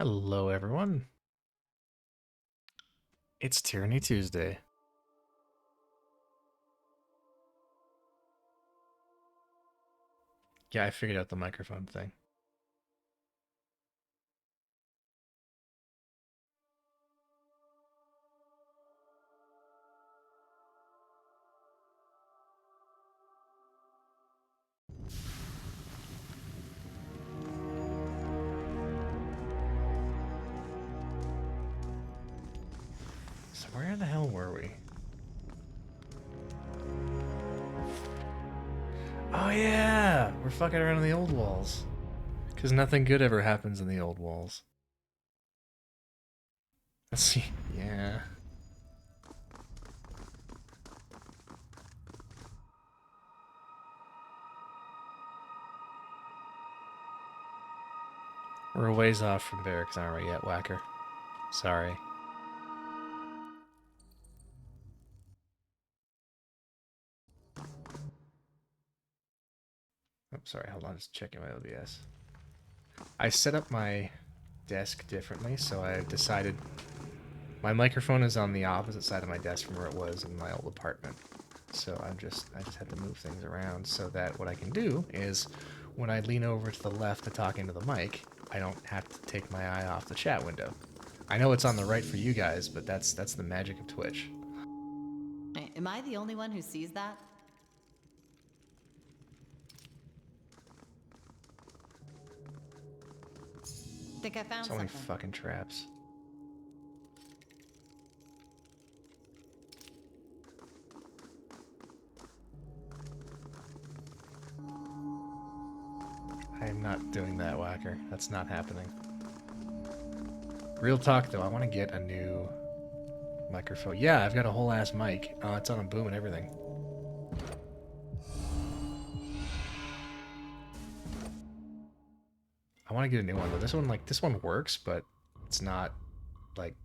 Hello, everyone. It's Tyranny Tuesday. Yeah, I figured out the microphone thing. So where the hell were we? Oh yeah! We're fucking around in the Oldwalls. Because nothing good ever happens in the Oldwalls. Let's see. Yeah. We're a ways off from barracks, aren't we yet, Whacker? Sorry. Oh, sorry, hold on, just checking my OBS. I set up my desk differently, so I decided my microphone is on the opposite side of my desk from where it was in my old apartment. So I just had to move things around so that what I can do is when I lean over to the left to talk into the mic, I don't have to take my eye off the chat window. I know it's on the right for you guys, but that's the magic of Twitch. Am I the only one who sees that? Think I found So many something. fucking traps. I am not doing that, Whacker. That's not happening. Real talk, though, I want to get a new microphone. Yeah, I've got a whole ass mic. It's on a boom and everything. I want to get a new one, though. This one works, but it's not, like,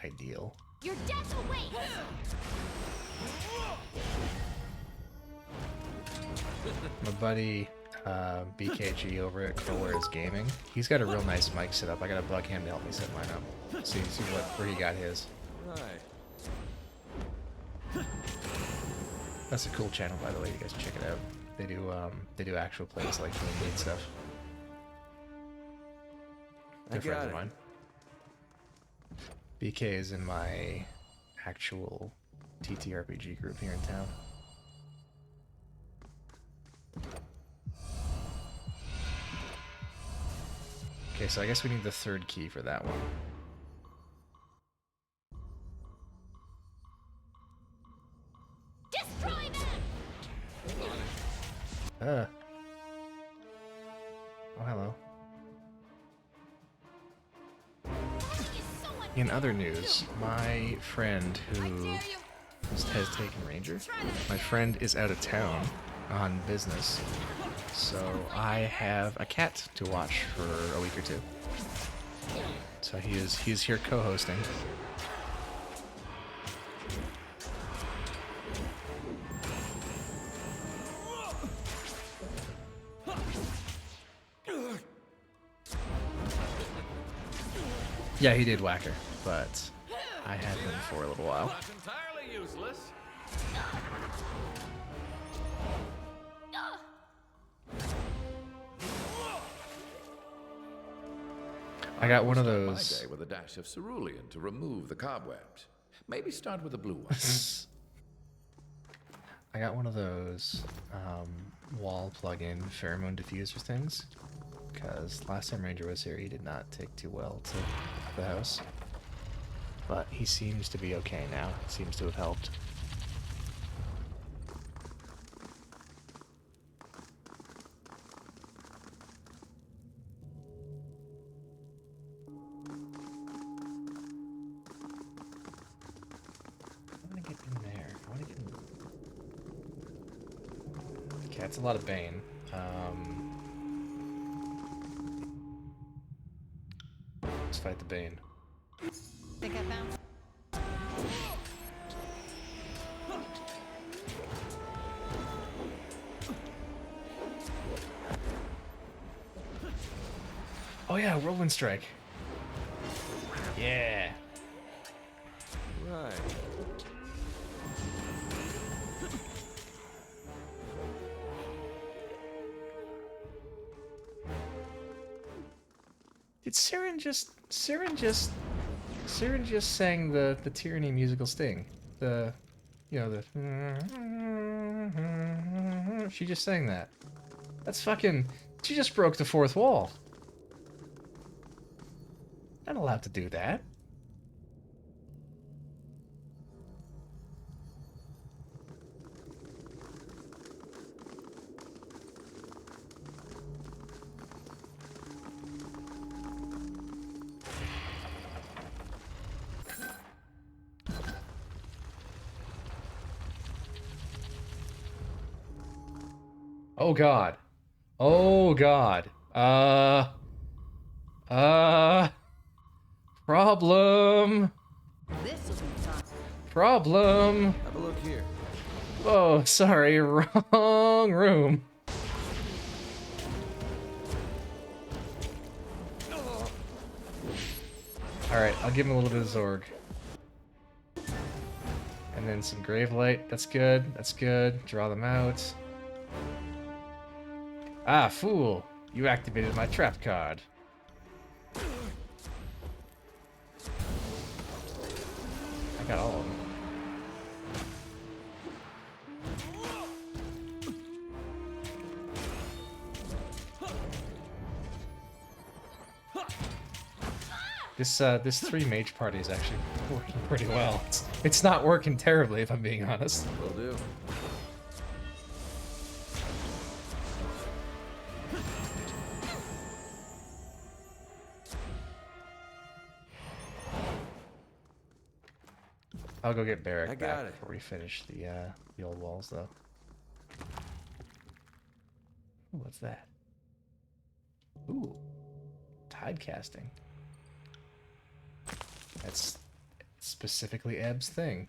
ideal. Your death awaits! My buddy, BKG over at Crowware's Gaming, he's got a real nice mic set up. I gotta bug him to help me set mine up. See where he got his. Right. That's a cool channel, by the way. You guys check it out. They do actual plays like Twin Blade stuff. They're friends of mine. BK is in my actual TTRPG group here in town. Okay, so I guess we need the third key for that one. Destroy them! Oh, hello. So In other news, my friend who has taken Ranger, my friend is out of town on business, so I have a cat to watch for a week or two. So he's here co-hosting. Yeah, he did whack her, but I had him for a little while. Not entirely useless. I got one of Start those. My day with a dash of cerulean to remove the cobwebs. Maybe start with a blue one. I got one of those wall plug-in pheromone diffuser things, because last time Ranger was here, he did not take too well to the house. But he seems to be okay now. It seems to have helped. I want to get in there. I want to get in. Okay, that's a lot of Bane. Let's fight the Bane. Think I found Oh yeah, Whirlwind Strike. Yeah. Right. Did Siren just sang the Tyranny musical sting? The, you know, the. She just sang that. That's fucking. She just broke the fourth wall. Not allowed to do that. Oh god. Oh god. Uh. Problem. This will be fun. Problem. Have a look here. Oh, sorry, wrong room. Alright, I'll give him a little bit of Zorg. And then some Gravelight. That's good. That's good. Draw them out. Ah, fool! You activated my trap card. I got all of them. This 3 mage party is actually working pretty well. It's not working terribly, if I'm being honest. Will do. I'll go get Barrack I back got it. before we finish the old walls, though. Ooh, what's that? Ooh, tide casting. That's specifically Ebb's thing.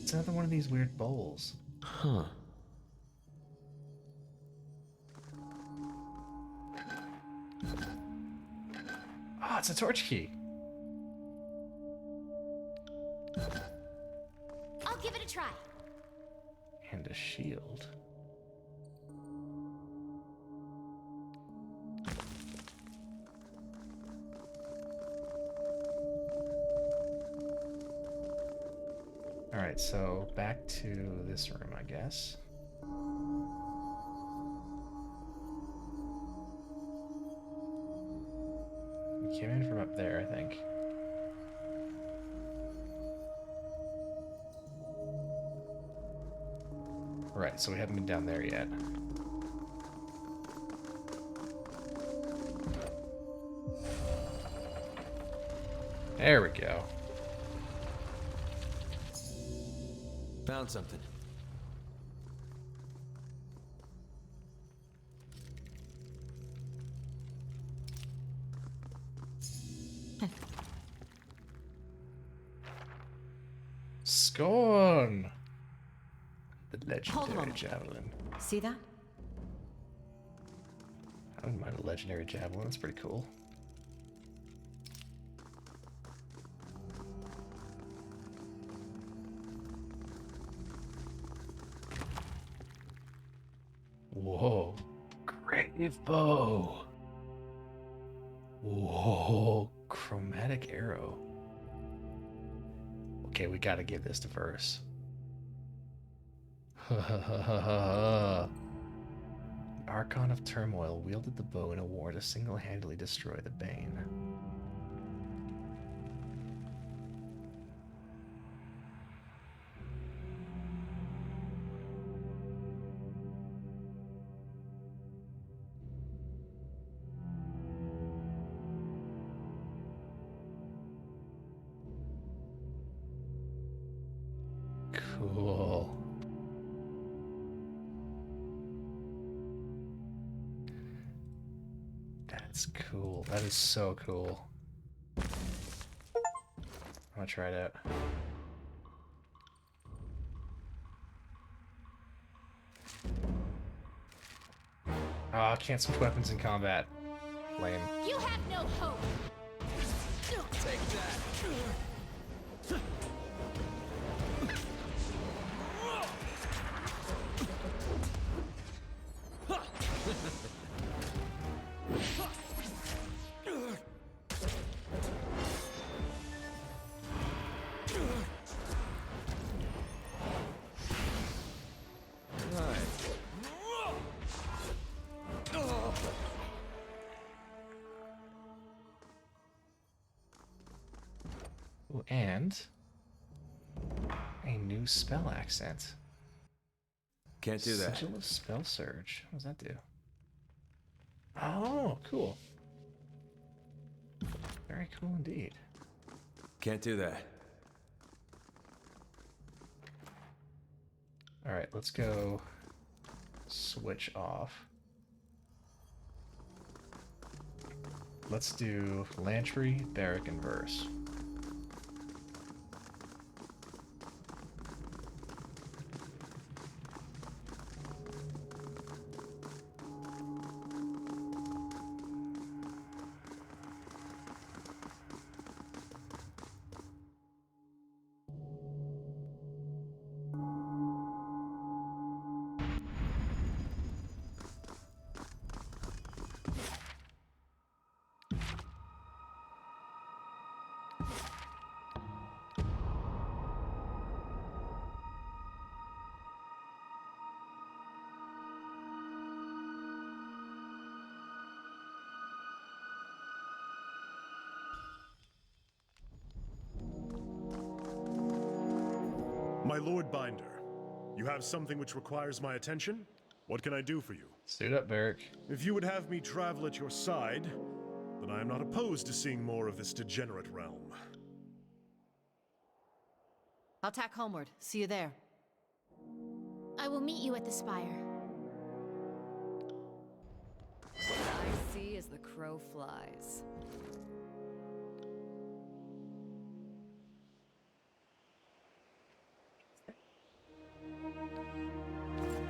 It's another one of these weird bowls. Huh. Oh, it's a torch key. I'll give it a try. And a shield. Alright, so back to this room, I guess. We came in from up there, I think. Right, so we haven't been down there yet. There we go. Found something. Scorn! The Hold legendary on. javelin. See that? I don't mind a legendary javelin, that's pretty cool. Whoa. Grave bow. Whoa. Chromatic arrow. Okay, we gotta give this to Verse. The Archon of Turmoil wielded the bow in a war to single-handedly destroy the Bane. cool. That's cool. That is so cool. I'm gonna try it out. Ah, can't switch weapons in combat. Lame. You have no hope. Take that. Ooh, and a new spell accent. Can't do that. Sigil of Spell Surge. What does that do? Oh, cool. Very cool indeed. Can't do that. Alright, let's go switch off. Let's do Lantry, Barrack, and Verse. My Lord Binder, you have something which requires my attention? What can I do for you? Suit up, Barrack. If you would have me travel at your side, then I am not opposed to seeing more of this degenerate realm. I'll tack homeward. See you there. I will meet you at the spire. What I see as the crow flies.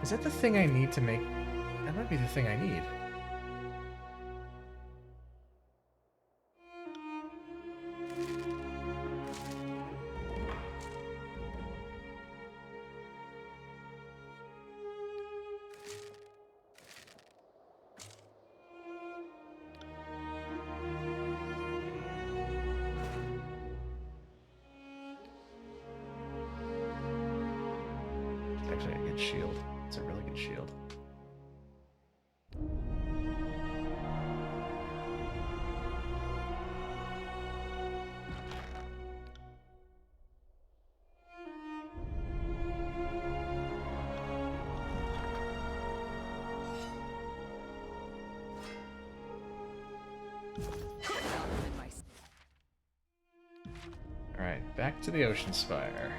Is that the thing I need to make? That might be the thing I need. It's actually a good shield. It's a really good shield. Alright, back to the Ocean Spire.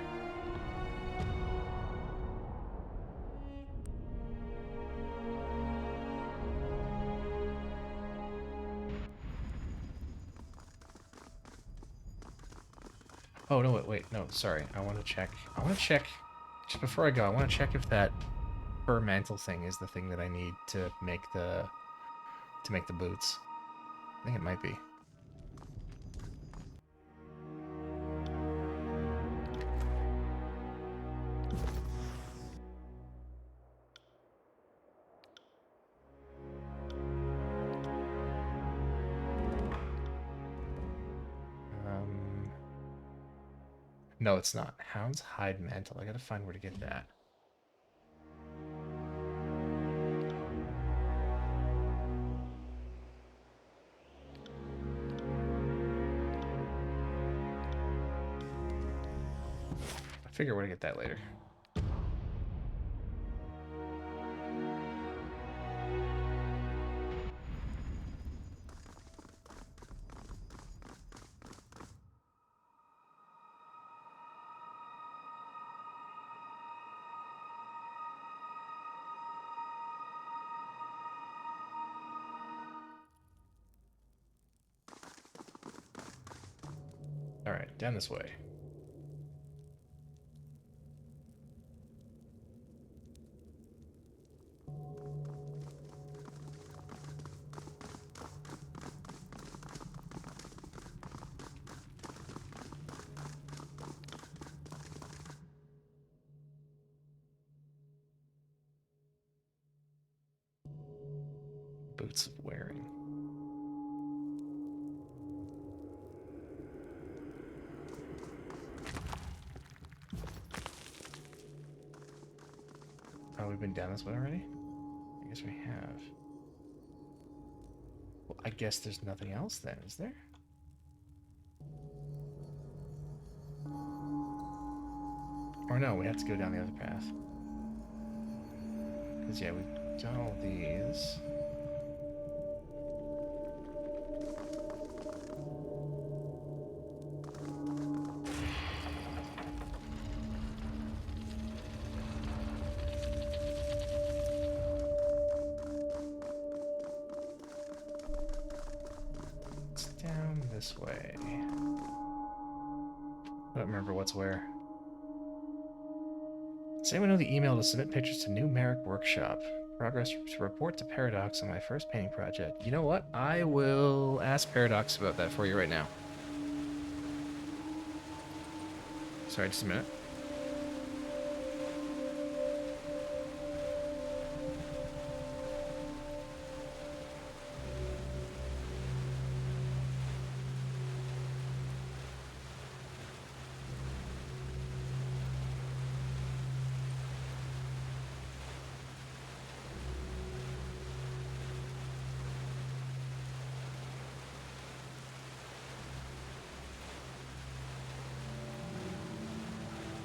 Oh, no, wait, no, sorry. I want to check, just before I go, I want to check if that fur mantle thing is the thing that I need to make the boots. I think it might be. No, it's not. Hound's Hide Mantle. I gotta find where to get that. I'll figure where to get that later. Alright, down this way. Boots of wearing. Oh, we've been down this way already? I guess we have. Well, I guess there's nothing else then, is there? Or no, we have to go down the other path. Because, yeah, we've done all these. It's down this way. I don't remember what's where. Does anyone know the email to submit pictures to New Merrick Workshop? Progress to report to Paradox on my first painting project. You know what? I will ask Paradox about that for you right now. Sorry, just a minute.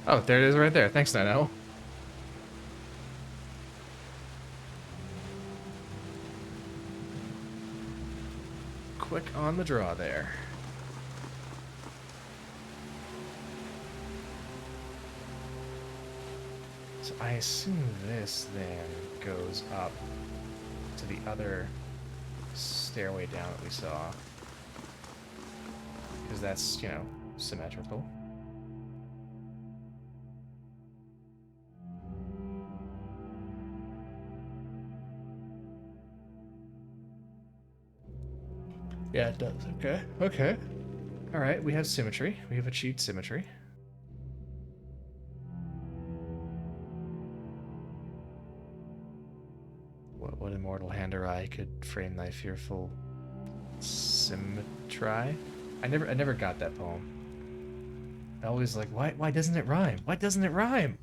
Oh, there it is right there. Thanks, Nino. Quick on the draw there. So I assume this then goes up to the other stairway down that we saw. Because that's, you know, symmetrical. Yeah, it does. Okay. Okay. All right, we have symmetry. We have achieved symmetry. What immortal hand or eye could frame thy fearful symmetry? I never got that poem. I always like, why doesn't it rhyme? Why doesn't it rhyme?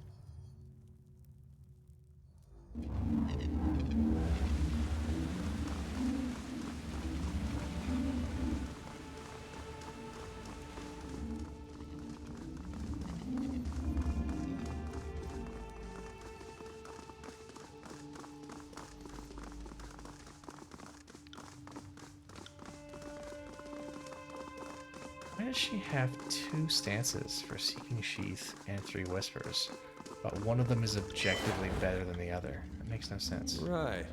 Why does she have 2 stances for Seeking Sheath and 3 Whispers, but one of them is objectively better than the other? That makes no sense. Right.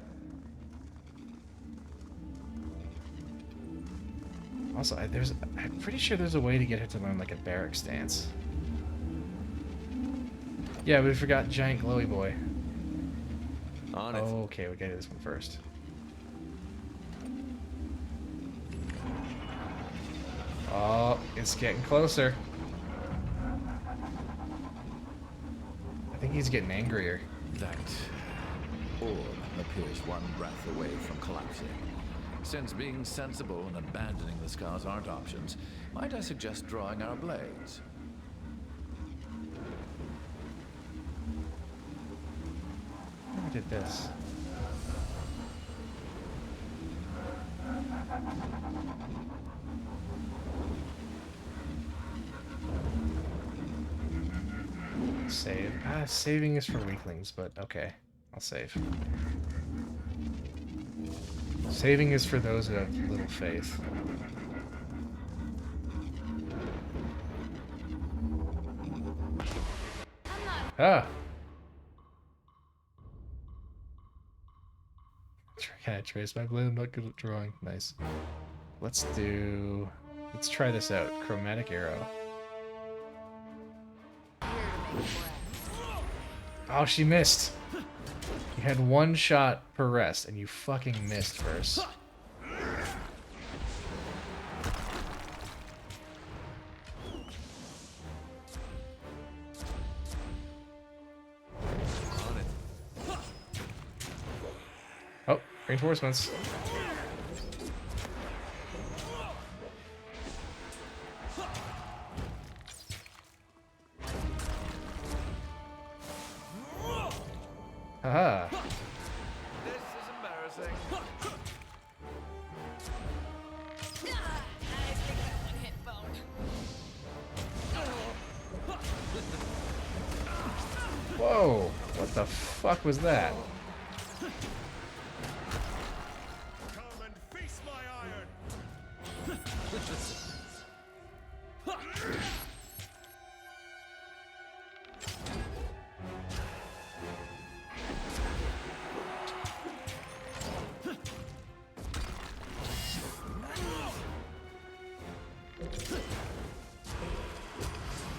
Also, I'm pretty sure there's a way to get her to learn like a barrack stance. Yeah, we forgot Giant Glowy Boy. On it. Oh, okay, we gotta do this one first. Oh, it's getting closer. I think he's getting angrier. That orb appears one breath away from collapsing. Since being sensible and abandoning the scars aren't options, might I suggest drawing our blades? I never did this. Save. Saving is for weaklings, but okay. I'll save. Saving is for those who have little faith. Ah! Can I trace my blade? I'm not good at drawing. Nice. Let's do Let's try this out. Chromatic arrow. Here to make friends. Oh, she missed. You had one shot per rest, and you fucking missed first. On it. Oh, reinforcements. Haha. This is embarrassing. I think that one hit bone. Whoa, what the fuck was that? Come and face my iron!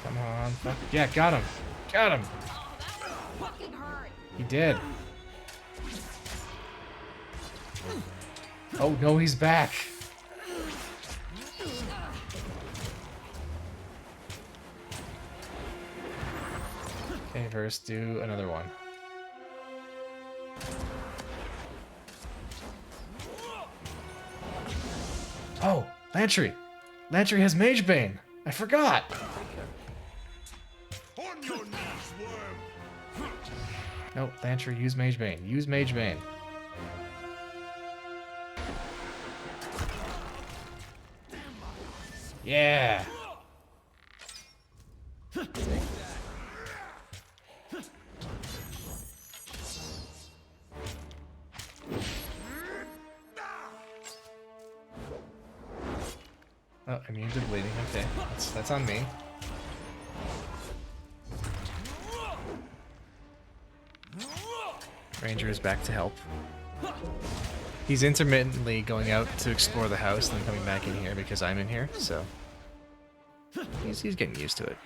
Come on, fuck. Yeah, got him. Got him. Oh, that one fucking hurt. He did. Oh no, he's back. Okay, first do another one. Oh, Lantry! Lantry has Mage Bane! I forgot! On your knees, worm! No, Lantry, use Mage Bane. Use Mage Bane. Yeah! Oh, immune to bleeding. Okay, that's on me. Ranger is back to help. He's intermittently going out to explore the house and then coming back in here because I'm in here, so he's getting used to it.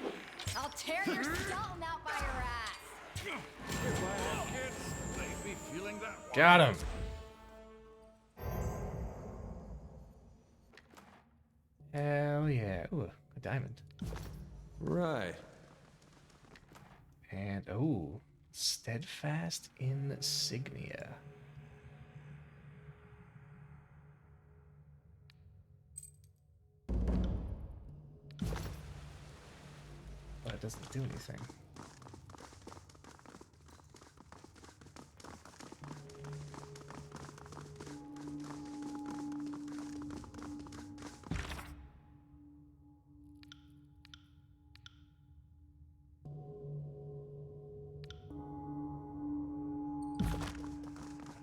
I'll tear your skeleton out by your ass. If I had kids, they'd be feeling that one. Got him. Hell yeah! Ooh, a diamond. Right. And ooh, steadfast insignia. But it doesn't do anything.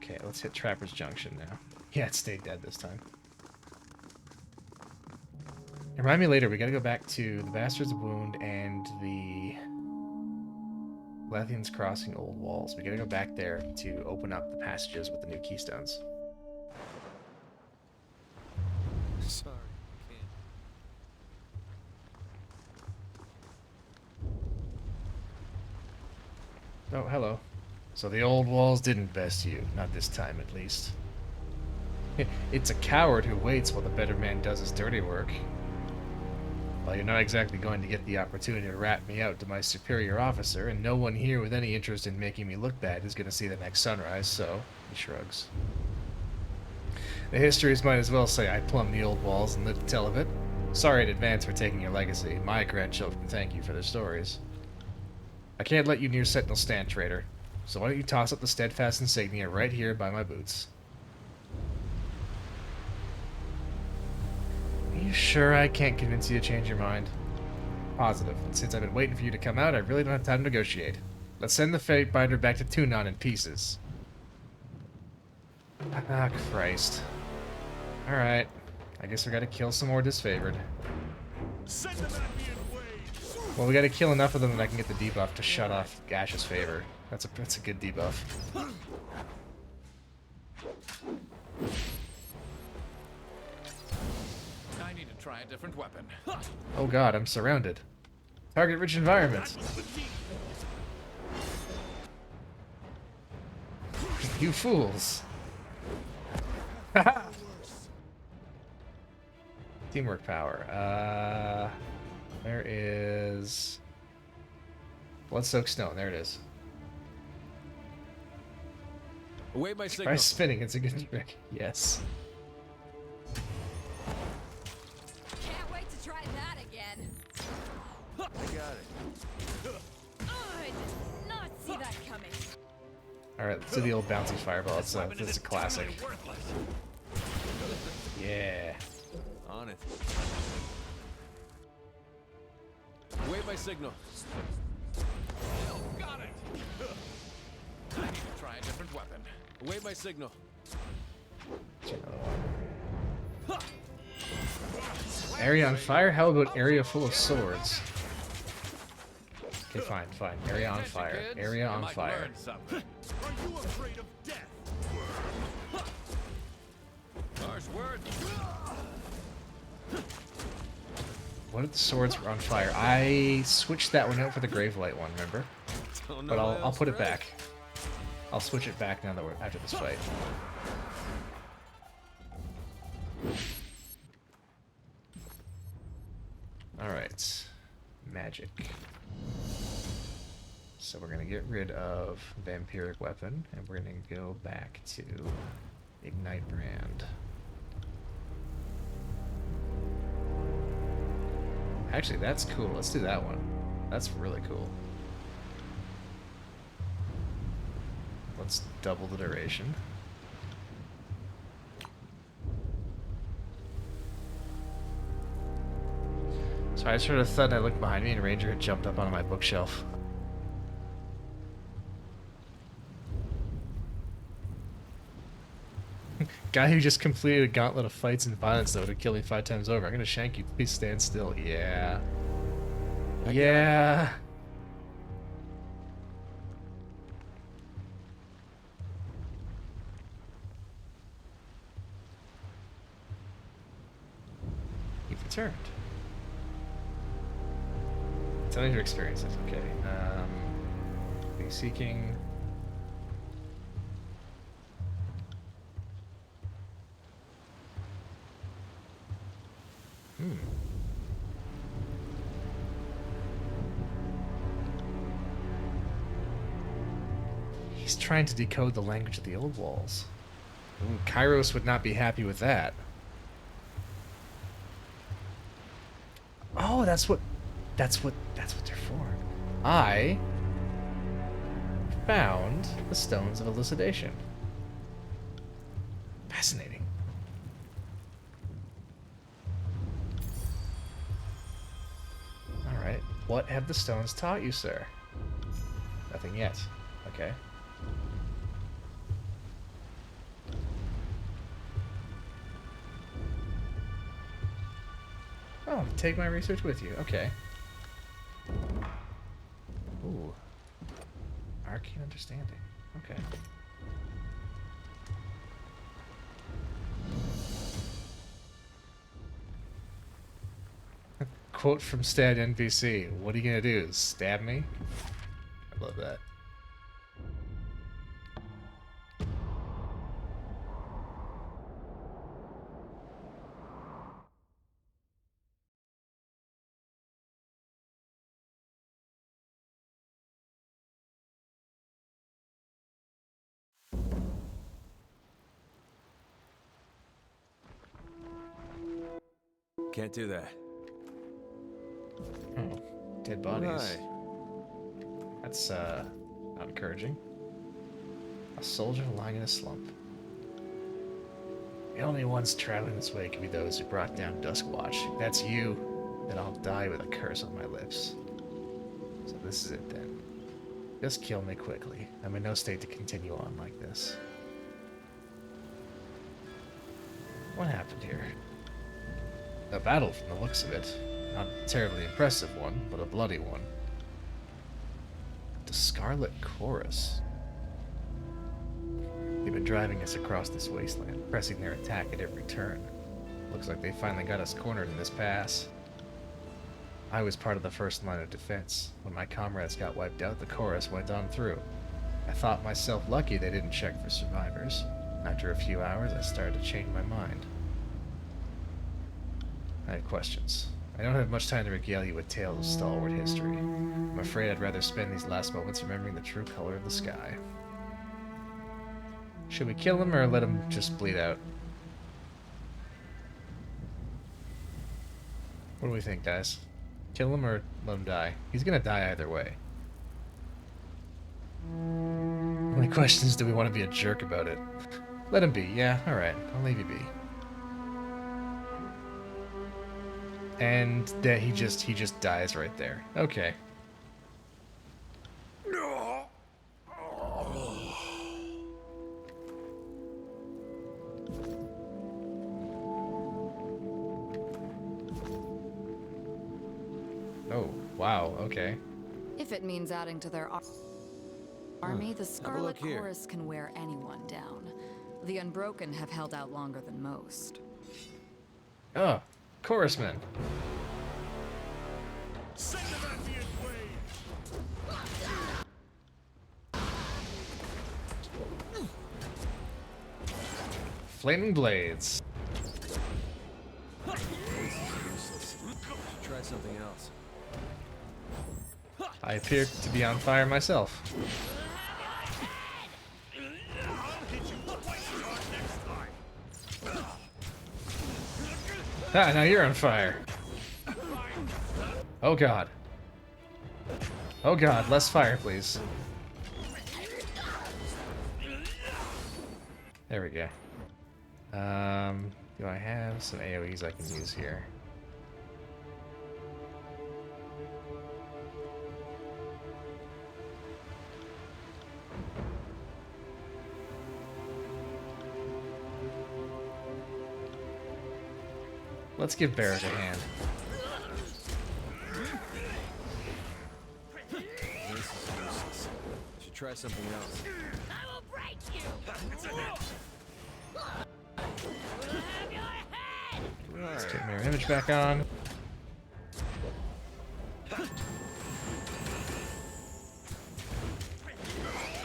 Okay, let's hit Trapper's Junction now. Yeah, it stayed dead this time. Remind me later, we gotta go back to the Bastard's Wound and the Lethian's Crossing Oldwalls. We gotta go back there to open up the passages with the new keystones. Sorry, can't. Oh, hello. So the Oldwalls didn't best you. Not this time, at least. It's a coward who waits while the better man does his dirty work. Well, you're not exactly going to get the opportunity to rat me out to my superior officer, and no one here with any interest in making me look bad is going to see the next sunrise, so he shrugs. The histories might as well say I plumbed the Oldwalls and lived to tell of it. Sorry in advance for taking your legacy. My grandchildren thank you for their stories. I can't let you near Sentinel stand, traitor. So why don't you toss up the steadfast insignia right here by my boots? Are you sure I can't convince you to change your mind? Positive. And since I've been waiting for you to come out, I really don't have time to negotiate. Let's send the Fate Binder back to Tunon in pieces. Ah, Christ. Alright. I guess we gotta kill some more disfavored. Send them at me in waves! Well, we gotta kill enough of them that I can get the debuff to shut off Gash's favor. That's a good debuff. I need to Try a different weapon. Oh god, I'm surrounded. Target-rich environment. You fools. Teamwork power. There is blood-soaked stone. There it is. Await my Try signal. spinning. It's a good trick. Yes. Can't wait to try that again. I got it. Oh, I did not see that coming. All right, let's do the old bouncy fireball. It's a classic. Yeah. On it. Await my signal. Got it. I need to try a different weapon. Await my signal. Area on fire? How about area full of swords? Okay, fine. Area on fire. Kids, Area you on might fire. learn something. Are you afraid of death? Harsh words. What if the swords were on fire? I switched that one out for the Gravelight one, remember? Don't know But why I'll else put it to ask. back. I'll switch it back now that we're after this fight. Alright. Magic. So we're gonna get rid of Vampiric Weapon, and we're gonna go back to Ignite Brand. Actually, that's cool. Let's do that one. That's really cool. Let's double the duration. So I just heard a thud and I looked behind me and Ranger had jumped up onto my bookshelf. Guy who just completed a gauntlet of fights and violence though to kill me 5 times over. I'm gonna shank you. Please stand still. Yeah. Yeah. You've returned. Tell me your experiences. Okay. Be seeking. He's trying to decode the language of the Oldwalls. Ooh, Kairos would not be happy with that. Oh, that's what they're for. I found the Stones of Elucidation. Fascinating. Alright. What have the stones taught you, sir? Nothing yet. Okay. Oh, take my research with you. Okay. Ooh. Arcane understanding. Okay. Quote from Stat NPC. What are you gonna do? Stab me? I love that. Can't do that. Oh, dead bodies. Right. That's not encouraging. A soldier lying in a slump. The only ones traveling this way can be those who brought down Duskwatch. If that's you, then I'll die with a curse on my lips. So this is it then. Just kill me quickly. I'm in no state to continue on like this. What happened here? A battle from the looks of it. Not a terribly impressive one, but a bloody one. The Scarlet Chorus. They've been driving us across this wasteland, pressing their attack at every turn. Looks like they finally got us cornered in this pass. I was part of the first line of defense. When my comrades got wiped out, the chorus went on through. I thought myself lucky they didn't check for survivors. After a few hours, I started to change my mind. I have questions. I don't have much time to regale you with tales of stalwart history. I'm afraid I'd rather spend these last moments remembering the true color of the sky. Should we kill him or let him just bleed out? What do we think, guys? Kill him or let him die? He's gonna die either way. How many questions do we want to be a jerk about it? Let him be. Yeah, alright. I'll leave you be. And that he just dies right there. Okay. Oh, wow, okay. If it means adding to their army, the Scarlet here. Chorus can wear anyone down. The Unbroken have held out longer than most. Oh, chorusman. Send the Latvian blade! Flaming blades. Should try something else. I appear to be on fire myself. I'll hit you twice as hard next time! Ah, now you're on fire. Oh god. Oh god, less fire, please. There we go. Do I have some AoEs I can use here? Let's give Barrett a hand. This is useless. Should try something else. I will break you! Let's get mirror image back on.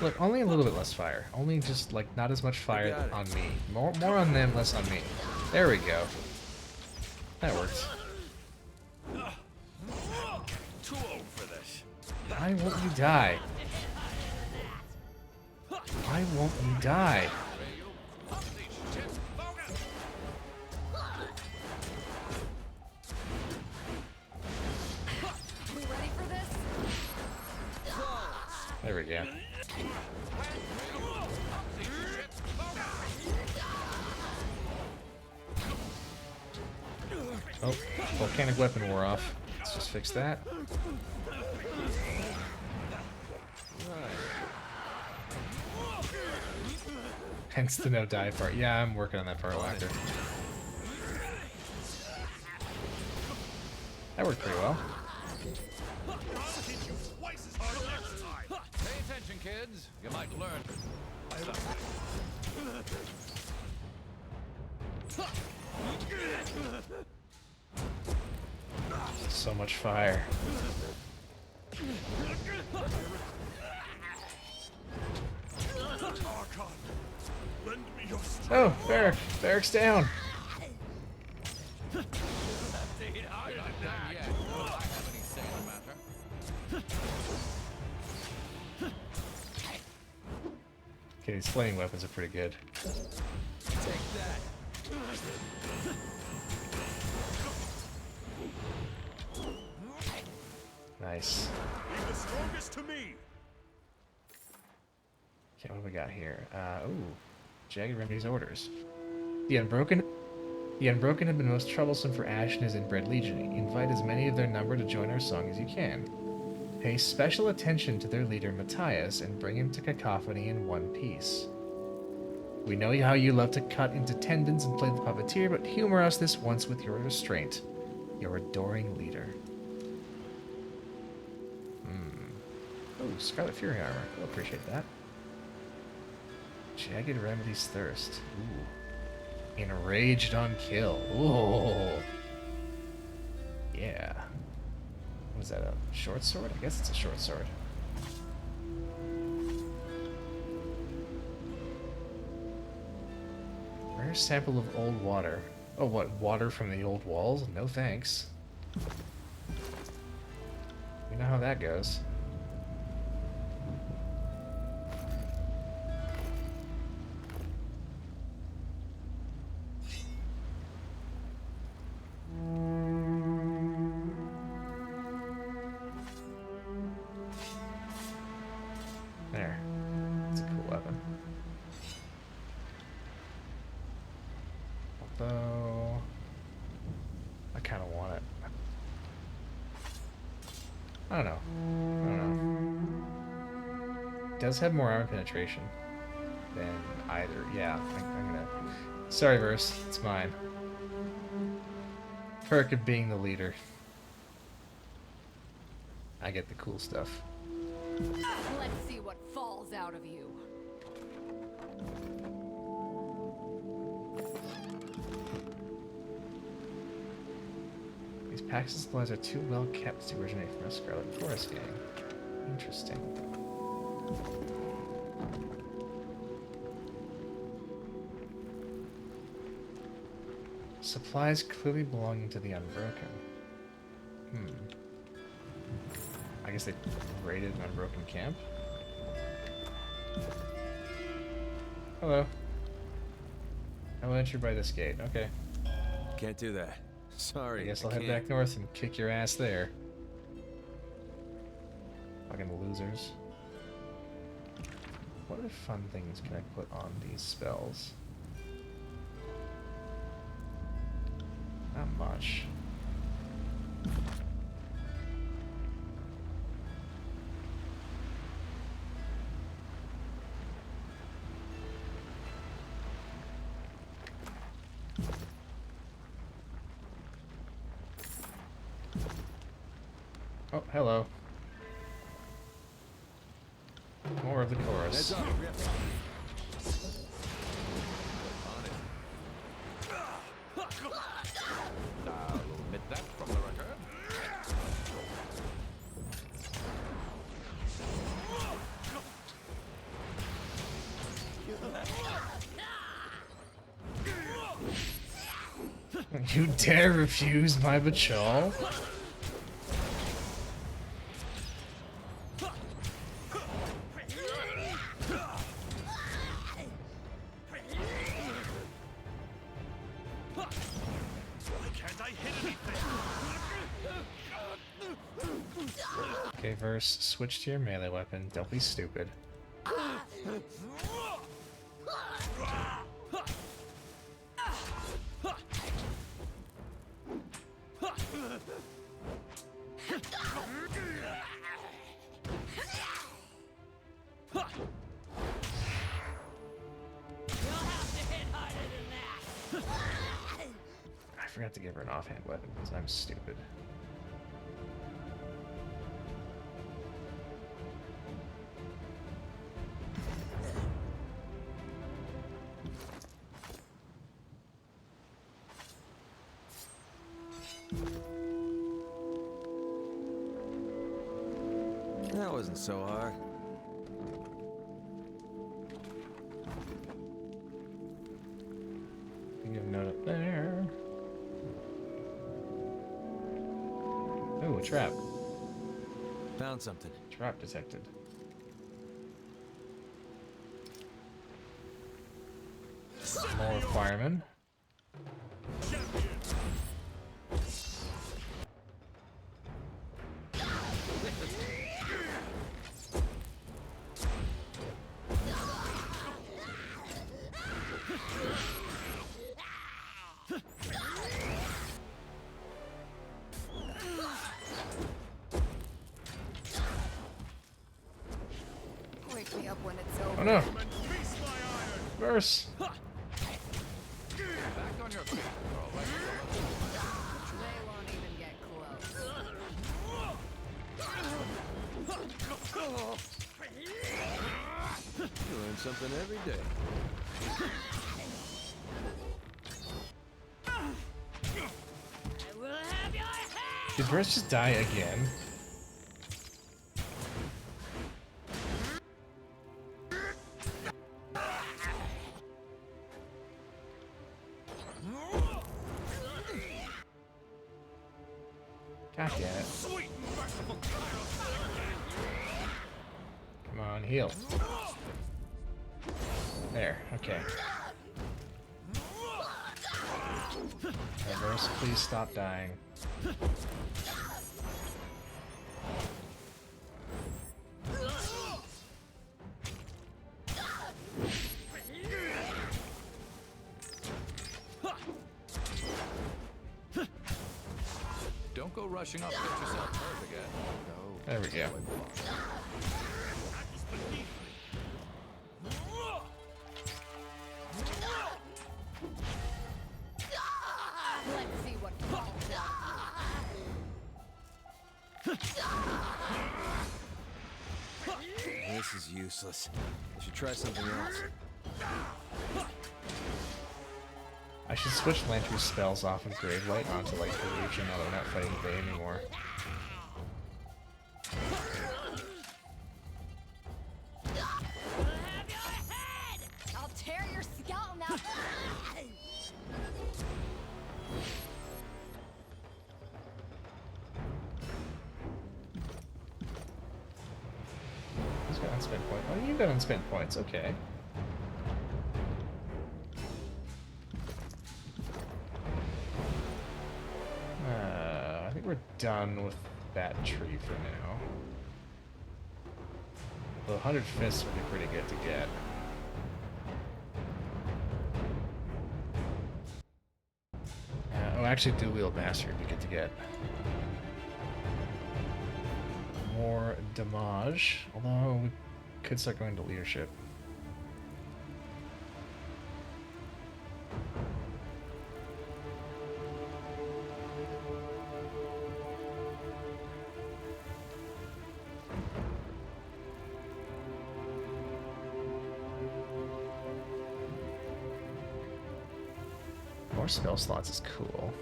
Look, only a little bit less fire. Only just like not as much fire on me. More on them, less on me. There we go. That works. Too old for this. Why won't you die? Why won't you die? We ready for this? There we go. Oh, volcanic weapon wore off. Let's just fix that. Hence the no die part. Yeah, I'm working on that part, Whacker. That worked pretty well. I'll hit you twice as hard next time! Pay attention, kids. You might learn. So much fire. Archon, lend me your strength. Oh, Barrack. Barrack's down. I'm not done yet. Will I have any say in the matter? Okay, these flaming weapons are pretty good. Take that. Nice. Leave the strongest to me! Okay, what do we got here? Ooh. Jagged Remedy's orders. The Unbroken have been most troublesome for Ash and his inbred legion. Invite as many of their number to join our song as you can. Pay special attention to their leader Matthias and bring him to Cacophony in one piece. We know how you love to cut into tendons and play the puppeteer, but humor us this once with your restraint. Your adoring leader. Oh, Scarlet Fury armor. I'll appreciate that. Jagged Remedy's Thirst. Ooh. Enraged on kill. Ooh. Yeah. Was that a short sword? I guess it's a short sword. Rare sample of old water. Oh, what? Water from the old walls? No thanks. You know how that goes. There. That's a cool weapon. Although, I kind of want it. I don't know. I don't know. It does have more armor penetration than either. Yeah, I'm gonna. Sorry, Verse. It's mine. Perk of being the leader. I get the cool stuff. Let's see what falls out of you. These packs of supplies are too well kept to originate from a Scarlet Forest gang. Interesting. Supplies clearly belonging to the Unbroken. I guess they raided an Unbroken camp? Hello. I will enter by this gate. Okay. Can't do that. Sorry. I guess I'll head can't. back north and kick your ass there. Fucking losers. What other fun things can I put on these spells? Not much. Oh, hello. More of the chorus. Heads up. I'll omit that from the record. You dare refuse my betrayal? Okay, Verse, switch to your melee weapon. Don't be stupid. I forgot to give her an offhand weapon because I'm stupid. That wasn't so hard. You get a note up there. Ooh, a trap. Found something. Trap detected. More firemen. Wake me up when it's over. Oh no! Verse! Back on your feet. All right. They won't even get close. You learn something every day. Did Verse just die again? God damn it. Come on, heal. There, okay. Reverse, please stop dying. Don't go rushing up to get yourself hurt again. No. There we go. Let's see what falls out. This is useless. I should try something else. I should switch Lantry's spells off of Gravelight onto like Illusion now that we're not fighting Bay anymore. I'll tear your skeleton out. Who's got unspent points? Oh, you've got unspent points, okay. I think we're done with that tree for now. The 100 Fists would be pretty good to get. Oh, actually, Dual-Wield Master would be good to get. More damage, although we could start going to leadership. More spell slots is cool.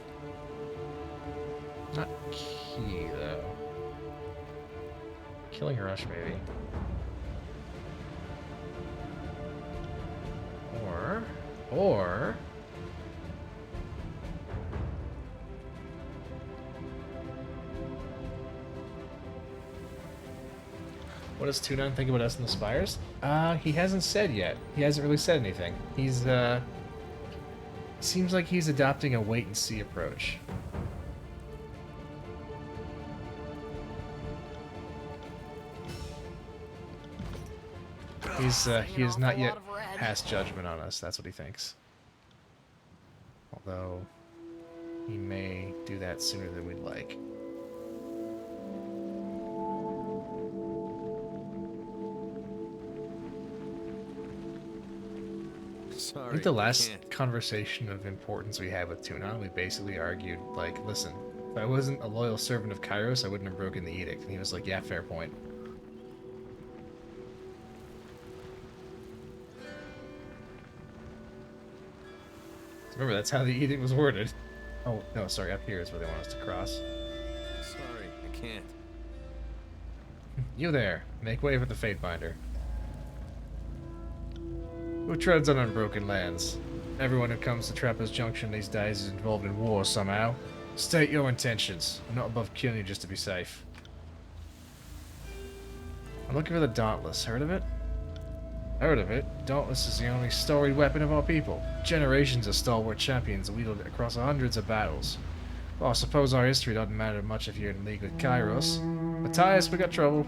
Not key, though. Killing Rush, maybe. Or... What does Tunon think about us in the Spires? He hasn't said yet. He hasn't really said anything. He's, seems like he's adopting a wait-and-see approach. He has not yet passed judgment on us, that's what he thinks. Although, he may do that sooner than we'd like. Sorry. I think the last conversation of importance we had with Tunon, we basically argued, like, listen, if I wasn't a loyal servant of Kairos, I wouldn't have broken the edict. And he was like, yeah, fair point. Remember, that's how the edict was worded. Oh, no, sorry, up here is where they want us to cross. Sorry, I can't. You there, make way for the Fatebinder. Who treads on unbroken lands? Everyone who comes to Trappers Junction these days is involved in war somehow. State your intentions. I'm not above killing you just to be safe. I'm looking for the Dauntless. Heard of it? Heard of it. Dauntless is the only storied weapon of our people. Generations of stalwart champions wielded across hundreds of battles. Well, I suppose our history doesn't matter much if you're in league with Kairos. Matthias, we got trouble.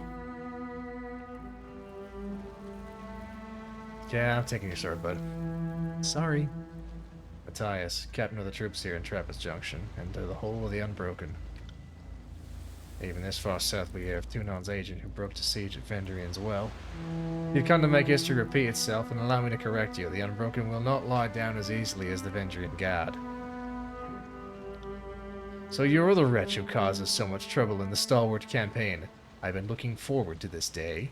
Yeah, I'm taking your sword, bud. Sorry. Matthias, captain of the troops here in Trappist Junction, and the whole of the Unbroken. Even this far south we have Tunon's agent who broke the siege at Vendrian's well. You've come to make history repeat itself, and allow me to correct you. The Unbroken will not lie down as easily as the Vendrian Guard. So you're the wretch who causes so much trouble in the stalwart campaign. I've been looking forward to this day.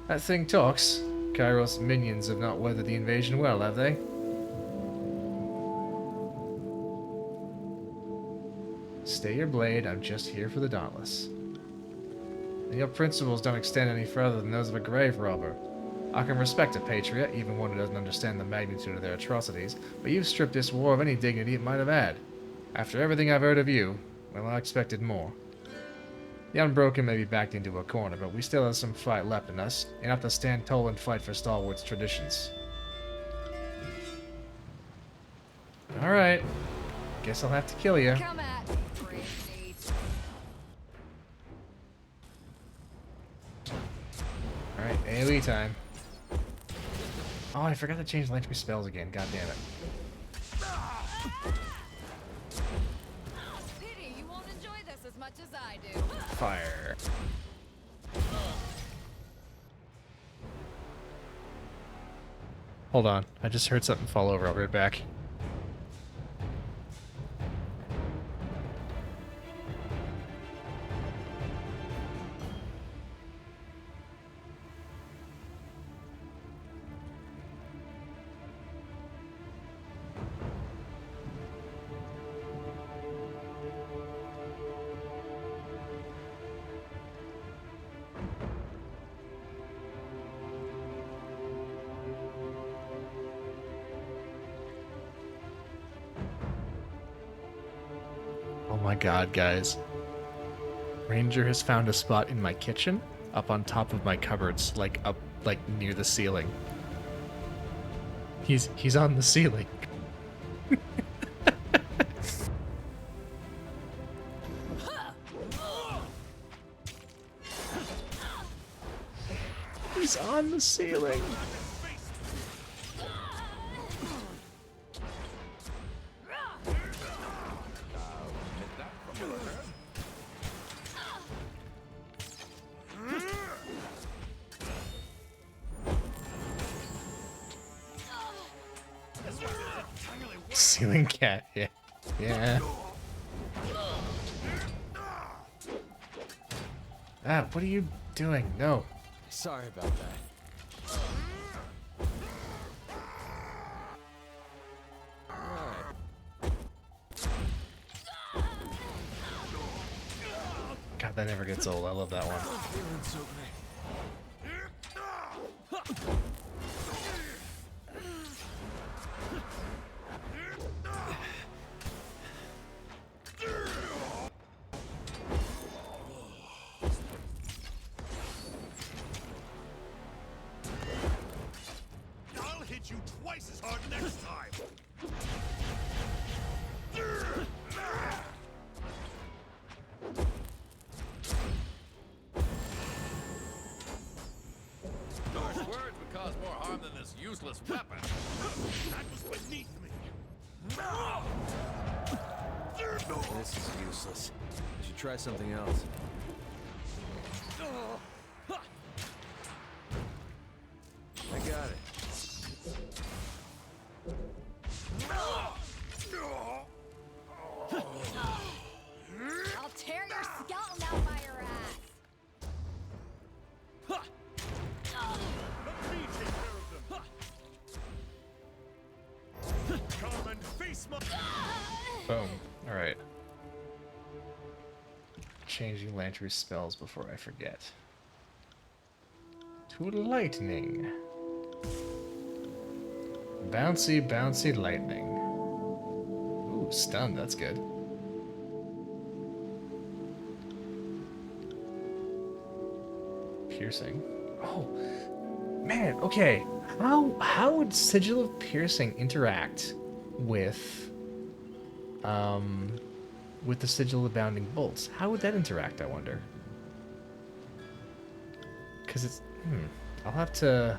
That thing talks. Kairos' minions have not weathered the invasion well, have they? Stay your blade, I'm just here for the dauntless. And your principles don't extend any further than those of a grave robber. I can respect a patriot, even one who doesn't understand the magnitude of their atrocities, but you've stripped this war of any dignity it might have had. After everything I've heard of you, well, I expected more. The Unbroken may be backed into a corner, but we still have some fight left in us, enough to stand tall and fight for stalwarts traditions. Alright. Guess I'll have to kill you. Come at me, brave meat. Alright, AoE time. Oh, I forgot to change Lantry spells again. God damn it. Pity you won't enjoy this as much as I do. Fire. Hold on. I just heard something fall over. I'll be right back. Oh my god, guys. Ranger has found a spot in my kitchen, up on top of my cupboards, like near the ceiling. He's on the ceiling. He's on the ceiling. Ceiling cat, yeah. Yeah. Ah, what are you doing? No. Sorry about that. God, that never gets old. I love that one. Feeling so great. I'll hit you twice as hard next time. Harsh words would cause more harm than this useless weapon. That was beneath me. This is useless. I should try something else. I got it. I'll tear your skeleton out by your ass. Let me take care of them. Come and face my... Boom. Alright. Changing Lantry's spells before I forget. To lightning. Bouncy, bouncy lightning. Ooh, stun, that's good. Piercing. Oh, man, okay. How would Sigil of Piercing interact with the Sigil of Bounding Bolts? How would that interact, I wonder? Because it's... I'll have to...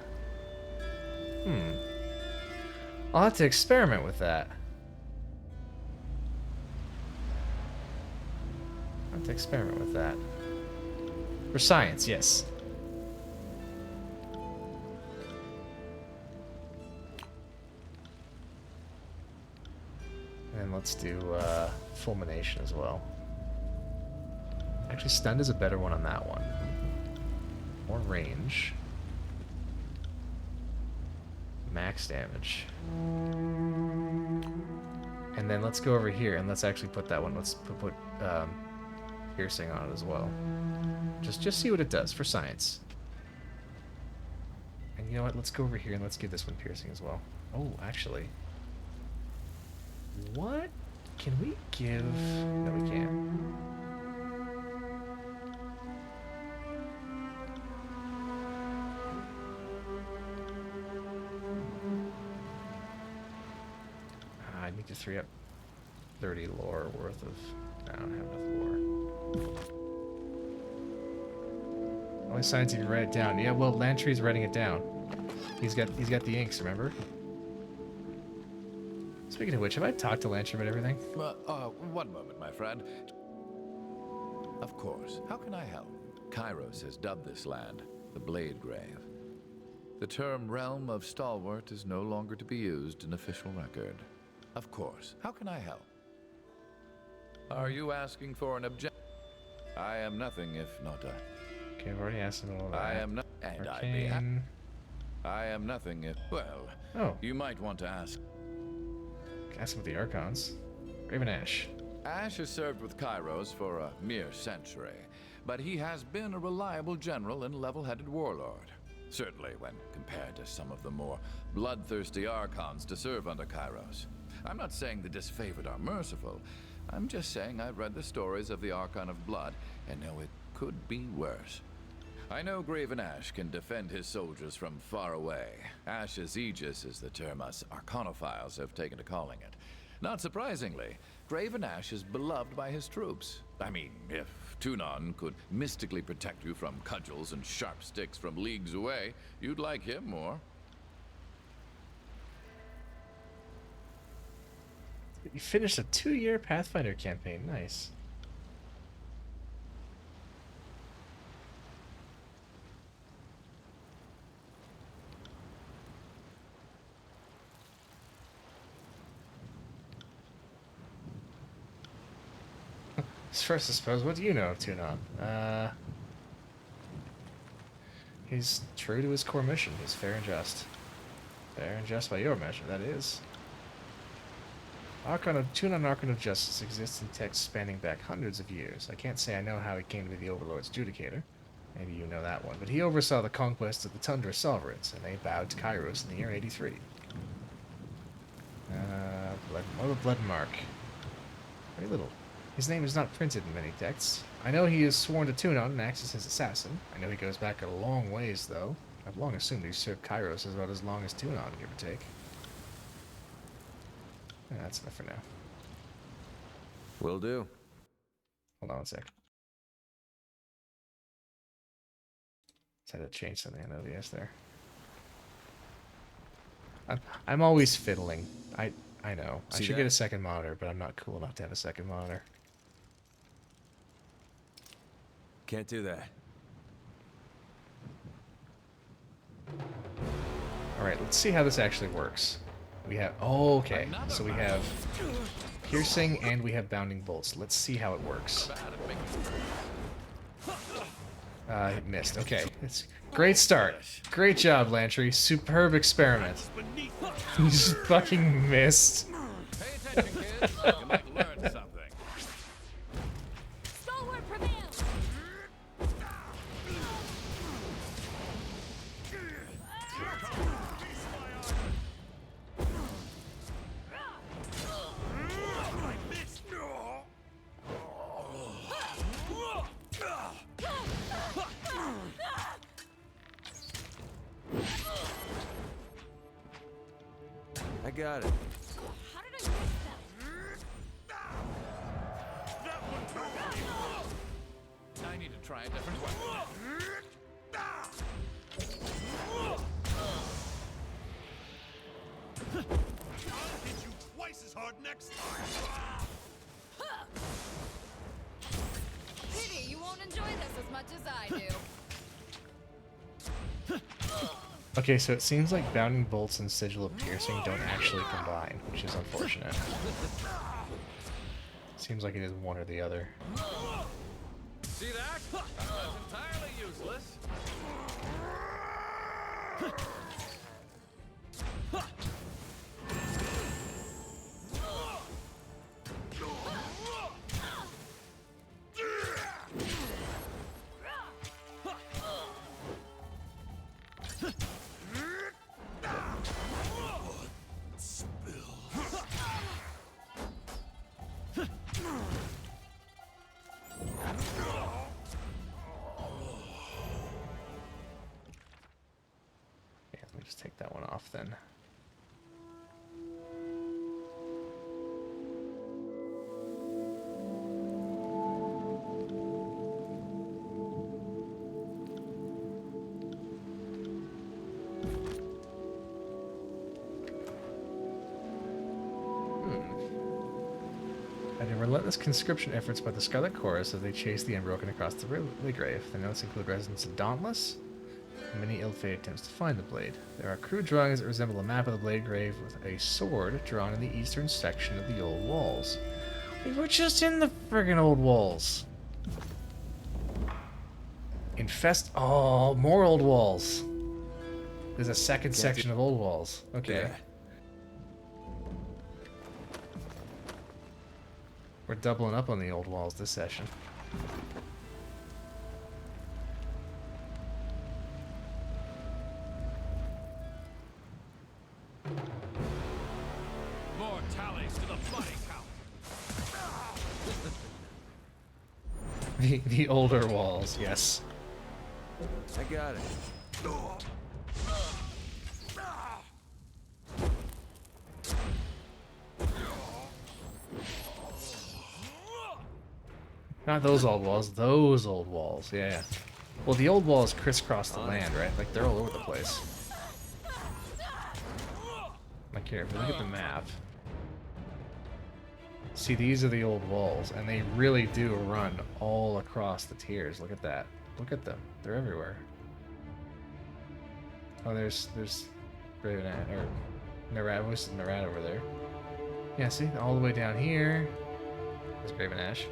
I'll have to experiment with that. I'll have to experiment with that. For science, yes. And let's do Fulmination as well. Actually, Stunned is a better one on that one. More range. Max damage. And then let's go over here and let's actually put that one. Let's put piercing on it as well. Just see what it does for science. And you know what? Let's go over here and let's give this one piercing as well. Oh, actually. What can we give? No, we can't. I need to 3 up 30 lore worth of... I don't have enough lore. Only science you can write it down. Yeah, well, Lantry's writing it down. He's got the inks, remember? Speaking of which, have I talked to Lantry about everything? One moment, my friend. Of course. How can I help? Kairos has dubbed this land the Blade Grave. The term Realm of Stalwart is no longer to be used in official record. Of course. How can I help? Are you asking for an objection? I am nothing if not a... Okay, I've already asked him all that. I am not... And I'd be Arcane. I am nothing if... Well, Oh, you might want to ask... ask him with the Archons. Raven Ash. Ash has served with Kairos for a mere century, but he has been a reliable general and level-headed warlord. Certainly when compared to some of the more bloodthirsty Archons to serve under Kairos. I'm not saying the disfavored are merciful. I'm just saying I've read the stories of the Archon of Blood and know it could be worse. I know Graven Ash can defend his soldiers from far away. Ash's Aegis is the term us Arcanophiles have taken to calling it. Not surprisingly, Graven Ash is beloved by his troops. I mean, if Tunon could mystically protect you from cudgels and sharp sticks from leagues away, you'd like him more. You finished a 2-year Pathfinder campaign. Nice. First, I suppose, what do you know of Tunon? He's true to his core mission. He's fair and just. Fair and just by your measure, that is. Tunon Archon of Justice exists in texts spanning back hundreds of years. I can't say I know how he came to be the Overlord's Judicator. Maybe you know that one. But he oversaw the conquest of the Tundra Sovereigns, and they bowed to Kairos in the year 83. The Blood Mark. Very little. His name is not printed in many texts. I know he is sworn to Tunon and acts as his assassin. I know he goes back a long ways, though. I've long assumed he served Kairos about as long as Tunon, give or take. Yeah, that's enough for now. Will do. Hold on one sec. Just had to change something on OBS there. I'm always fiddling. I know. I should get a second monitor, but I'm not cool enough to have a second monitor. Can't do that. Alright, let's see how this actually works. We have... Oh, okay. So we have piercing and we have bounding bolts. Let's see how it works. It missed. Okay. It's great start. Great job, Lantry. Superb experiment. You just fucking missed. Pay attention, kids. You might learn something. Stalwart prevails! I got it. How did I miss that? I need to try a different weapon. I'll hit you twice as hard next time. Pity you won't enjoy this as much as I do. Okay, so it seems like bounding bolts and sigil of piercing don't actually combine, which is unfortunate. Seems like it is one or the other. See that? That's entirely useless. just take that one off then. And in relentless conscription efforts by the Scarlet Chorus as they chase the Unbroken across the grave. The notes include residents of Dauntless, and many ill-fated attempts to find the blade. There are crude drawings that resemble a map of the blade grave with a sword drawn in the eastern section of the old walls. We were just in the friggin' old walls. Oh, more old walls. There's a second section of old walls. Okay. Yeah. We're doubling up on the old walls this session. More tallies to the body count. The older walls, yes. I got it. Not those old walls, those old walls, yeah. Well, the old walls crisscross the land, right? Like, they're all over the place. Like, here, if we look at the map. See, these are the old walls, and they really do run all across the tiers. Look at that. Look at them. They're everywhere. Oh, there's Raven, or Narad, what's Narad over there? Yeah, see, all the way down here. There's Graven Ash.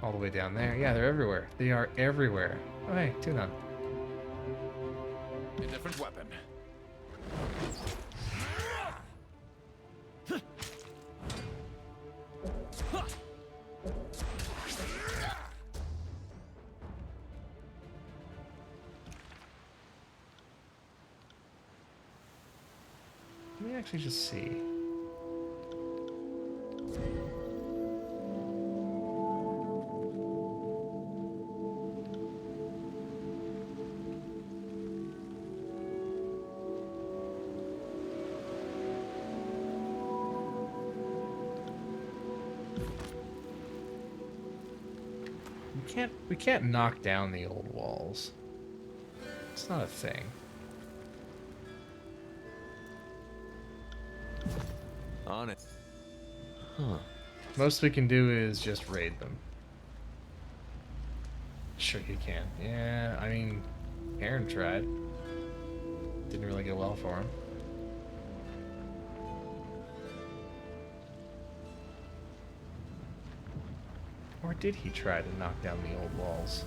All the way down there. Yeah, they're everywhere. They are everywhere. Oh, hey, Tunon. A different weapon. Let me actually just see. We can't knock down the old walls. It's not a thing. On it. Huh. Most we can do is just raid them. Sure you can. Yeah, I mean, Aaron tried. Didn't really go well for him. Or did he try to knock down the old walls?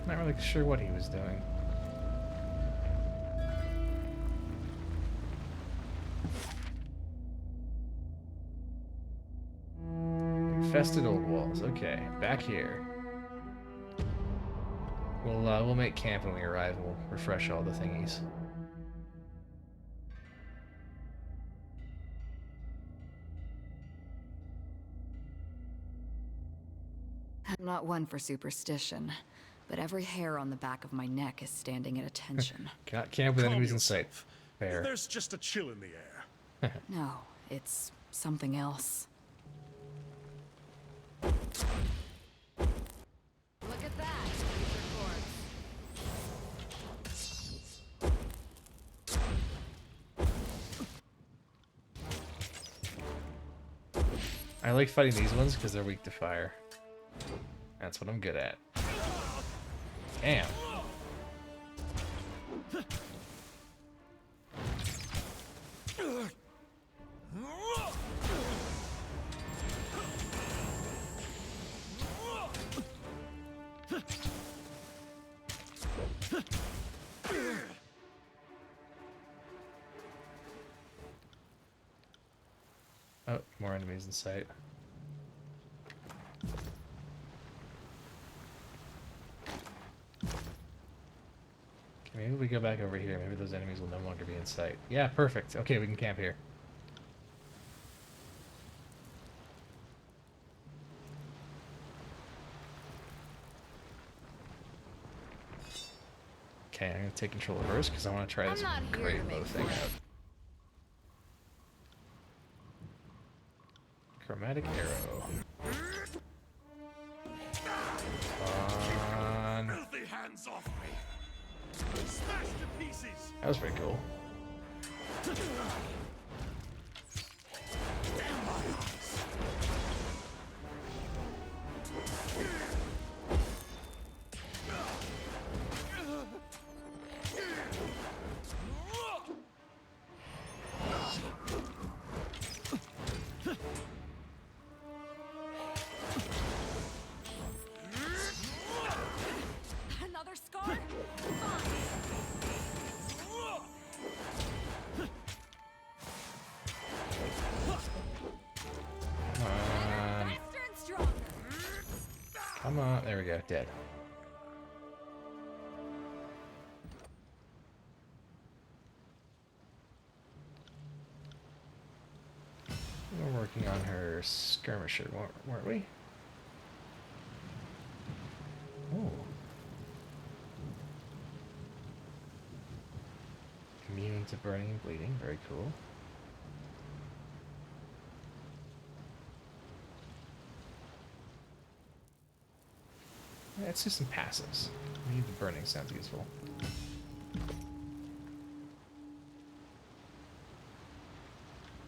Not really sure what he was doing. Infested old walls. Okay, back here. We'll make camp when we arrive. We'll refresh all the thingies. I'm not one for superstition, but every hair on the back of my neck is standing at attention. Cannot camp with Calm enemies in sight. yourself. Fair. There's just a chill in the air. No, it's something else. Look at that, Mr. Corpse. I like fighting these ones because they're weak to fire. That's what I'm good at. Damn. Oh, more enemies in sight. Okay, maybe we go back over here. Maybe those enemies will no longer be in sight. Yeah, perfect. Okay, we can camp here. Okay, I'm gonna take control of hers because I want to try I'm this not here to great bow make thing friends. out. Chromatic arrow. On. Filthy hands off me! Smashed to pieces! That was pretty cool. Another scar? Come on. Faster and stronger. Come on. There we go. Dead. We're working on her skirmisher, weren't we? Oh. Immune to burning and bleeding. Very cool. Let's do some passives. Immune to burning sounds useful.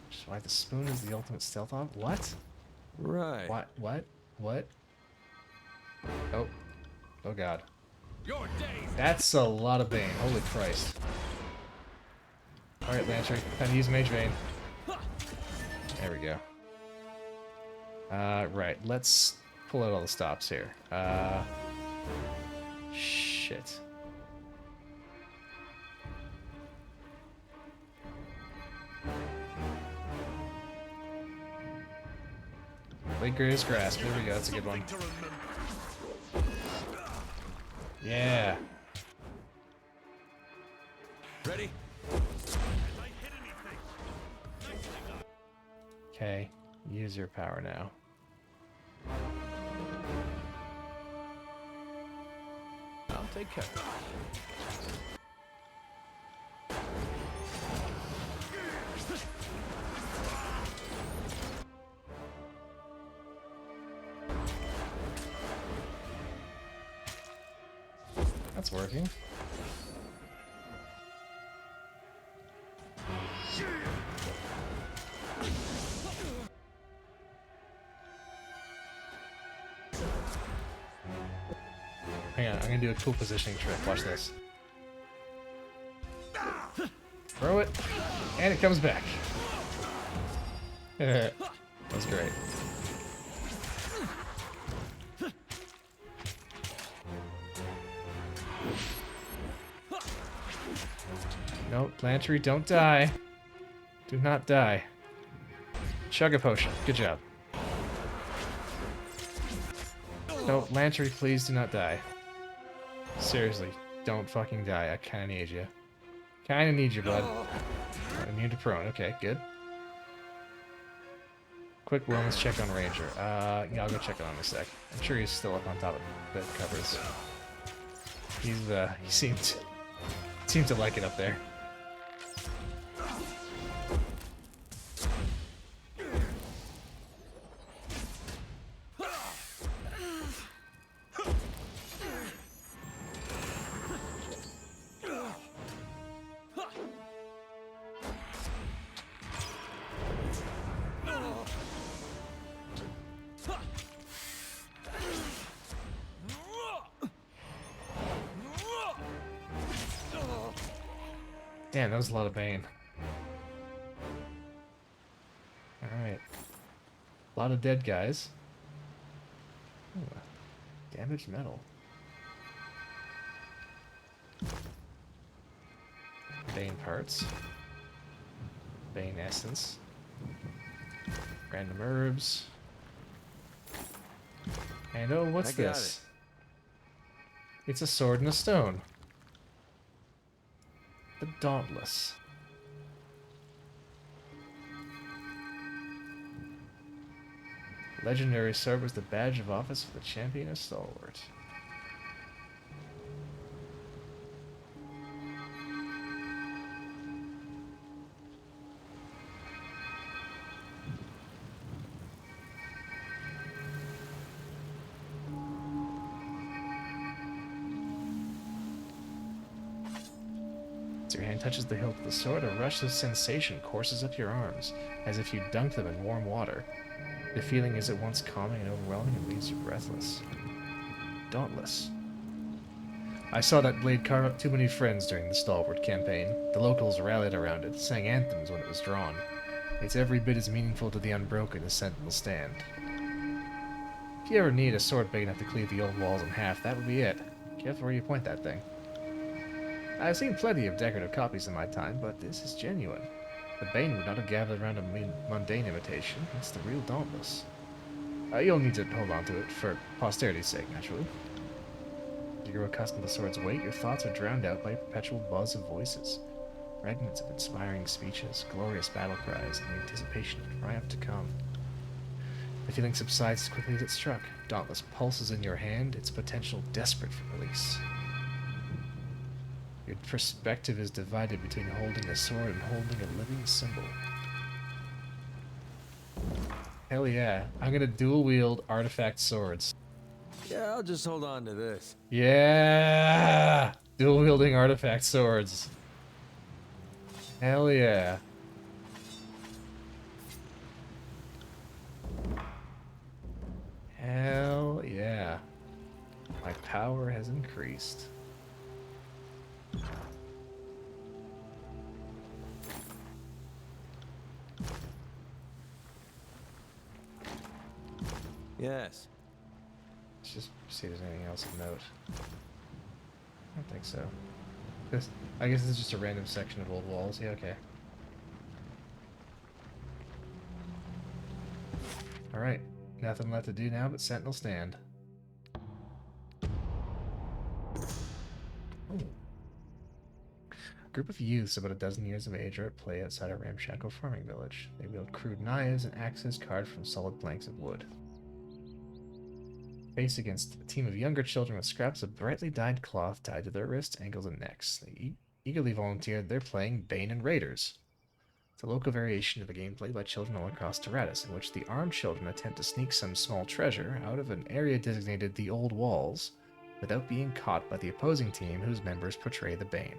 Which is why the spoon is the ultimate stealth on. What? Right. What? What? What? Oh. Oh god. Your days. That's a lot of Bane. Holy Christ. Alright, Lancer. Time to use Mage Bane. There we go. Right. Let's pull out all the stops here. Shit. Late Greatest Grasp. There we go. That's a good one. To remember. Yeah. Ready? I hit anything. Nicely done. Okay. Use your power now. I'll take care. That's working. Hang on, I'm gonna do a cool positioning trick. Watch this. Throw it, and it comes back. That's great. No, Plantry, don't die. Do not die. Chug a potion. Good job. No, Lantry, please do not die. Seriously, don't fucking die. I kinda need you. Kinda need you, bud. Immune to prone. Okay, good. Quick wellness check on Ranger. Yeah, I'll go check it on in a sec. I'm sure he's still up on top of the covers. He seemed to like it up there. Damn, that was a lot of Bane. Alright. A lot of dead guys. Ooh, damaged metal. Bane parts. Bane essence. Random herbs. And oh, what's I got this? It's a sword and a stone. The Dauntless. Legendary sword was the badge of office for the champion of stalwart. your hand touches the hilt of the sword, a rush of sensation courses up your arms, as if you dunked them in warm water. The feeling is at once calming and overwhelming and leaves you breathless. Dauntless. I saw that blade carve up too many friends during the Stalwart campaign. The locals rallied around it, sang anthems when it was drawn. It's every bit as meaningful to the Unbroken as Sentinel Stand. If you ever need a sword big enough to cleave the old walls in half, that would be it. Careful where you point that thing. I've seen plenty of decorative copies in my time, but this is genuine. The Bane would not have gathered around a mundane imitation. It's the real Dauntless. You'll need to hold on to it, for posterity's sake, naturally. As you grow accustomed to the sword's weight, your thoughts are drowned out by a perpetual buzz of voices. Fragments of inspiring speeches, glorious battle cries, and the anticipation of triumph to come. The feeling subsides as quickly as it struck. Dauntless pulses in your hand, its potential desperate for release. Your perspective is divided between holding a sword and holding a living symbol. Hell yeah. I'm gonna dual wield artifact swords. Yeah, I'll just hold on to this. Yeah! Dual wielding artifact swords. Hell yeah. Hell yeah. My power has increased. Yes. Let's just see if there's anything else of note. I don't think so. I guess this is just a random section of Oldwalls. Yeah, okay. Alright. Nothing left to do now but Sentinel Stand. Ooh. A group of youths about a dozen years of age are at play outside a ramshackle farming village. They wield crude knives and axes carved from solid planks of wood. Face against a team of younger children with scraps of brightly dyed cloth tied to their wrists, ankles, and necks. They eagerly volunteered they're playing Bane and Raiders. It's a local variation of a game played by children all across Tyranny, in which the armed children attempt to sneak some small treasure out of an area designated the Oldwalls without being caught by the opposing team whose members portray the Bane.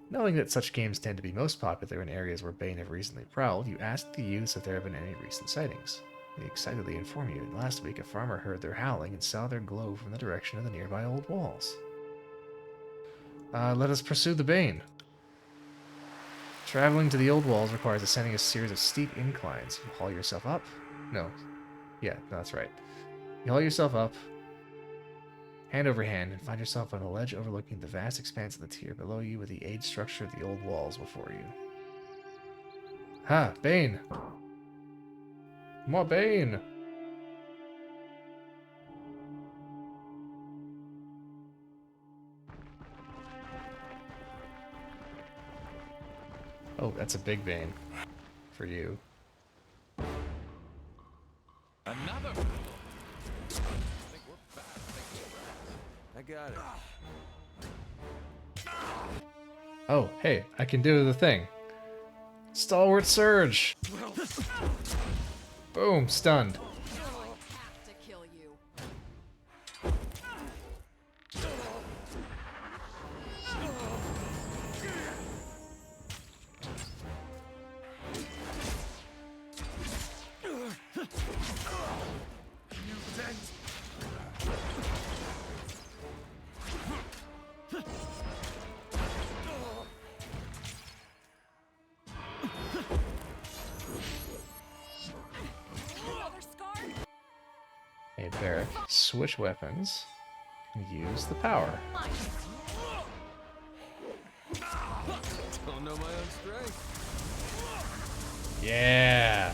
Knowing that such games tend to be most popular in areas where Bane have recently prowled, you ask the youths if there have been any recent sightings. They excitedly inform you that last week a farmer heard their howling and saw their glow from the direction of the nearby old walls. Let us pursue the Bane. Traveling to the old walls requires ascending a series of steep inclines. You haul yourself up. No. Yeah, no, that's right. You haul yourself up, hand over hand, and find yourself on a ledge overlooking the vast expanse of the tier below you with the aged structure of the old walls before you. Ha! Bane! More Bane! Oh, that's a big Bane. For you. Another. I think we're back. I got it. Oh, hey, I can do the thing. Stalwart Surge! Boom, stunned. I have to kill you. Another scar? Hey, Barrack, switch weapons and use the power. Don't know my own strength. Yeah!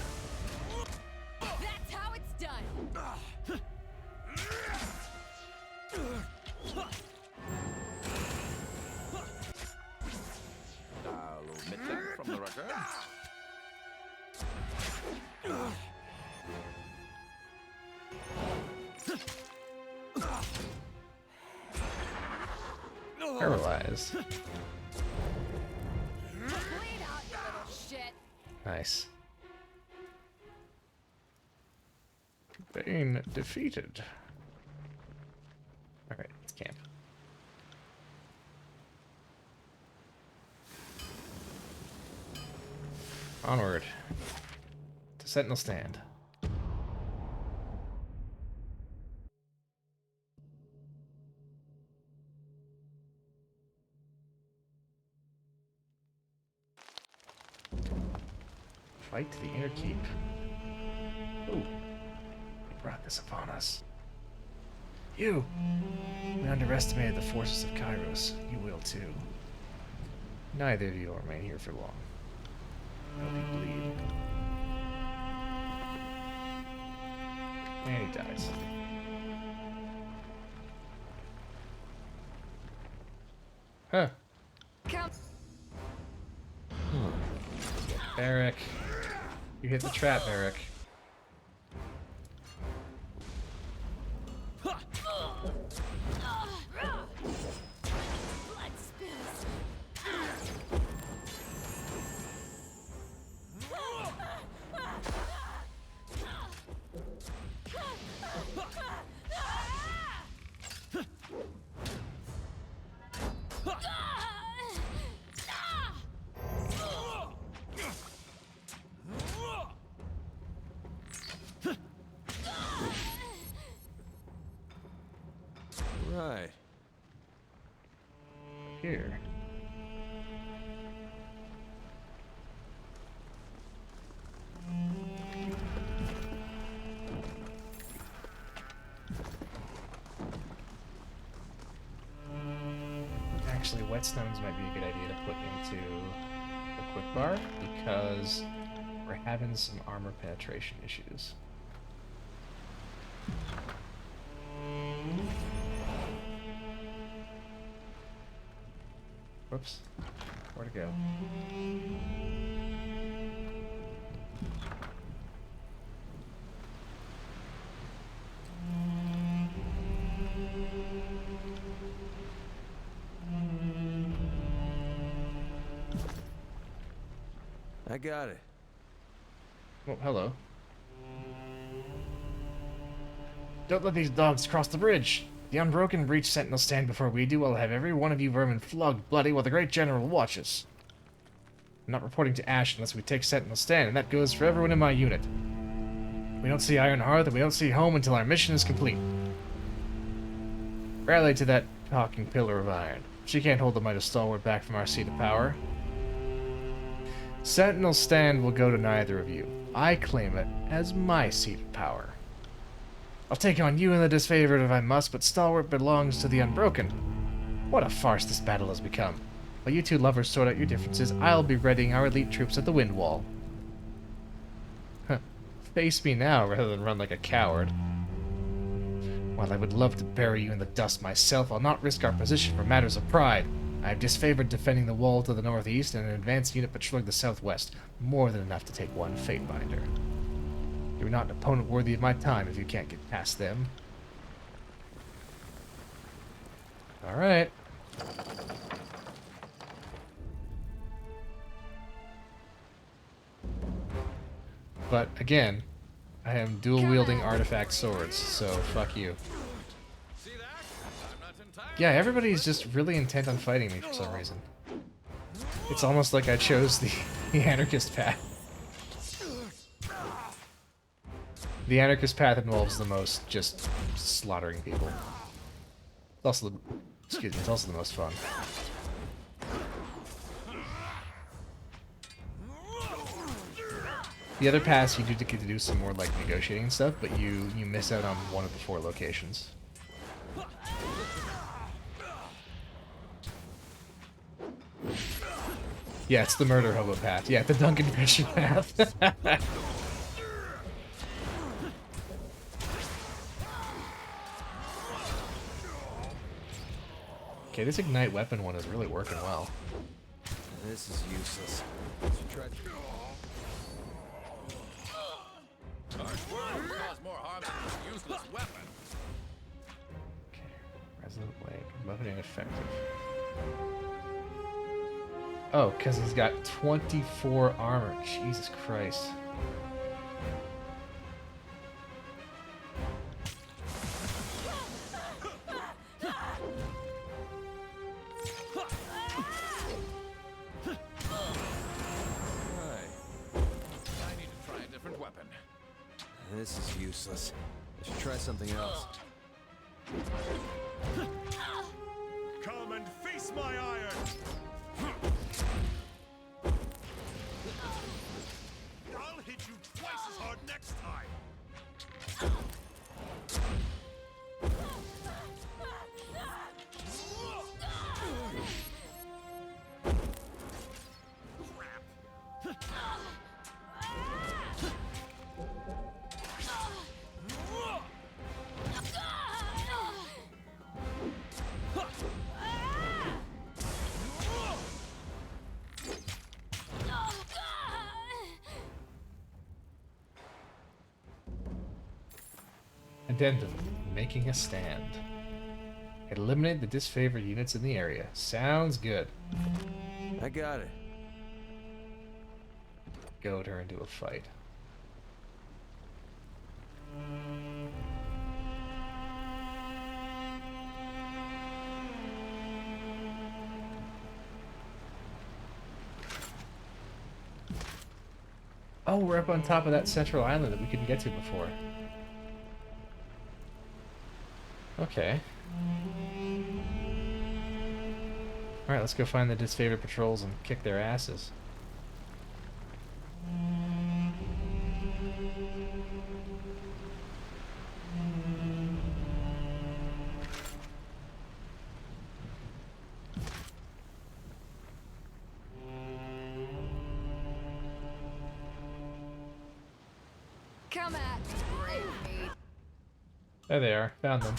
That's how it's done. I'll omit that from the record. Paralyzed. Bleed out, you little shit. Nice. Bane defeated. Alright, let's camp. Onward. To Sentinel Stand. Fight to the inner keep. Ooh. They brought this upon us. You! We underestimated the forces of Kairos. You will too. Neither of you will remain here for long. I hope you bleed. And he dies. Huh. Count. Barrack. You hit the trap, Barrack. Blood spills. Right. Here. Actually, whetstones might be a good idea to put into the quick bar because we're having some armor penetration issues. Whoops. Where to go? I got it. Oh, hello. Don't let these dogs cross the bridge. The Unbroken breach Sentinel Stand before we do. I'll have every one of you vermin flogged bloody while the Great General watches. I'm not reporting to Ash unless we take Sentinel Stand, and that goes for everyone in my unit. We don't see Iron Hearth, and we don't see home until our mission is complete. Rally to that talking pillar of iron. She can't hold the might of Stalwart back from our seat of power. Sentinel Stand will go to neither of you. I claim it as my seat of power. I'll take on you in the disfavored if I must, but Stalwart belongs to the Unbroken. What a farce this battle has become. While you two lovers sort out your differences, I'll be readying our elite troops at the wind wall. Huh. Face me now rather than run like a coward. While I would love to bury you in the dust myself, I'll not risk our position for matters of pride. I have disfavored defending the wall to the northeast and an advanced unit patrolling the southwest. More than enough to take one Fatebinder. You're not an opponent worthy of my time if you can't get past them. Alright. But again, I am dual-wielding artifact swords, so fuck you. See that? I'm not entirely Yeah, everybody's just really intent on fighting me for some reason. It's almost like I chose the anarchist path. The anarchist path involves the most just slaughtering people. It's also the, excuse me, it's also the most fun. The other paths you do get to do some more like negotiating and stuff, but you miss out on one of the 4 locations. Yeah, it's the murder hobo path. Yeah, the Duncan Fisher path. Okay, this ignite weapon one is really working well. This is useless. Should try. harsh words cause more harm than this useless weapon. Okay, Resolute Blade, weapon ineffective. Oh, because he's got 24 armor. Jesus Christ. Right. useless. I should try something else. Come and face my iron! I'll hit you twice as hard next time! Addendum. Making a stand. Eliminate the disfavored units in the area. Sounds good. I got it. Goad her into a fight. Oh, we're up on top of that central island that we couldn't get to before. Okay. Alright, let's go find the disfavored patrols and kick their asses. Come at me, brave meat. There they are. Found them.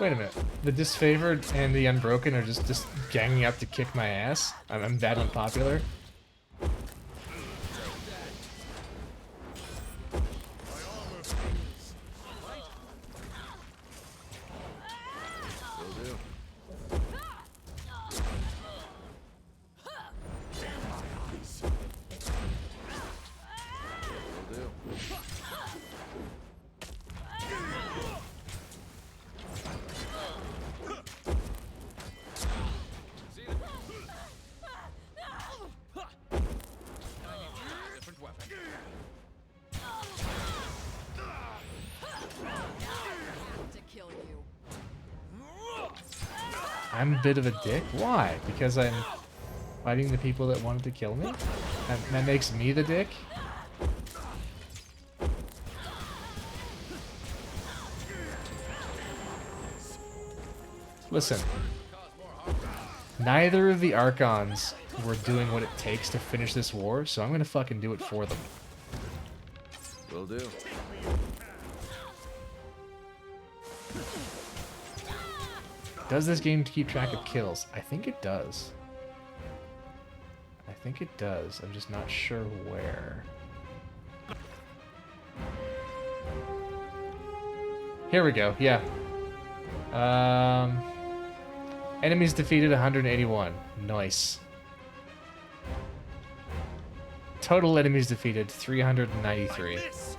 Wait a minute. The disfavored and the unbroken are just ganging up to kick my ass? I'm that unpopular? Will do. Will do. Different weapon. Have to kill you. I'm a bit of a dick? Why? Because I'm fighting the people that wanted to kill me? That makes me the dick? Listen. Neither of the Archons were doing what it takes to finish this war, so I'm gonna fucking do it for them. Will do. Does this game keep track of kills? I think it does. I think it does. I'm just not sure where. Here we go. Yeah. Enemies defeated 181. Nice. Total enemies defeated 393. This!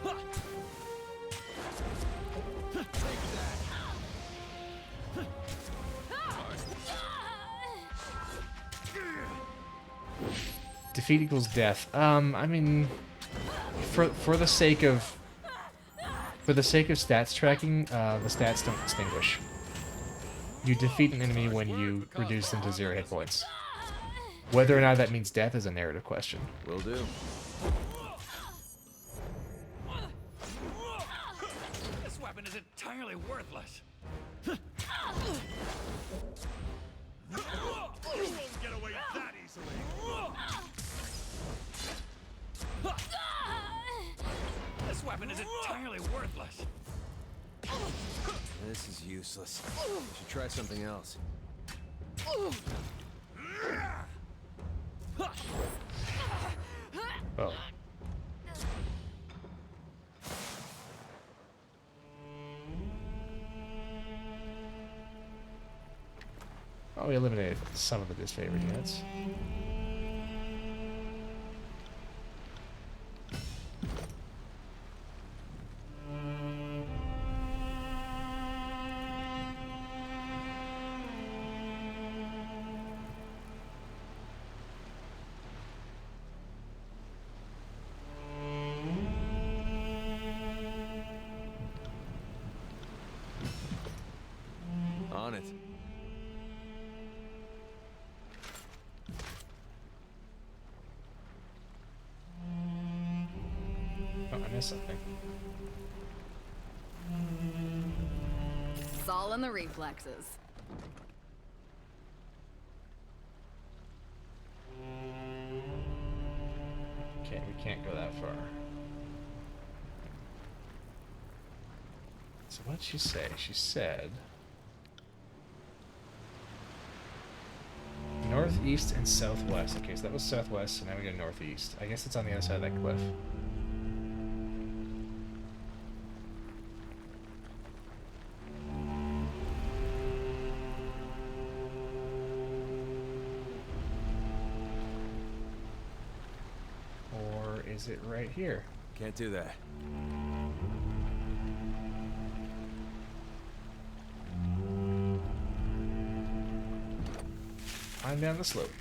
Defeat equals death. I mean, for the sake of stats tracking, the stats don't distinguish. You defeat an enemy when you reduce them to 0 hit points. Whether or not that means death is a narrative question. Will do. This weapon is entirely worthless. You won't get away that easily! This weapon is entirely worthless. This is useless. I should try something else. Oh. Oh, we eliminated some of the disfavored units. it. Oh, I missed something. It's all in the reflexes. Okay, we can't go that far. So what did she say? She said northeast and southwest. Okay, so that was southwest, so now we go northeast. I guess it's on the other side of that cliff. Or is it right here? Can't do that. I'm down the slope.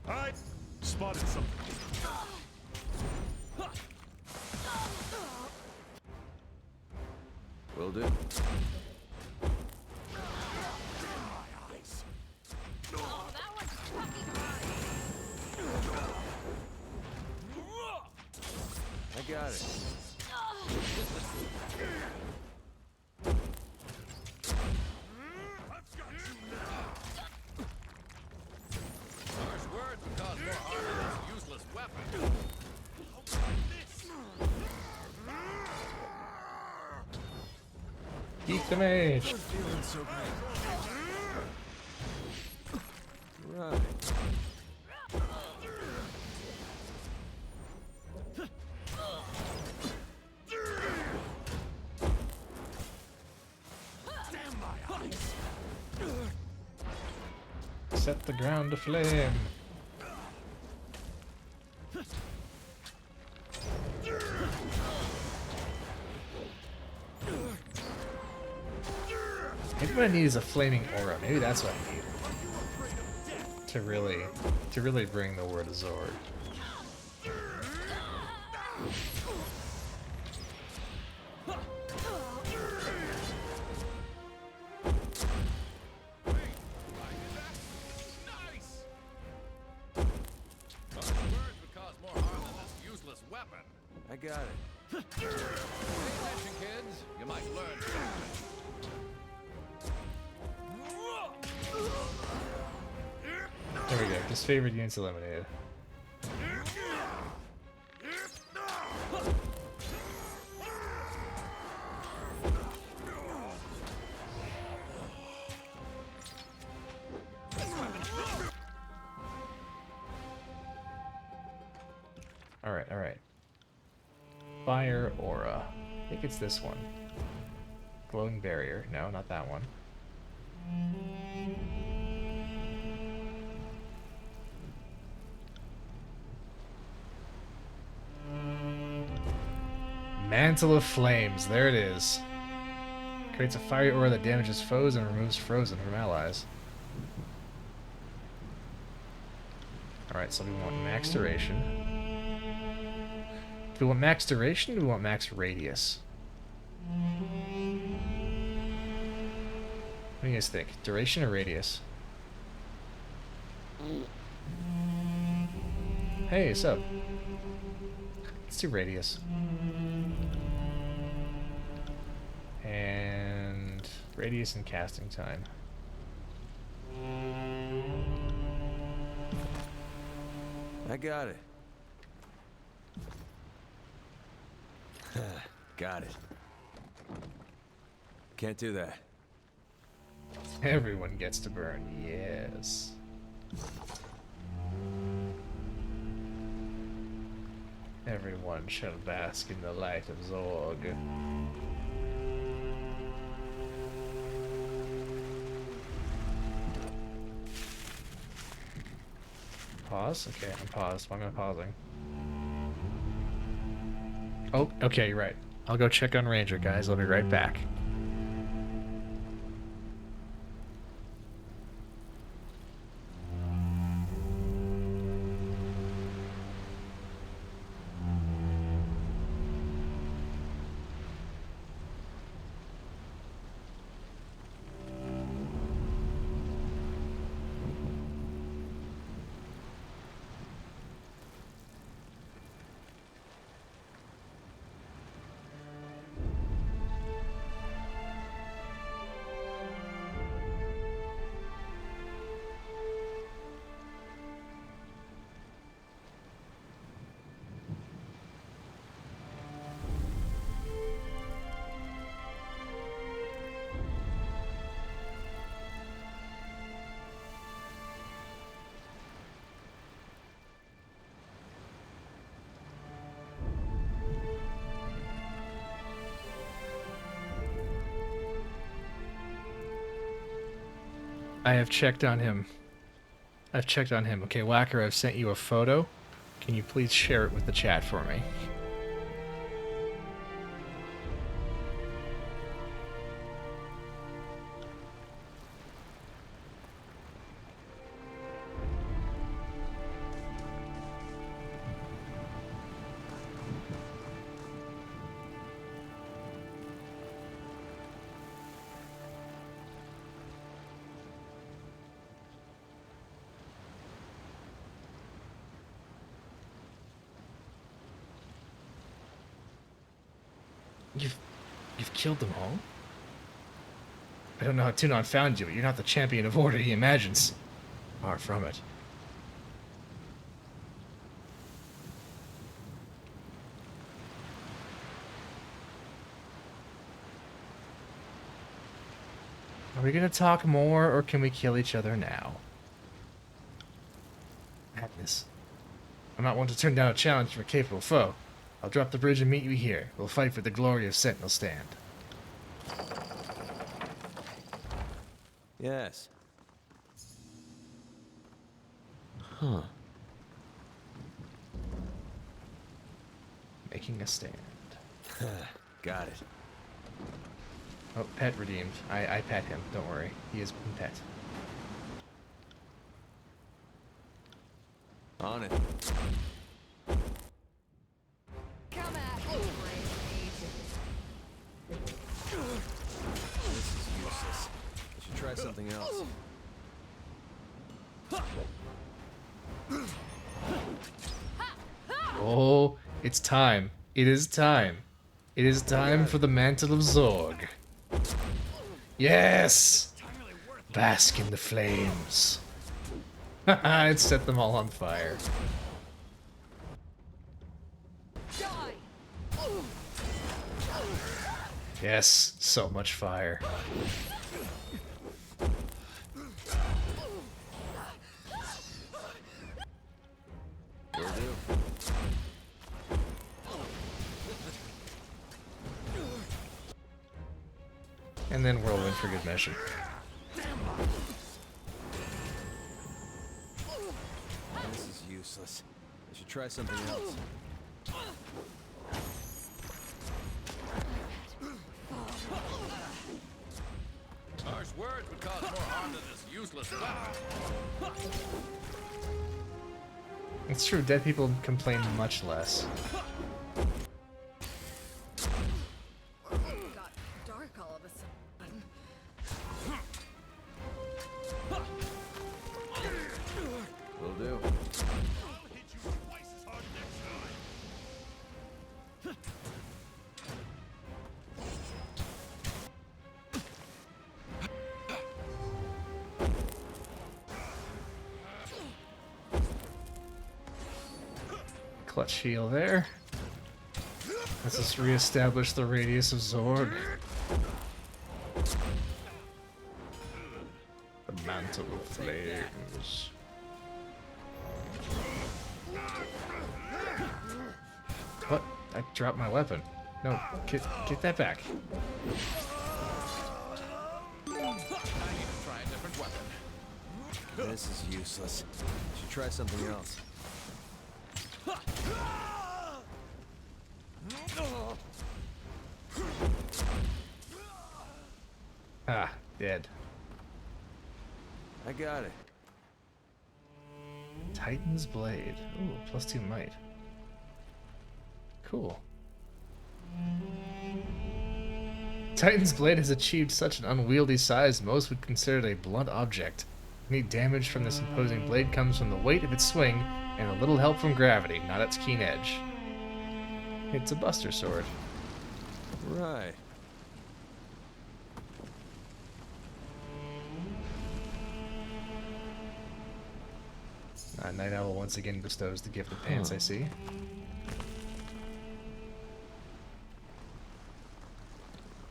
I spotted something. Will do. I got it. Harsh words would cause more harm than this useless weapon. Eat the mage. I'm feeling so great. Right. Set the ground aflame. Maybe what I need is a flaming aura. Maybe that's what I need to really bring the word Zord. Nice! Harsh words would cause more harm than this useless weapon. I got it. Pay attention, kids. You might learn something. There we go. Disfavored units eliminated. Alright, alright. Fire aura. I think it's this one. Glowing barrier. No, not that one. Mantle of Flames. There it is. Creates a fiery aura that damages foes and removes frozen from allies. Alright, so we want max duration. Do we want max duration or do we want max radius? What do you guys think? Duration or radius? Hey, what's up? Let's do radius. And radius and casting time. I got it. Got it. Can't do that. Everyone gets to burn, yes. Everyone shall bask in the light of Zorg. Pause? Okay, I'm paused. Why am I pausing? Oh, okay, you're right. I'll go check on Ranger, guys. I'll be right back. I have checked on him. I've checked on him. Okay, Whacker, I've sent you a photo. Can you please share it with the chat for me? You've killed them all? I don't know how Tunon found you, but you're not the champion of order he imagines. Far from it. Are we gonna talk more, or can we kill each other now? Madness. I'm not one to turn down a challenge from a capable foe. I'll drop the bridge and meet you here. We'll fight for the glory of Sentinel Stand. Yes. Huh. Making a stand. Got it. Oh, pet redeemed. I pet him. Don't worry. He is pet. On it. Come at me, This is useless. I should try something else. Oh, it's time. It is time. It is time for the Mantle of Zorg. Yes! Bask in the flames. Haha, it set them all on fire. Yes, so much fire. Will do. And then whirlwind for good measure. This is useless. I should try something else. Harsh words would cause more harm than this useless weapon. It's true, dead people complain much less. got dark all of a sudden. Will do. Clutch heal there. Let's just reestablish the radius of Zorg. The Mantle of Flames. What? I dropped my weapon. No, get that back. I need to try a different weapon. This is useless. I should try something else. Ah, dead. I got it. Titan's Blade. Ooh, +2 might. Cool. Titan's Blade has achieved such an unwieldy size most would consider it a blunt object. Any damage from this imposing blade comes from the weight of its swing and a little help from gravity, not its keen edge. It's a buster sword. Right. Night Owl once again bestows the gift of pants, I see.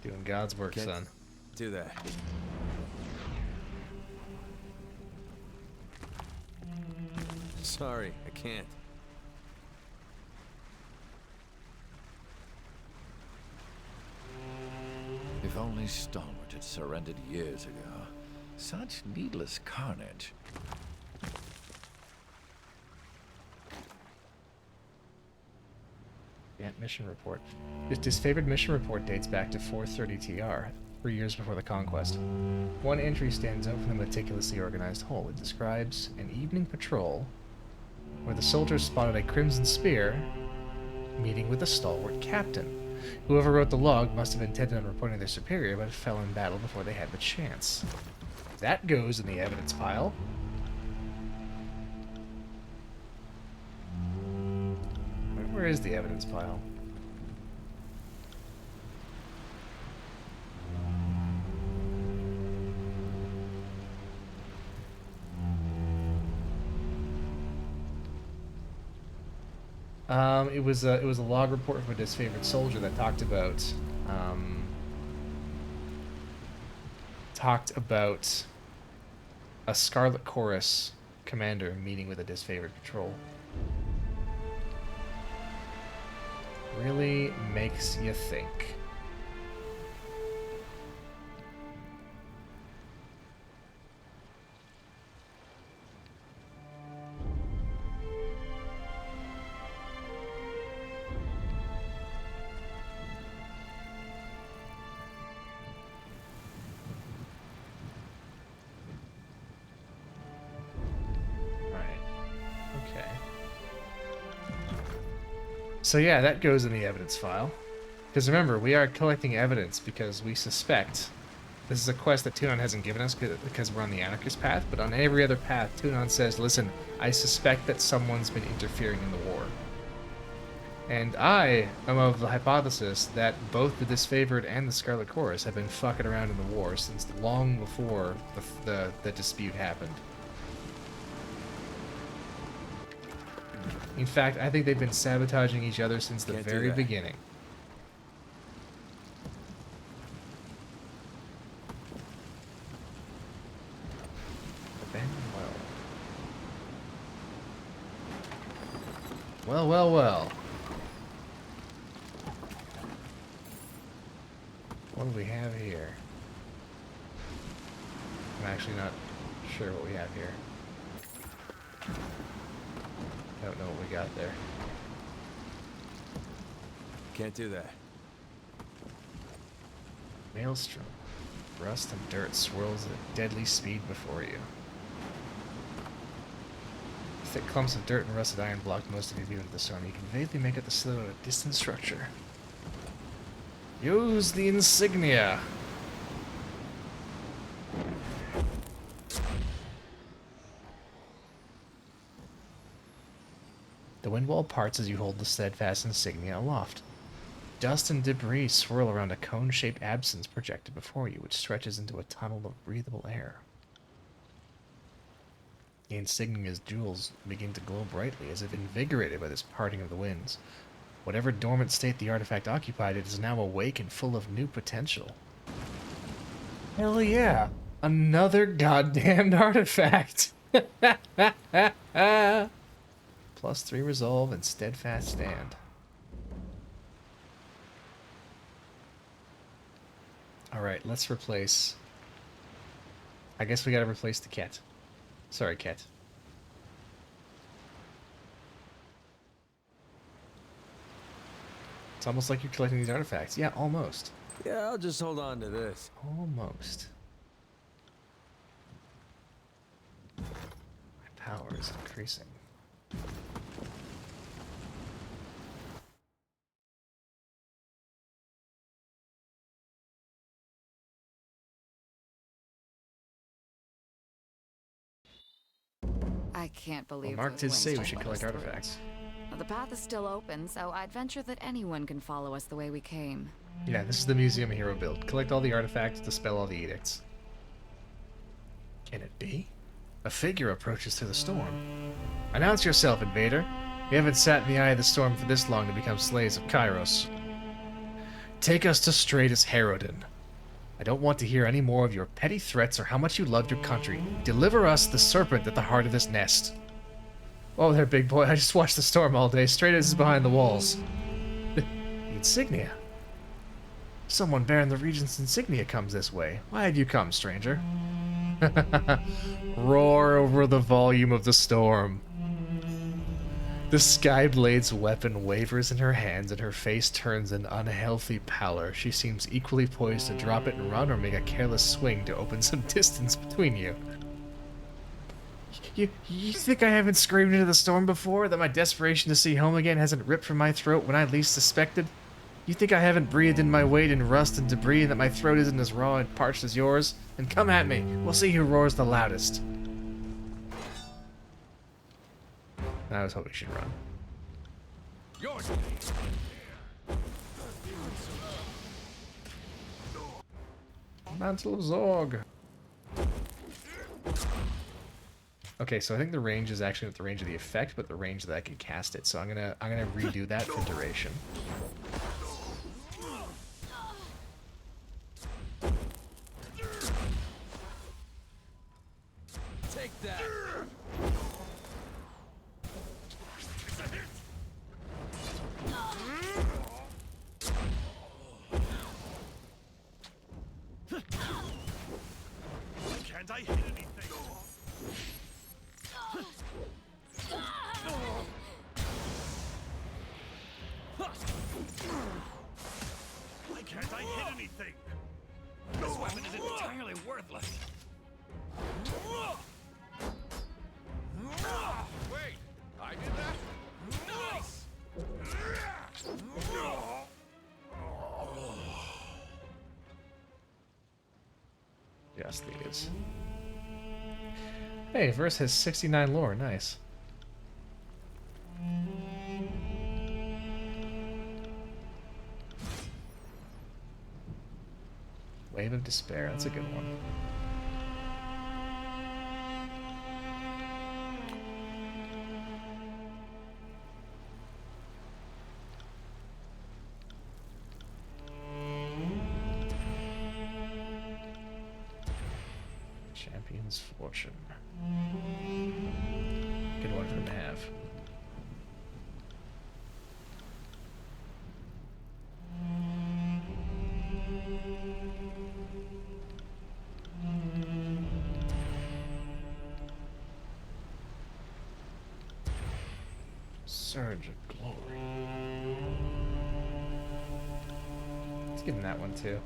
Doing God's work, Can't son. do that. Sorry, I can't. If only Stalwart had surrendered years ago. Such needless carnage. Yeah, mission report. This disfavored mission report dates back to 430 TR, 3 years before the conquest. One entry stands out from the meticulously organized whole. It describes an evening patrol where the soldiers spotted a crimson spear meeting with a stalwart captain. Whoever wrote the log must have intended on reporting their superior, but fell in battle before they had the chance. That goes in the evidence pile. Where is the evidence pile? It was a log report from a disfavored soldier that talked about a Scarlet Chorus commander meeting with a disfavored patrol. Really makes you think. So yeah, that goes in the evidence file. Because remember, we are collecting evidence because we suspect... This is a quest that Tunon hasn't given us because we're on the anarchist path, but on every other path, Tunon says, listen, I suspect that someone's been interfering in the war. And I am of the hypothesis that both the Disfavored and the Scarlet Chorus have been fucking around in the war since long before the dispute happened. In fact, I think they've been sabotaging each other since the very beginning. Well, well, well. What do we have here? I'm actually not sure what we have here. I don't know what we got there. Can't do that. Maelstrom. Rust and dirt swirls at deadly speed before you. Thick clumps of dirt and rusted iron blocked most of your view into the storm. You can vaguely make out the silhouette of a distant structure. Use the insignia! The wind wall parts as you hold the steadfast insignia aloft. Dust and debris swirl around a cone-shaped absence projected before you, which stretches into a tunnel of breathable air. The insignia's jewels begin to glow brightly, as if invigorated by this parting of the winds. Whatever dormant state the artifact occupied, it is now awake and full of new potential. Hell yeah! Another goddamned artifact! +3 resolve and steadfast stand. Alright, let's replace... I guess we gotta replace the cat. Sorry, cat. It's almost like you're collecting these artifacts. Yeah, almost. Yeah, I'll just hold on to this. Almost. My power is increasing. I can't believe Well, Mark did those say we winds should don't let collect us through. artifacts. Well, the path is still open, so I'd venture that anyone can follow us the way we came. Yeah, this is the museum hero build. Collect all the artifacts, dispel all the edicts. Can it be? A figure approaches through the storm. Announce yourself, invader. You haven't sat in the eye of the storm for this long to become slaves of Kairos. Take us to Stratus Herodin. I don't want to hear any more of your petty threats or how much you love your country. Deliver us the serpent at the heart of this nest. Oh there, big boy. I just watched the storm all day. Stratus is behind the walls. The insignia. Someone bearing the Regent's insignia comes this way. Why have you come, stranger? Roar over the volume of the storm. The Skyblade's weapon wavers in her hands and her face turns an unhealthy pallor. She seems equally poised to drop it and run or make a careless swing to open some distance between you. You think I haven't screamed into the storm before? That my desperation to see home again hasn't ripped from my throat when I least suspected? You think I haven't breathed in my weight in rust and debris and that my throat isn't as raw and parched as yours? Then come at me. We'll see who roars the loudest. I was hoping she'd run. Mantle of Zorg. Okay, so I think the range is actually not the range of the effect, but the range that I can cast it. So I'm gonna redo that for duration. Take that. Can't I hit anything? Why can't I hit anything? This weapon is entirely worthless. Wait, I did that? Nice. Yes, these. Hey, verse has 69 lore. Nice. Wave of Despair. That's a good one. Champion's Fortune. Good one for him to have. Surge of Glory. Let's give him that one too.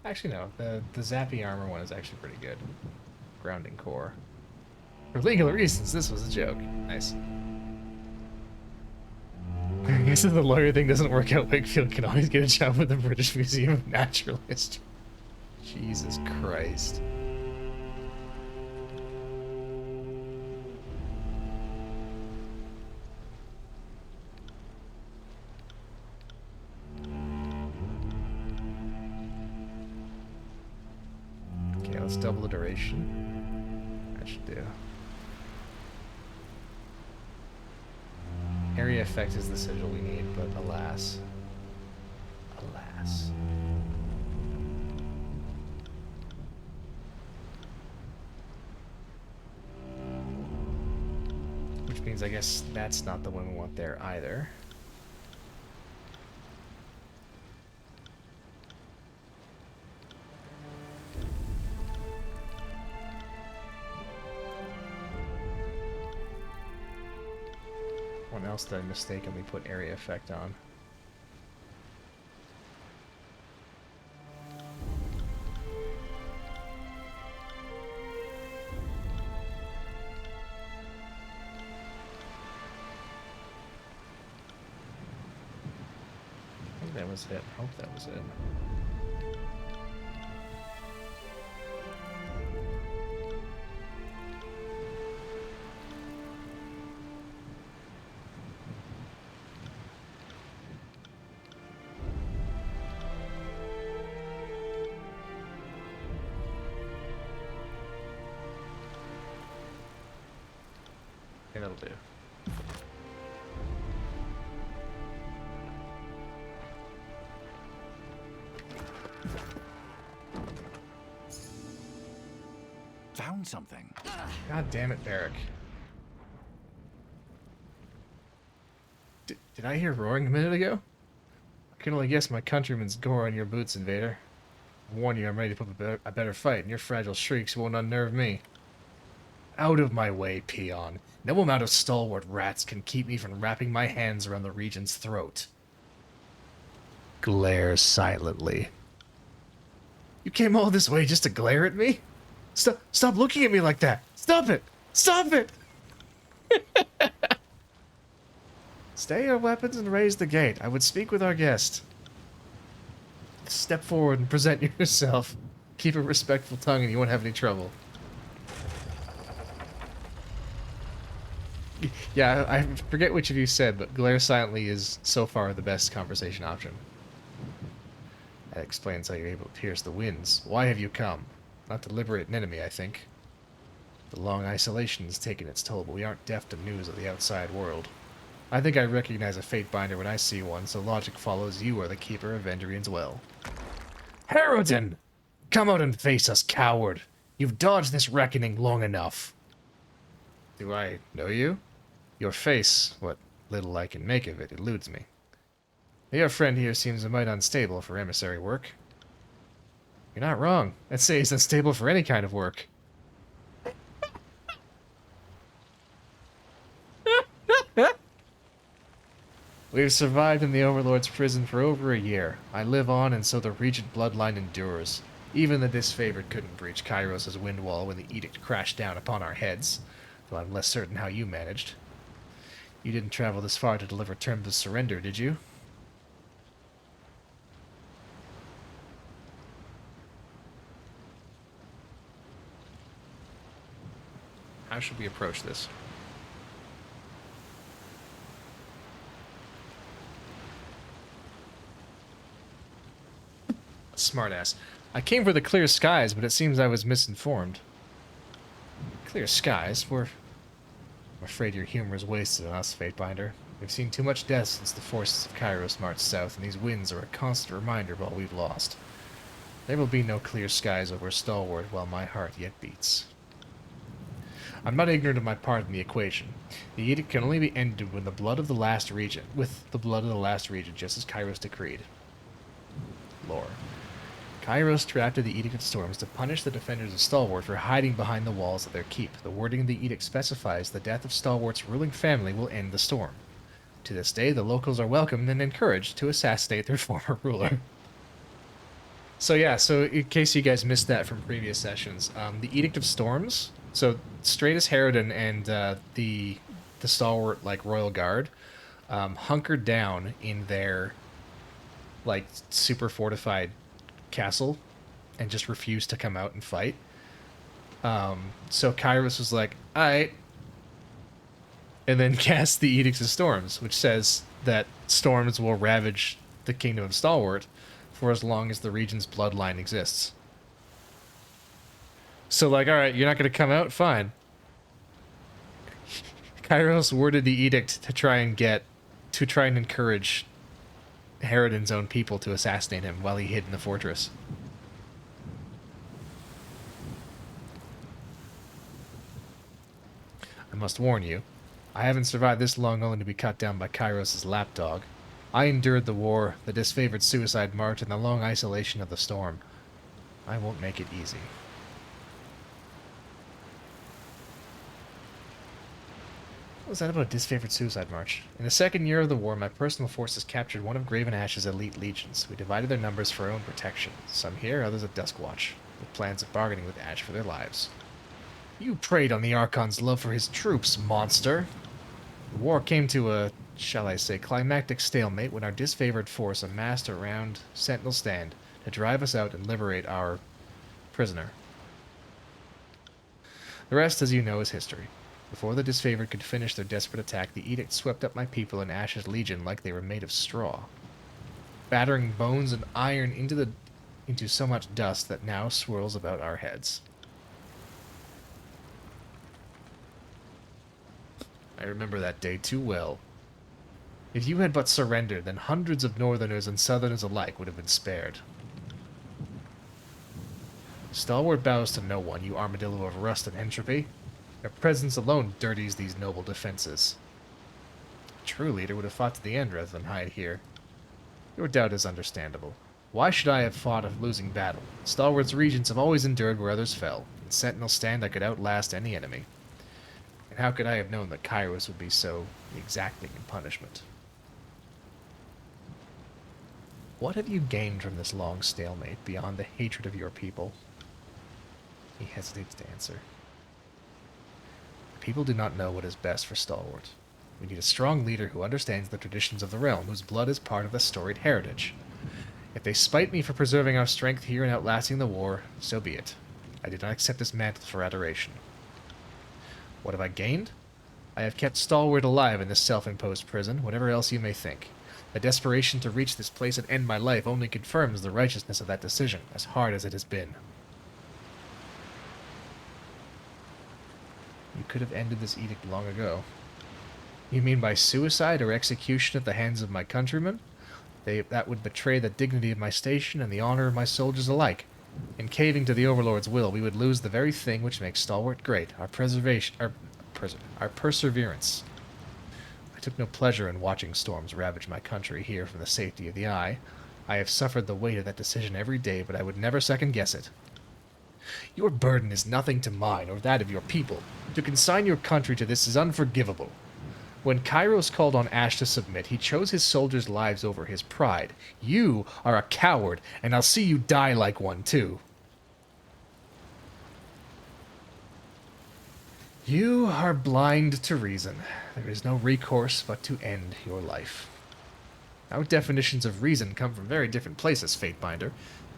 Actually, no. The Zappy Armor one is actually pretty good. Grounding Core. For legal reasons, this was a joke. Nice. I guess if the lawyer thing doesn't work out, Wakefield can always get a job with the British Museum of Natural History. Jesus Christ. Okay, let's double the duration. That should do. Area effect is the sigil we need, but alas. Alas. Which means I guess that's not the one we want there either. What else did I mistakenly put area effect on? I think that was it. I hope that was it. Okay, that'll do. Found something. God damn it, Barrick. Did I hear roaring a minute ago? I can only guess my countryman's gore on your boots, Invader. Warn you, I'm ready to put a better fight, and your fragile shrieks won't unnerve me. Out of my way, peon. No amount of stalwart rats can keep me from wrapping my hands around the Regent's throat. Glare silently. You came all this way just to glare at me? Stop looking at me like that! Stop it! Stop it! Stay your weapons and raise the gate. I would speak with our guest. Step forward and present yourself. Keep a respectful tongue and you won't have any trouble. Yeah, I forget which of you said, but glare silently is so far the best conversation option. That explains how you're able to pierce the winds. Why have you come? Not to liberate an enemy, I think. The long isolation has taken its toll, but we aren't deaf to news of the outside world. I think I recognize a fate binder when I see one, so logic follows you are the keeper of Endrian's well. Harridan! Come out and face us, coward! You've dodged this reckoning long enough. Do I know you? Your face, what little I can make of it, eludes me. Your friend here seems a mite unstable for emissary work. You're not wrong. I'd say he's unstable for any kind of work. We've survived in the Overlord's prison for over a year. I live on, and so the Regent bloodline endures. Even the disfavored couldn't breach Kairos' wind wall when the edict crashed down upon our heads, though I'm less certain how you managed. You didn't travel this far to deliver terms of surrender, did you? How should we approach this? Smartass. I came for the clear skies, but it seems I was misinformed. Clear skies? I'm afraid your humor is wasted on us, Fatebinder. We've seen too much death since the forces of Kairos marched south, and these winds are a constant reminder of all we've lost. There will be no clear skies over Stalwart while my heart yet beats. I'm not ignorant of my part in the equation. The edict can only be ended with the blood of the last regent, just as Kairos decreed. Lore. Kairos drafted the Edict of Storms to punish the defenders of Stalwart for hiding behind the walls of their keep. The wording of the edict specifies the death of Stalwart's ruling family will end the storm. To this day, the locals are welcomed and encouraged to assassinate their former ruler. So in case you guys missed that from previous sessions, the Edict of Storms, so Stratus Harridan and the Stalwart, Royal Guard, hunkered down in their, super fortified castle and just refused to come out and fight. So Kairos was like, alright, and then cast the Edict of Storms, which says that storms will ravage the kingdom of Stalwart for as long as the region's bloodline exists. So alright, you're not gonna come out? Fine. Kairos worded the edict to try and encourage Harridan's own people to assassinate him while he hid in the fortress. I must warn you, I haven't survived this long only to be cut down by Kairos' lapdog. I endured the war, the disfavored suicide march, and the long isolation of the storm. I won't make it easy. What was that about a disfavored suicide march? In the second year of the war, my personal forces captured one of Graven Ash's elite legions. We divided their numbers for our own protection. Some here, others at Duskwatch, with plans of bargaining with Ash for their lives. You preyed on the Archon's love for his troops, monster! The war came to a, shall I say, climactic stalemate when our disfavored force amassed around Sentinel Stand to drive us out and liberate our prisoner. The rest, as you know, is history. Before the disfavored could finish their desperate attack, the edict swept up my people and Ash's legion like they were made of straw, battering bones and iron into so much dust that now swirls about our heads. I remember that day too well. If you had but surrendered, then hundreds of Northerners and Southerners alike would have been spared. Stalwart bows to no one, you armadillo of rust and entropy. Your presence alone dirties these noble defenses. A true leader would have fought to the end rather than hide here. Your doubt is understandable. Why should I have fought a losing battle? Stalwart's regions have always endured where others fell. In Sentinel's stand I could outlast any enemy. And how could I have known that Kairos would be so exacting in punishment? What have you gained from this long stalemate beyond the hatred of your people? He hesitates to answer. The people do not know what is best for Stalwart. We need a strong leader who understands the traditions of the realm, whose blood is part of the storied heritage. If they spite me for preserving our strength here and outlasting the war, so be it. I did not accept this mantle for adoration. What have I gained? I have kept Stalwart alive in this self-imposed prison, whatever else you may think. The desperation to reach this place and end my life only confirms the righteousness of that decision, as hard as it has been. You could have ended this edict long ago. You mean by suicide or execution at the hands of my countrymen? That would betray the dignity of my station and the honor of my soldiers alike. In caving to the Overlord's will, we would lose the very thing which makes Stalwart great, our perseverance. I took no pleasure in watching storms ravage my country here from the safety of the eye. I have suffered the weight of that decision every day, but I would never second-guess it. Your burden is nothing to mine or that of your people. To consign your country to this is unforgivable. When Kairos called on Ash to submit, he chose his soldiers' lives over his pride. You are a coward, and I'll see you die like one, too. You are blind to reason. There is no recourse but to end your life. Our definitions of reason come from very different places, Fatebinder.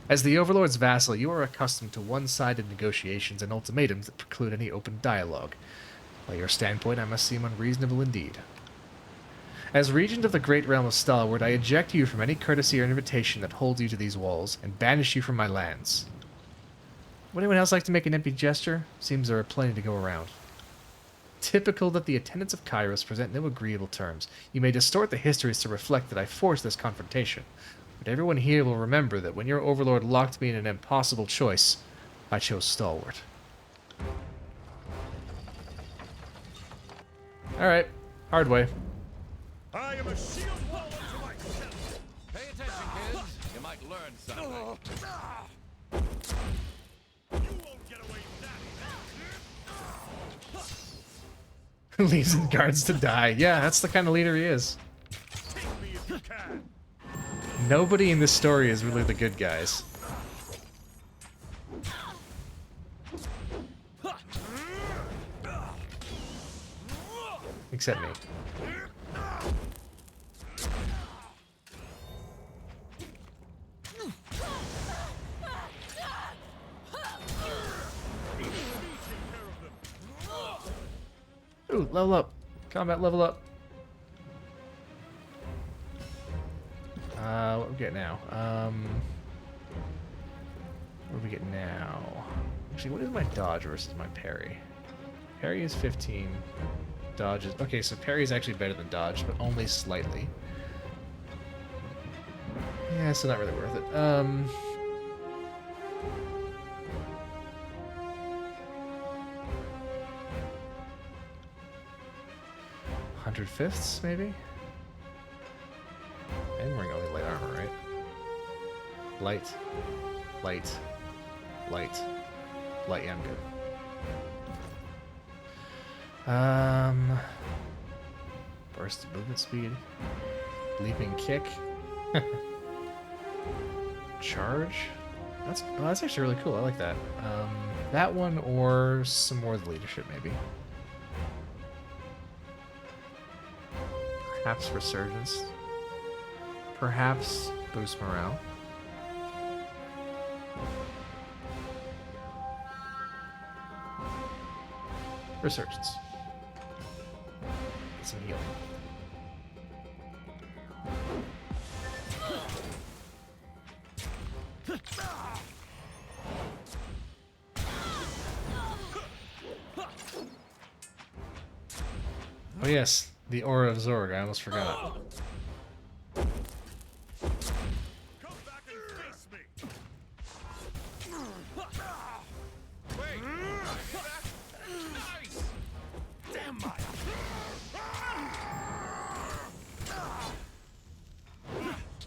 As the Overlord's vassal, you are accustomed to one-sided negotiations and ultimatums that preclude any open dialogue. By your standpoint, I must seem unreasonable indeed. As regent of the great realm of Stalwart, I eject you from any courtesy or invitation that holds you to these walls, and banish you from my lands. Would anyone else like to make an empty gesture? Seems there are plenty to go around. Typical that the attendants of Kairos present no agreeable terms. You may distort the histories to reflect that I forced this confrontation, but everyone here will remember that when your overlord locked me in an impossible choice, I chose Stalwart. Alright, hard way. I am a shield wall unto myself. Pay attention, kids. You might learn something. You won't get away with that. Leaves and guards to die. Yeah, that's the kind of leader he is. Take me if you can. Nobody in this story is really the good guys. Except me. Ooh, level up. Combat level up. What do we get now? What do we get now? Actually, what is my dodge versus my parry? Parry is 15. Dodge is... Okay, so parry is actually better than dodge, but only slightly. Yeah, so not really worth it. 100/5, maybe? I'm wearing only light armor, right? Light. Light. Light. Light, yeah, I'm good. Burst movement speed. Leaping kick. Charge. That's actually really cool. I like that. That one or some more of the leadership, maybe. Perhaps resurgence. Perhaps boost morale. Resurgence. Get some healing. Oh yes, the Aura of Zorg, I almost forgot. Come back and face me. Wait! Nice! Damn my.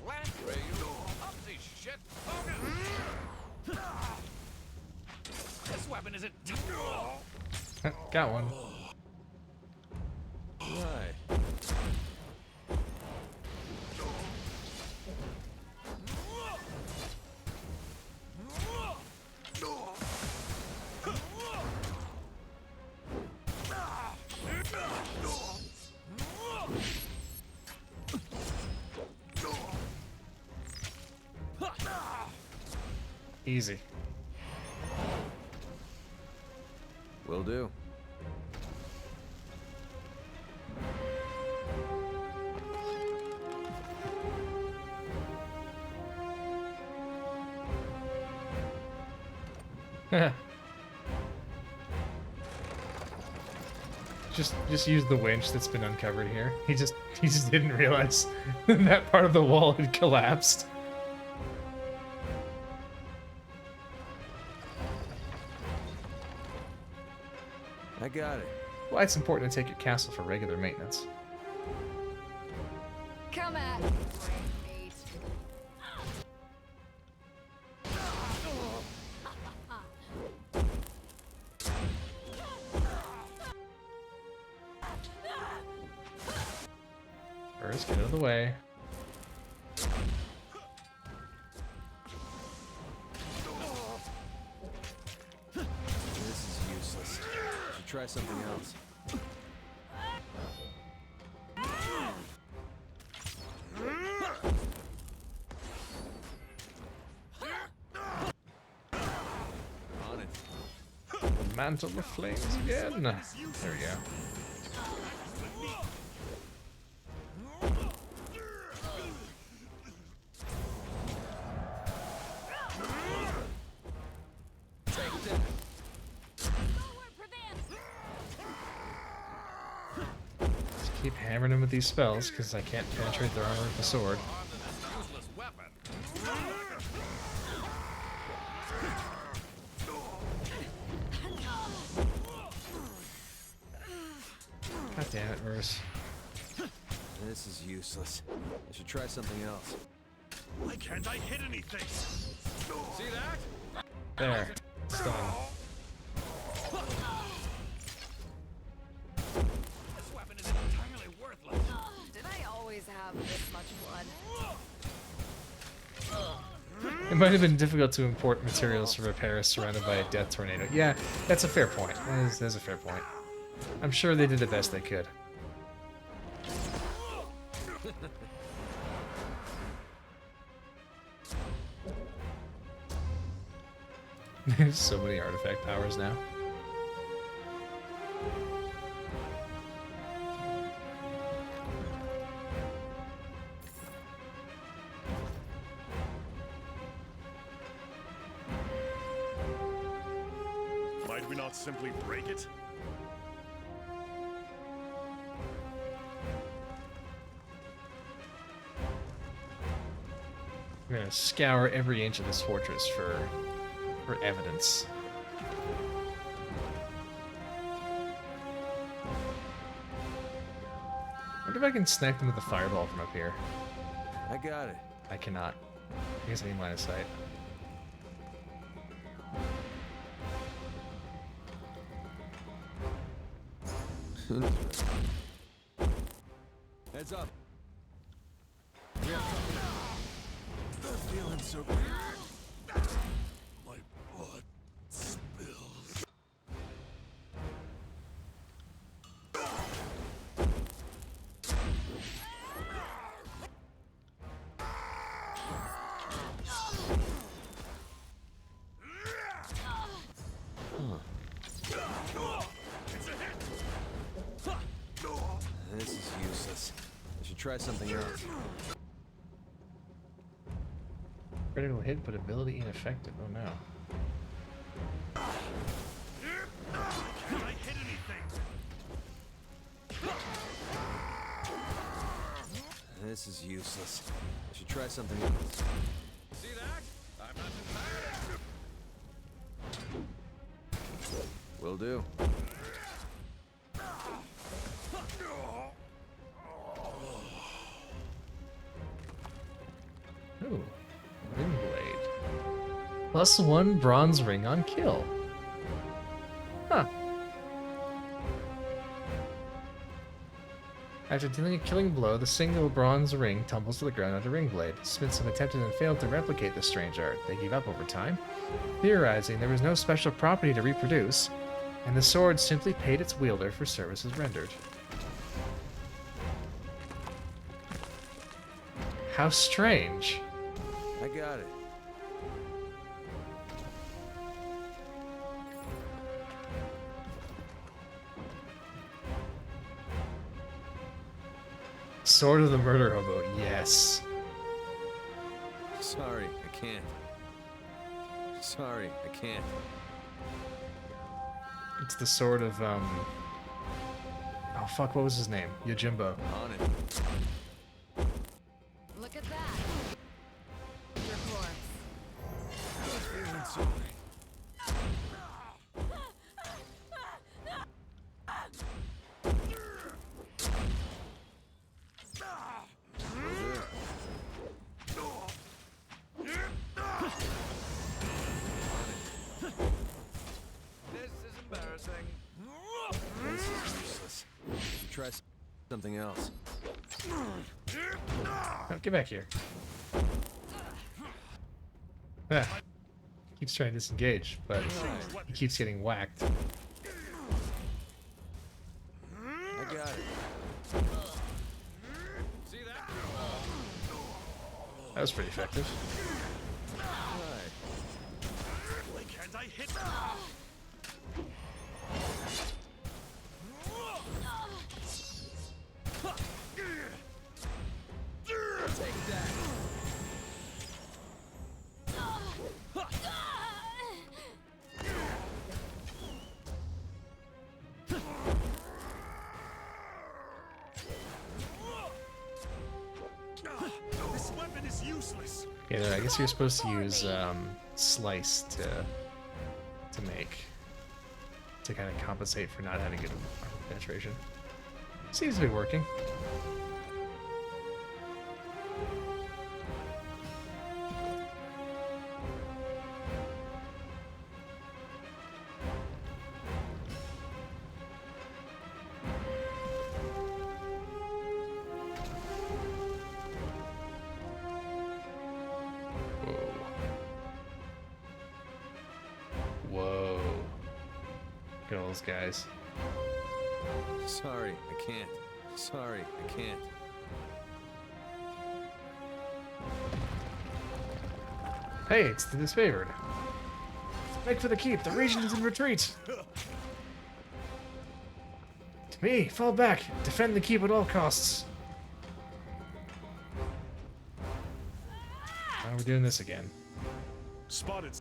Landray, you up this shit! weapon isn't. Got one. Right. Easy. Will do. Just use the winch that's been uncovered here. He just didn't realize that part of the wall had collapsed. I got it. Why it's important to take your castle for regular maintenance. Come at me, mate. First, get out of the way. This is useless. Should try something else. On it. The mantle of flames again. There we go. Just keep hammering him with these spells, because I can't penetrate their armor with the sword. Useless weapon. God damn it, Verse. This is useless. I should try something else. Why can't I hit anything? See that? There. It's done. This weapon is entirely worthless. Did I always have this much blood? It might have been difficult to import materials for repairs surrounded by a death tornado. Yeah, that's a fair point. That's a fair point. I'm sure they did the best they could. There's so many artifact powers now. Might we not simply break it? I'm gonna scour every inch of this fortress for evidence. I wonder if I can snipe them with a fireball from up here. I got it. I cannot. I guess I need line of sight. Heads up. We have company. The feeling so good. My blood spills. This is useless. I should try something else. Critical hit, but ability ineffective. Oh no. Can I hit anything? This is useless. I should try something else. See that? I'm not tired. Will do. Ooh. Ring blade. +1 bronze ring on kill. Huh. After dealing a killing blow, the single bronze ring tumbles to the ground under ring blade. Smiths have attempted and failed to replicate this strange art. They gave up over time, theorizing there was no special property to reproduce, and the sword simply paid its wielder for services rendered. How strange. I got it. Sword of the Murder Hobo, yes. Sorry, I can't. Sorry, I can't. It's the sword of, oh fuck, what was his name? Yojimbo. On it. Look at that. Your corpse. This is embarrassing. This is useless. Should try something else. Oh, get back here. Ah. Keeps trying to disengage, but he keeps getting whacked. I got it. See that? That was pretty effective. Right. Why can't I hit? Take that. This weapon is useless. Yeah, I guess you're supposed to use slice to kind of compensate for not having good armor penetration. Seems to be working. Whoa. Look at all those guys. Sorry, I can't. Sorry, I can't. Hey, it's the disfavored. Make for the keep. The region is in retreat. To me, fall back. Defend the keep at all costs. Now we're doing this again. Spotted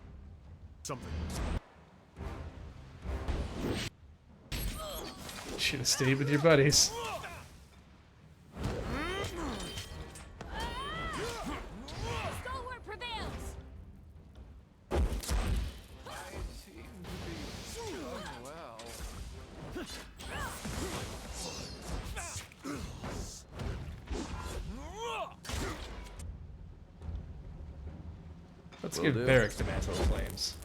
something. Should have stayed with your buddies. Stalwart prevails. I seem to be doing well. Let's Will give do. Barrick the Mantle of Flames.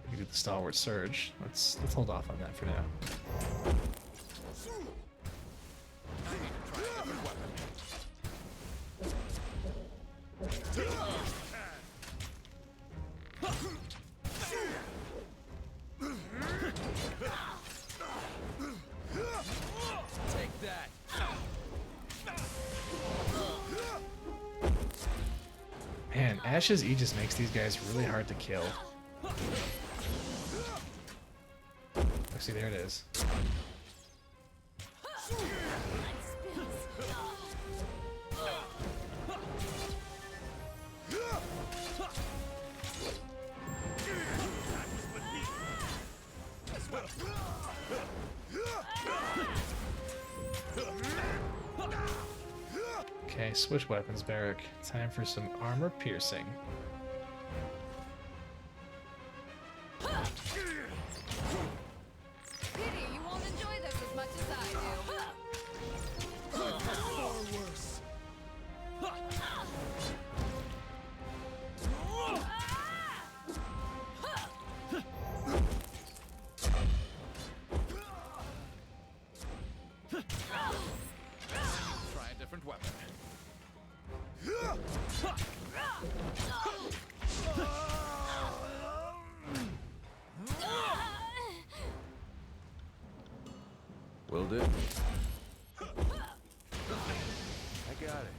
We can do the Stalwart Surge. Let's hold off on that for now. Take that. Man, Ash's E just makes these guys really hard to kill. Oh, see, there it is. Okay, switch weapons, Barrick. Time for some armor piercing. Pity you won't enjoy this as much as I do. Try a different weapon. Will do. I got it.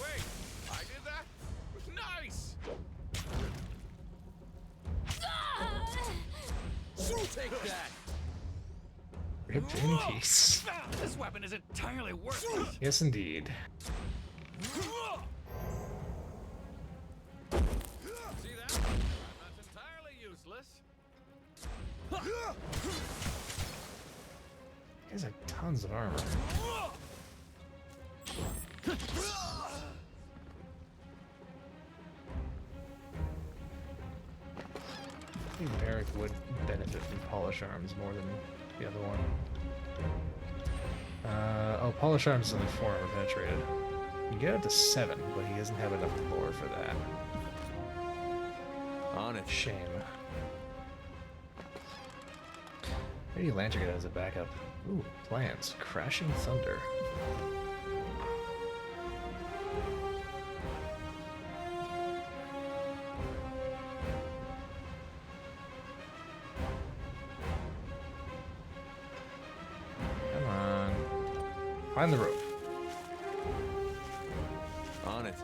Wait, I did that? Nice! Take that! Ripped in peace. This weapon is entirely worthless. Yes, indeed. See that? I'm not entirely useless. You guys have tons of armor. I think Barrack would benefit from polish arms more than the other one. Oh, polish arms is only 4 armor penetrated. You can get up to 7, but he doesn't have enough lore for that. On it. Shame. Maybe Lantern get as a backup. Ooh, plans. Crashing Thunder. Come on. Find the rope. On it.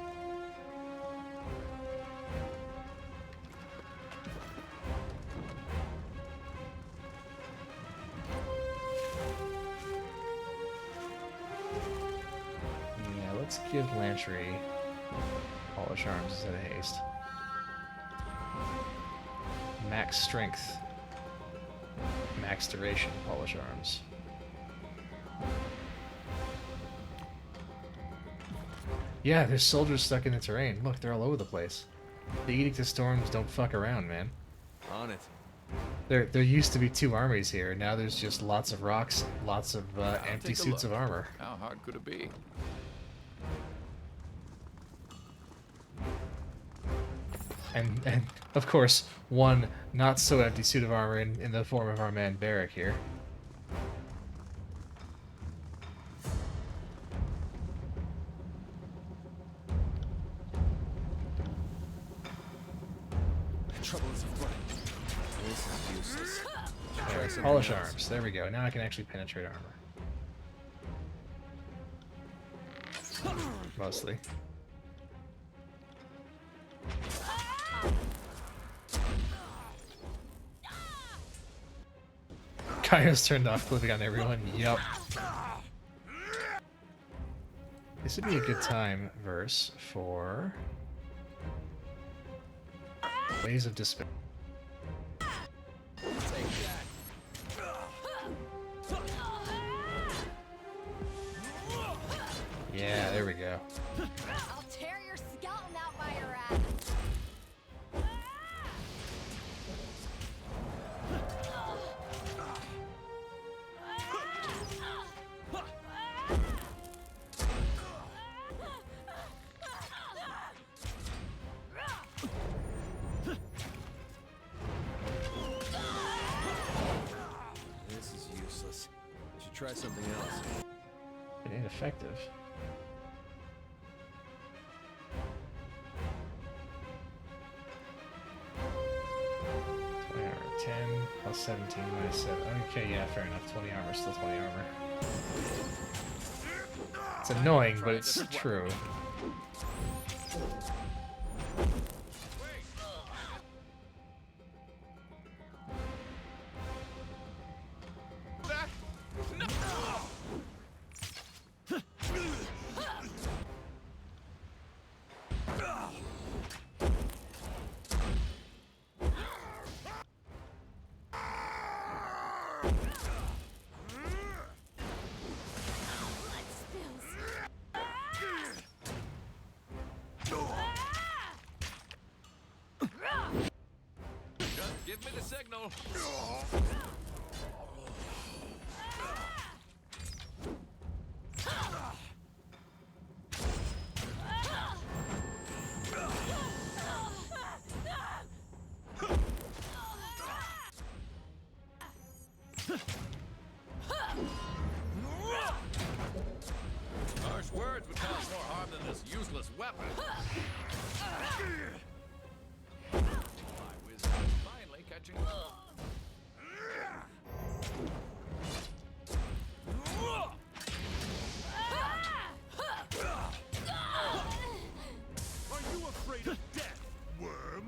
Yeah, let's give Lantry polish arms instead of haste. Max strength. Max duration polish arms. Yeah, there's soldiers stuck in the terrain. Look, they're all over the place. The Edict of Storms don't fuck around, man. On it. There used to be 2 armies here. Now there's just lots of rocks, lots of empty take a suits of look. armor. How hard could it be? And of course, one not so empty suit of armor in the form of our man Barrack here. Trouble is afoot. This is useless. Try There, something polish else. arms. There we go. Now I can actually penetrate armor. Mostly. Kairos turned off clipping on everyone. Yup. This would be a good time, verse, for Ways of Despair. Yeah, there we go. I'll tear your skeleton out by your ass. This is useless. I should try something else. It ain't effective. Armor, 10 plus 17 minus 7. Okay, yeah, fair enough. 20 armor, still 20 armor. It's annoying, but it's true. That? No! Blood spills. Just give me the signal. useless weapon. My wisdom is finally catching on. Are you afraid of death, worm?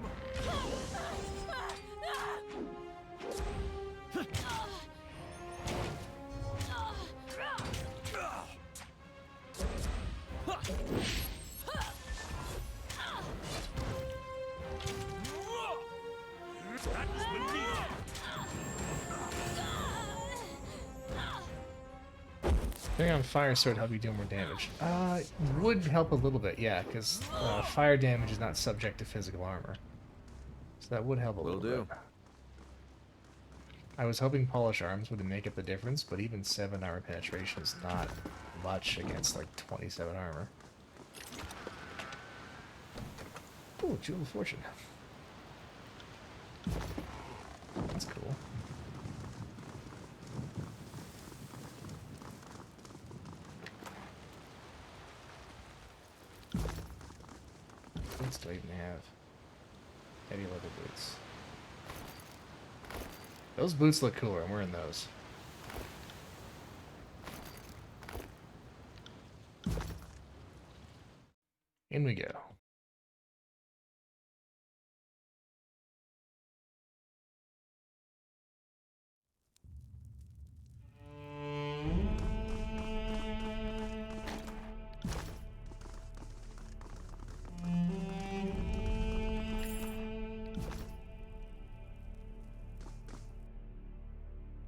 That's beneath. Putting on fire sword help you do more damage. It would help a little bit, yeah, because fire damage is not subject to physical armor. So that would help a Will little do. bit. I was hoping polish arms would make up the difference, but even 7 armor penetration is not much against like 27 armor. Ooh, Jewel of Fortune. That's cool. What boots do I even have? Heavy leather boots. Those boots look cooler. I'm wearing those. In we go.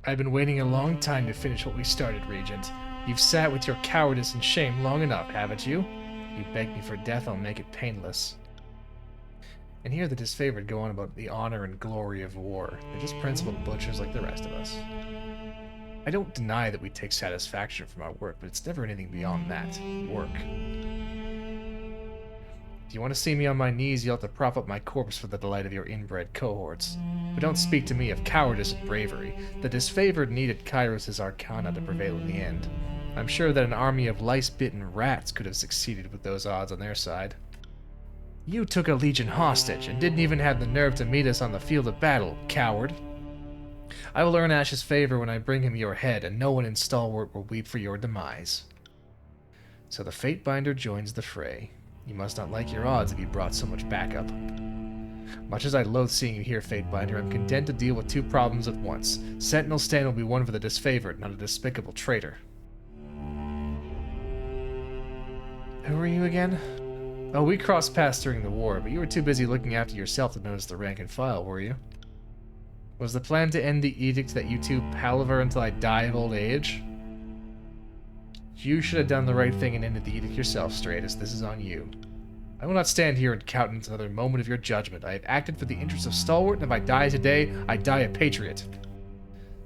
I've been waiting a long time to finish what we started, Regent. You've sat with your cowardice and shame long enough, haven't you? You begged me for death, I'll make it painless. And here the disfavored go on about the honor and glory of war. They're just principled butchers like the rest of us. I don't deny that we take satisfaction from our work, but it's never anything beyond that. Work. If you want to see me on my knees, you'll have to prop up my corpse for the delight of your inbred cohorts. But don't speak to me of cowardice and bravery. The disfavored needed Kairos' arcana to prevail in the end. I'm sure that an army of lice-bitten rats could have succeeded with those odds on their side. You took a legion hostage, and didn't even have the nerve to meet us on the field of battle, coward. I will earn Ash's favor when I bring him your head, and no one in Stalwart will weep for your demise. So the Fatebinder joins the fray. You must not like your odds if you brought so much backup. Much as I loathe seeing you here, Fatebinder, I'm content to deal with 2 problems at once. Sentinel Stand will be one for the disfavored, not a despicable traitor. Who are you again? Oh, we crossed paths during the war, but you were too busy looking after yourself to notice the rank and file, were you? Was the plan to end the edict that you two palaver until I die of old age? You should have done the right thing and ended the edict yourself, Stratus. This is on you. I will not stand here and countenance another moment of your judgment. I have acted for the interests of Stalwart, and if I die today, I die a patriot.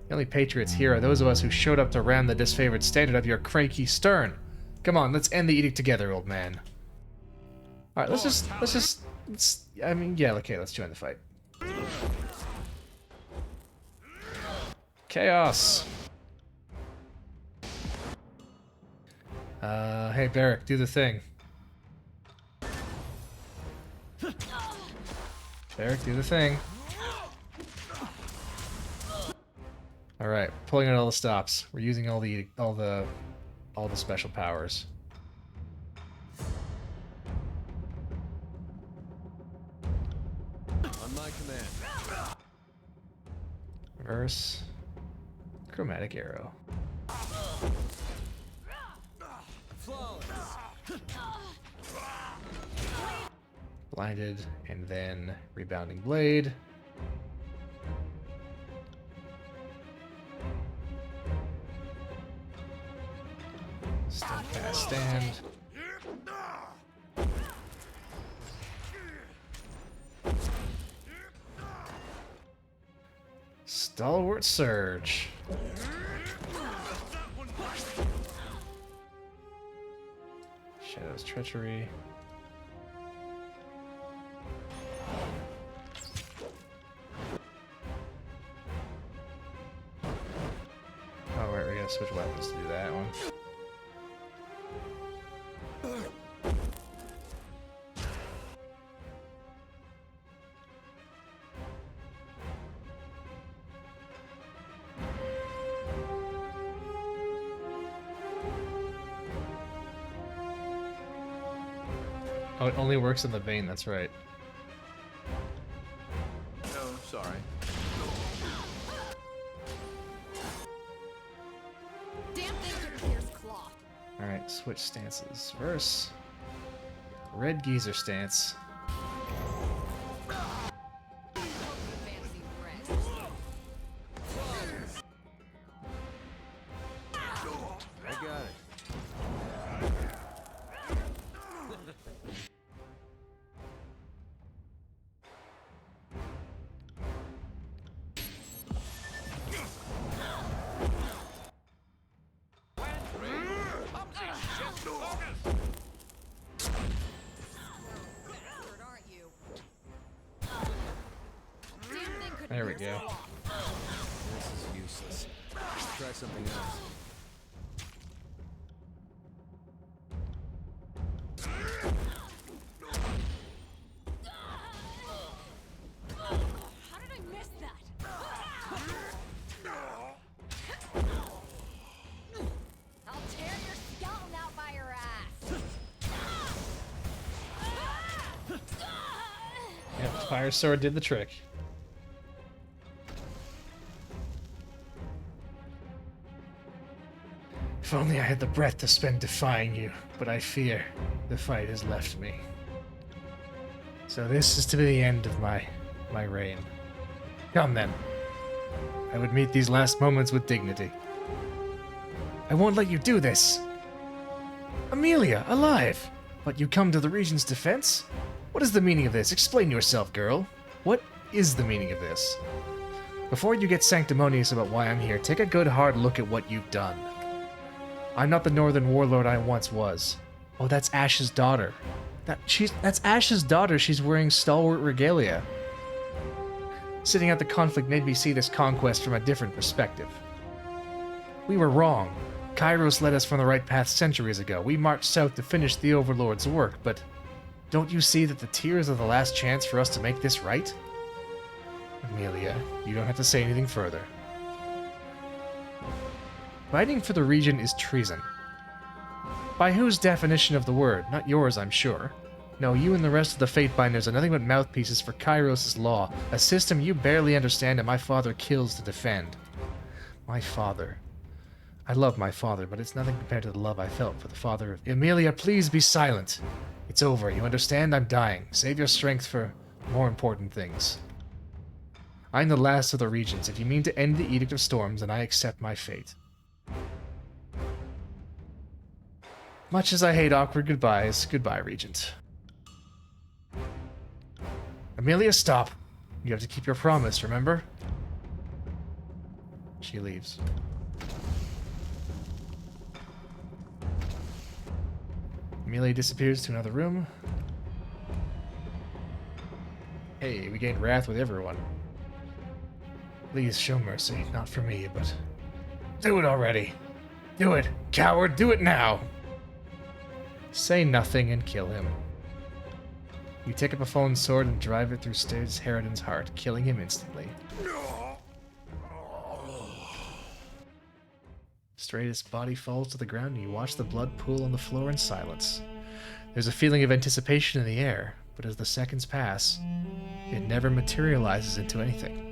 The only patriots here are those of us who showed up to ram the disfavored standard of your cranky stern. Come on, let's end the edict together, old man. Alright, let's yeah, okay, let's join the fight. Chaos! Hey, Barrack, do the thing. Barrack, do the thing. Alright, pulling out all the stops. We're using all the special powers. On my command. Reverse. Chromatic arrow. Flawless. Blinded, and then rebounding blade. Steadfast stand. Stalwart surge. Shadow's treachery. Oh, right, we gotta switch weapons to do that one. Oh, it only works in the vein, that's right. No, sorry. Damn thing could pierce cloth. Alright, switch stances. Verse. Red geezer stance. Fancy red. I got it. Bastard, aren't you? Damn thing could There we pierce go. cloth. This is useless. Let's try something else. How did I miss that? I'll tear your skeleton out by your ass. Yep, Fire Sword did the trick. If only I had the breath to spend defying you, but I fear the fight has left me. So this is to be the end of my reign. Come then. I would meet these last moments with dignity. I won't let you do this! Amelia, alive! But you come to the Regent's defense? What is the meaning of this? Explain yourself, girl. What is the meaning of this? Before you get sanctimonious about why I'm here, take a good hard look at what you've done. I'm not the Northern Warlord I once was. Oh, that's Ash's daughter. That's Ash's daughter. She's wearing stalwart regalia. Sitting at the conflict made me see this conquest from a different perspective. We were wrong. Kairos led us from the right path centuries ago. We marched south to finish the Overlord's work, but don't you see that the tears are the last chance for us to make this right? Amelia, you don't have to say anything further. Fighting for the region is treason. By whose definition of the word? Not yours, I'm sure. No, you and the rest of the Fatebinders are nothing but mouthpieces for Kairos' law, a system you barely understand and my father kills to defend. My father. I love my father, but it's nothing compared to the love I felt for the father of... Amelia, please be silent. It's over, you understand? I'm dying. Save your strength for more important things. I'm the last of the Regents. If you mean to end the Edict of Storms, then I accept my fate. Much as I hate awkward goodbyes, goodbye, Regent. Amelia, stop. You have to keep your promise, remember? She leaves. Amelia disappears to another room. Hey, we gained wrath with everyone. Please show mercy, not for me, but... Do it already! Do it, coward, do it now! Say nothing and kill him. You take up a fallen sword and drive it through Staves Harridan's heart, killing him instantly. Straight's body falls to the ground and you watch the blood pool on the floor in silence. There's a feeling of anticipation in the air, but as the seconds pass, it never materializes into anything.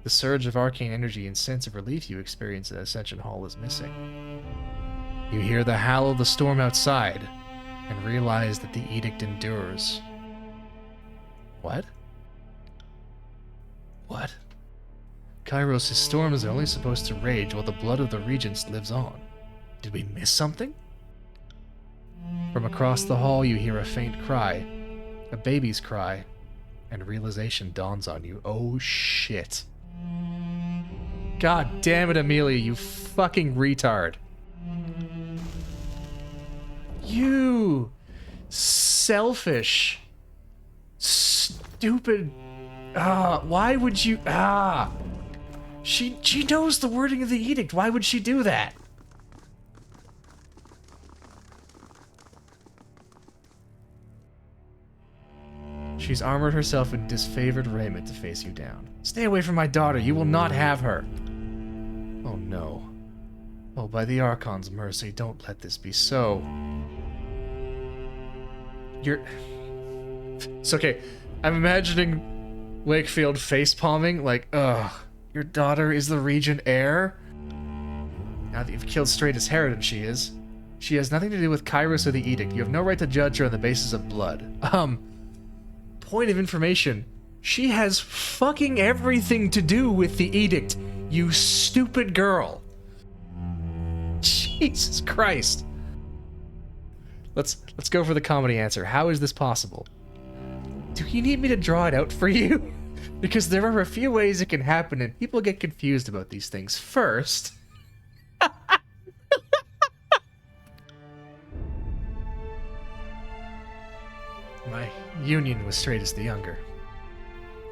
The surge of arcane energy and sense of relief you experience at Ascension Hall is missing. You hear the howl of the storm outside, and realize that the edict endures. What? What? Kairos' storms are only supposed to rage while the blood of the Regents lives on. Did we miss something? From across the hall you hear a faint cry, a baby's cry, and realization dawns on you. Oh shit. God damn it, Amelia, you fucking retard. You selfish, stupid. Why would you? She knows the wording of the edict. Why would she do that? She's armored herself in disfavored raiment to face you down. Stay away from my daughter. You will not have her. Oh no. Oh, by the Archon's mercy, don't let this be so. You're... It's okay. I'm imagining Wakefield face-palming, like, ugh, your daughter is the Regent heir? Now that you've killed straight as Harridan she is. She has nothing to do with Kairos or the Edict. You have no right to judge her on the basis of blood. Point of information. She has fucking everything to do with the Edict, you stupid girl. Jesus Christ. Let's go for the comedy answer. How is this possible? Do you need me to draw it out for you? Because there are a few ways it can happen and people get confused about these things. First... My union was Stratus the Younger.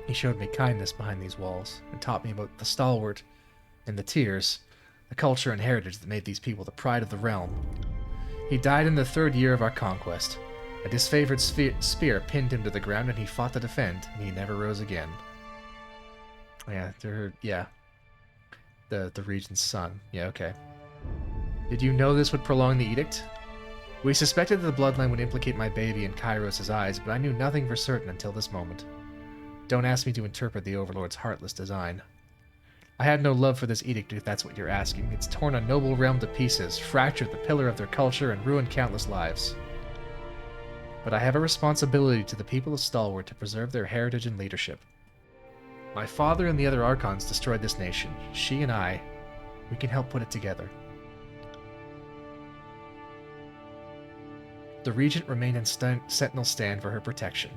He showed me kindness behind these walls and taught me about the stalwart and the tears, the culture and heritage that made these people the pride of the realm. He died in the 3rd year of our conquest. A disfavored spear pinned him to the ground and he fought to defend, and he never rose again. Yeah, the regent's son. Yeah, okay. Did you know this would prolong the edict? We suspected that the bloodline would implicate my baby in Kairos' eyes, but I knew nothing for certain until this moment. Don't ask me to interpret the Overlord's heartless design. I had no love for this edict, if that's what you're asking. It's torn a noble realm to pieces, fractured the pillar of their culture, and ruined countless lives. But I have a responsibility to the people of Stalwart to preserve their heritage and leadership. My father and the other Archons destroyed this nation. She and I, we can help put it together. The Regent remained in Sentinel stand for her protection.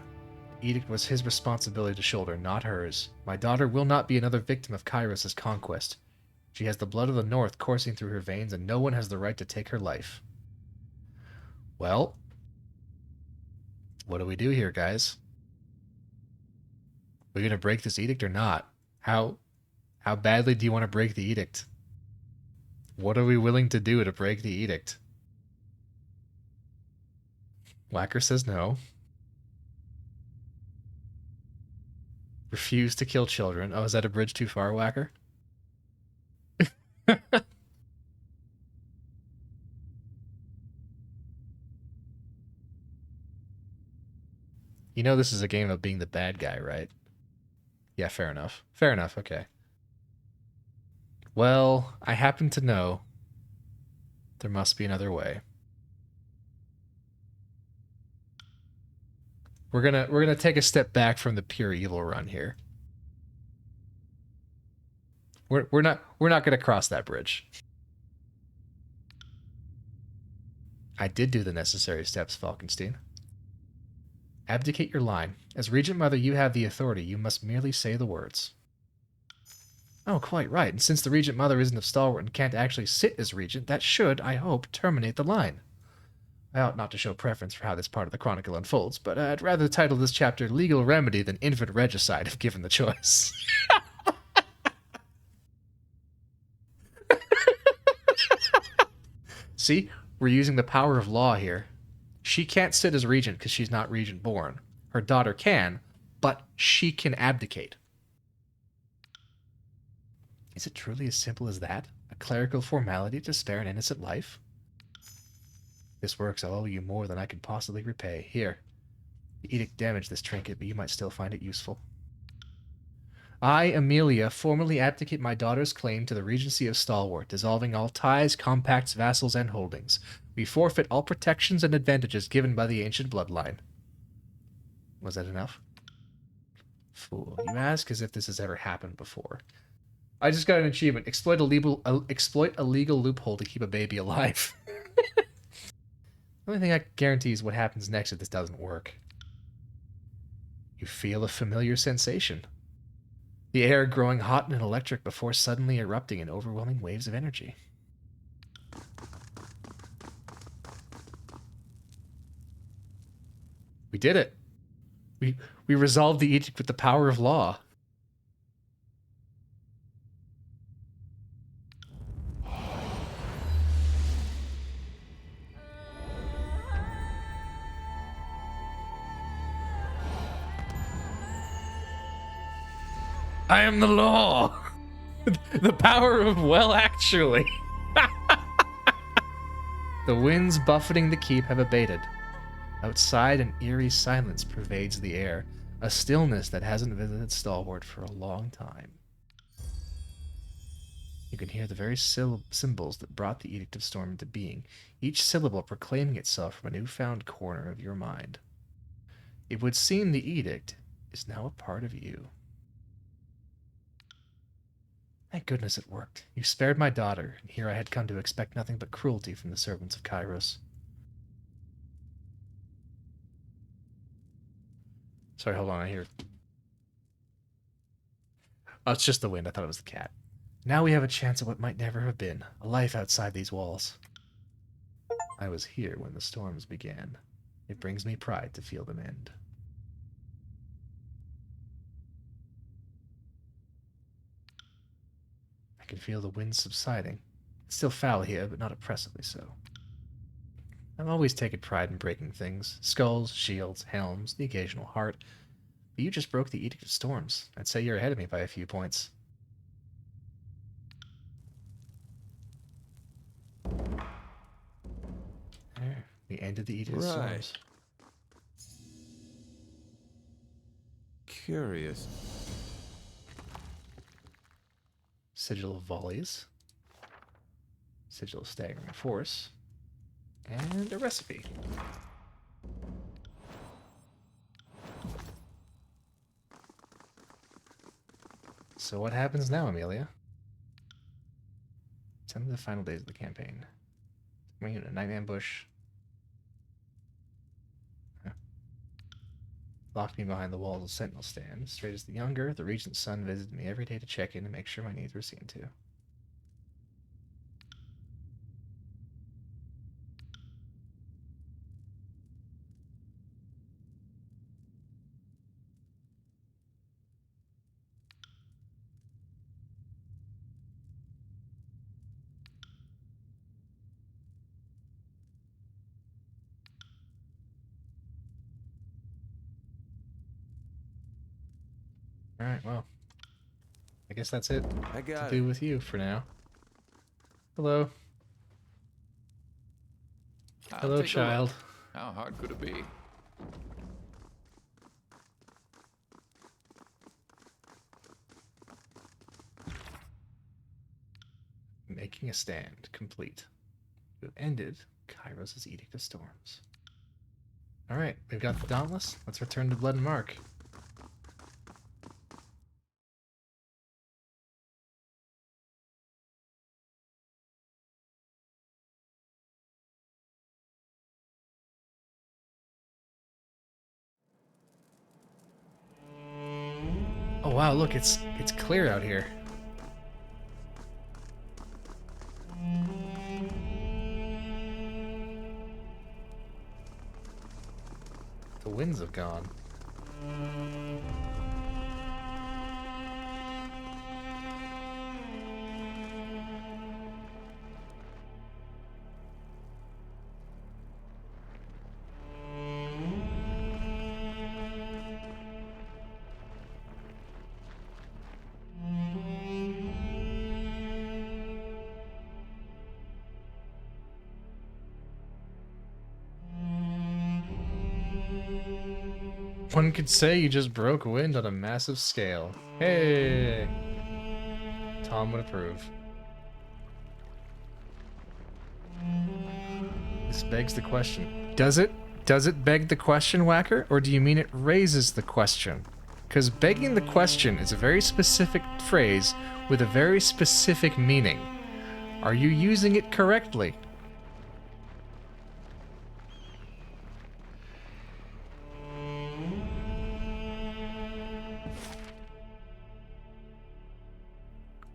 The edict was his responsibility to shoulder, not hers. My daughter will not be another victim of Kairos' conquest. She has the blood of the North coursing through her veins, and no one has the right to take her life. Well, what do we do here, guys? Are we gonna break this edict or not? How badly do you want to break the edict? What are we willing to do to break the edict? Whacker says no. Refuse to kill children. Oh, is that a bridge too far, Whacker? You know this is a game of being the bad guy, right? Yeah, fair enough. Fair enough, okay. Well, I happen to know there must be another way. We're gonna take a step back from the pure evil run here. We're not gonna cross that bridge. I did do the necessary steps, Falkenstein. Abdicate your line. As Regent Mother, you have the authority. You must merely say the words. Oh, quite right. And since the Regent Mother isn't of Stalwart and can't actually sit as Regent, that should, I hope, terminate the line. I ought not to show preference for how this part of the Chronicle unfolds, but I'd rather title this chapter Legal Remedy than Infant Regicide if given the choice. See? We're using the power of law here. She can't sit as regent because she's not regent-born. Her daughter can, but she can abdicate. Is it truly as simple as that? A clerical formality to spare an innocent life? This works, I'll owe you more than I could possibly repay. Here. The edict damaged this trinket, but you might still find it useful. I, Amelia, formally abdicate my daughter's claim to the Regency of Stalwart, dissolving all ties, compacts, vassals, and holdings. We forfeit all protections and advantages given by the ancient bloodline. Was that enough? Fool, you ask as if this has ever happened before. I just got an achievement. Exploit a legal loophole to keep a baby alive. The only thing I can guarantee is what happens next if this doesn't work. You feel a familiar sensation. The air growing hot and electric before suddenly erupting in overwhelming waves of energy. We did it. We resolved the edict with the power of law. I am the law. The power of well, actually. The winds buffeting the keep have abated. Outside, an eerie silence pervades the air, a stillness that hasn't visited Stalwart for a long time. You can hear the very symbols that brought the Edict of Storm into being, each syllable proclaiming itself from a newfound corner of your mind. It would seem the Edict is now a part of you. Thank goodness it worked. You spared my daughter, and here I had come to expect nothing but cruelty from the servants of Kairos. Sorry, hold on, I hear... Oh, it's just the wind. I thought it was the cat. Now we have a chance at what might never have been, a life outside these walls. I was here when the storms began. It brings me pride to feel them end. I can feel the wind subsiding. It's still foul here, but not oppressively so. I've always taken pride in breaking things. Skulls, shields, helms, the occasional heart. But you just broke the Edict of Storms. I'd say you're ahead of me by a few points. There, we ended the Edict of Storms. Curious. Sigil of Volleys. Sigil of Staggering Force. And a recipe. So what happens now, Amelia? Tell me the final days of the campaign. Bring in a night ambush. Locked me behind the walls of Sentinel Stand. Straight as the younger, the Regent's son visited me every day to check in and make sure my needs were seen to. Alright, well. I guess that's it I to got do it. with you for now. Hello. I'll Hello, take a look. child. How hard could it be? Making a stand. Complete. We've ended Kairos' Edict of Storms. Alright, we've got the Dauntless. Let's return to Blood and Mark. Oh wow, look, it's clear out here. The winds have gone. One could say you just broke wind on a massive scale. Hey! Tom would approve. This begs the question. Does it? Does it beg the question, Whacker? Or do you mean it raises the question? Because begging the question is a very specific phrase with a very specific meaning. Are you using it correctly?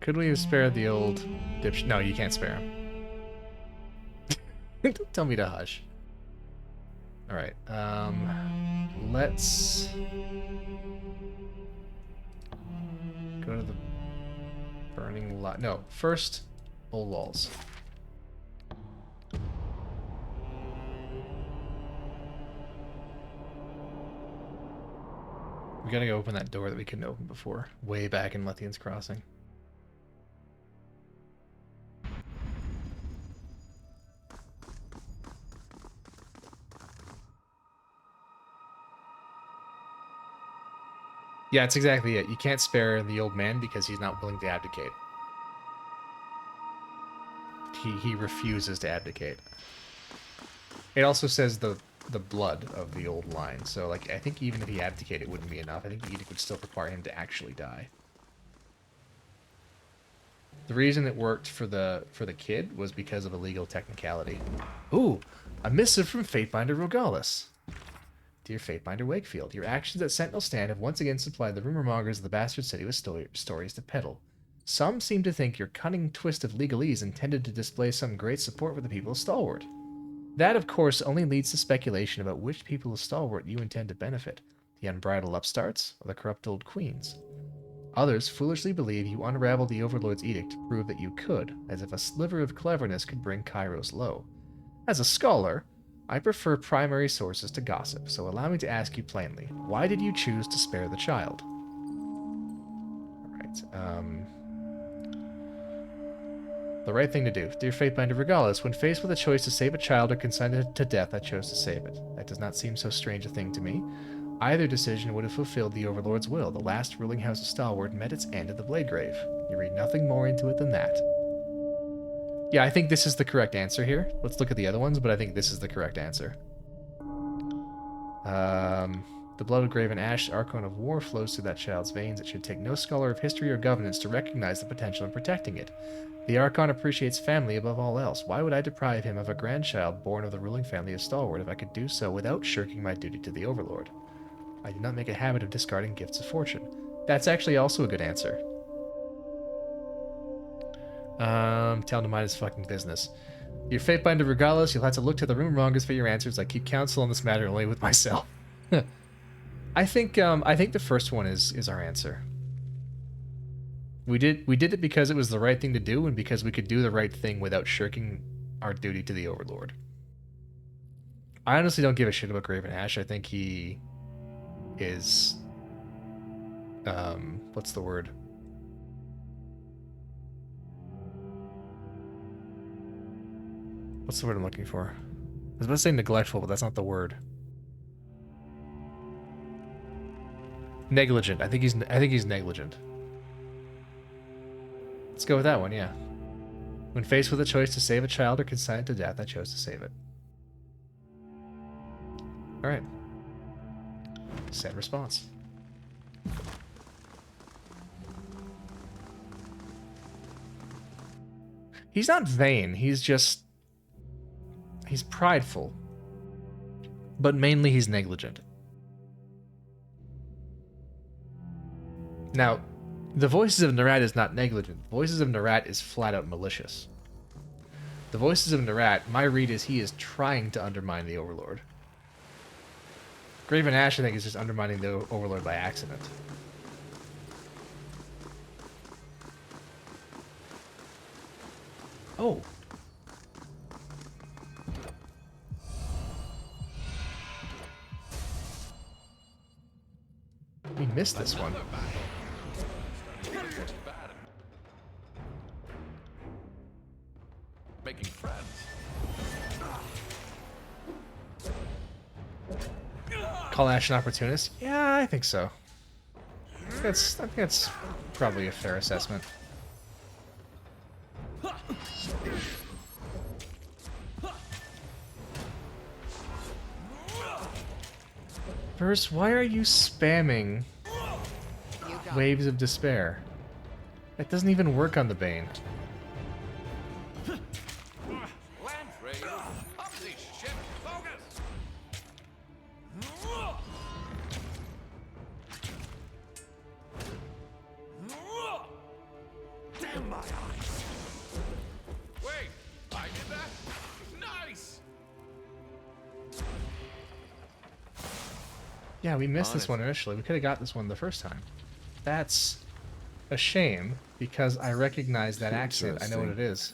Could we have spared the old dipshit? No, you can't spare him. Don't tell me to hush. Alright, let's go to the burning lot. No, first, Oldwalls. We gotta go open that door that we couldn't open before, way back in Lethian's Crossing. Yeah, it's exactly it. You can't spare the old man because he's not willing to abdicate. He refuses to abdicate. It also says the blood of the old line. So like I think even if he abdicated, it wouldn't be enough. I think the edict would still require him to actually die. The reason it worked for the kid was because of a legal technicality. Ooh, a missive from Fatebinder Rogalis. Dear Fatebinder Wakefield, your actions at Sentinel Stand have once again supplied the rumor mongers of the Bastard City with stories to peddle. Some seem to think your cunning twist of legalese intended to display some great support for the people of Stalwart. That, of course, only leads to speculation about which people of Stalwart you intend to benefit, the unbridled upstarts or the corrupt old queens. Others foolishly believe you unraveled the Overlord's edict to prove that you could, as if a sliver of cleverness could bring Kairos low. As a scholar, I prefer primary sources to gossip, so allow me to ask you plainly, why did you choose to spare the child? Alright, the right thing to do. Dear Fatebinder Regalis, when faced with a choice to save a child or consign it to death, I chose to save it. That does not seem so strange a thing to me. Either decision would have fulfilled the Overlord's will. The last ruling house of Stalwart met its end at the Bladegrave. You read nothing more into it than that. Yeah, I think this is the correct answer here. Let's look at the other ones, but I think this is the correct answer. The blood of Graven Ash, Archon of War, flows through that child's veins. It should take no scholar of history or governance to recognize the potential in protecting it. The Archon appreciates family above all else. Why would I deprive him of a grandchild born of the ruling family of Stalwart if I could do so without shirking my duty to the Overlord? I do not make a habit of discarding gifts of fortune. That's actually also a good answer. Tell him to mind his fucking business. Your Fatebinder Regalis, you'll have to look to the rumor mongers for your answers. I keep counsel on this matter only with myself. I think the first one is our answer. We did it because it was the right thing to do and because we could do the right thing without shirking our duty to the Overlord. I honestly don't give a shit about Graven Ash. I think he is what's the word? What's the word I'm looking for? I was about to say neglectful, but that's not the word. Negligent. I think he's negligent. Let's go with that one, yeah. When faced with a choice to save a child or consign it to death, I chose to save it. Alright. Send response. He's not vain, he's prideful. But mainly he's negligent. Now, the Voices of Narat is not negligent. The Voices of Narat is flat out malicious. The Voices of Narat, my read is he is trying to undermine the Overlord. Graven Ash, I think, is just undermining the Overlord by accident. Oh. We missed this one. Making friends. Call Ash an opportunist? Yeah, I think so. I think that's probably a fair assessment. Verse, why are you spamming Waves of Despair? That doesn't even work on the Bane. Lamprey, up the ship, focus! Damn my eyes! Wait, I did that? Nice! Yeah, we missed this one initially. We could have got this one the first time. That's a shame, because I recognize that accent. I know what it is.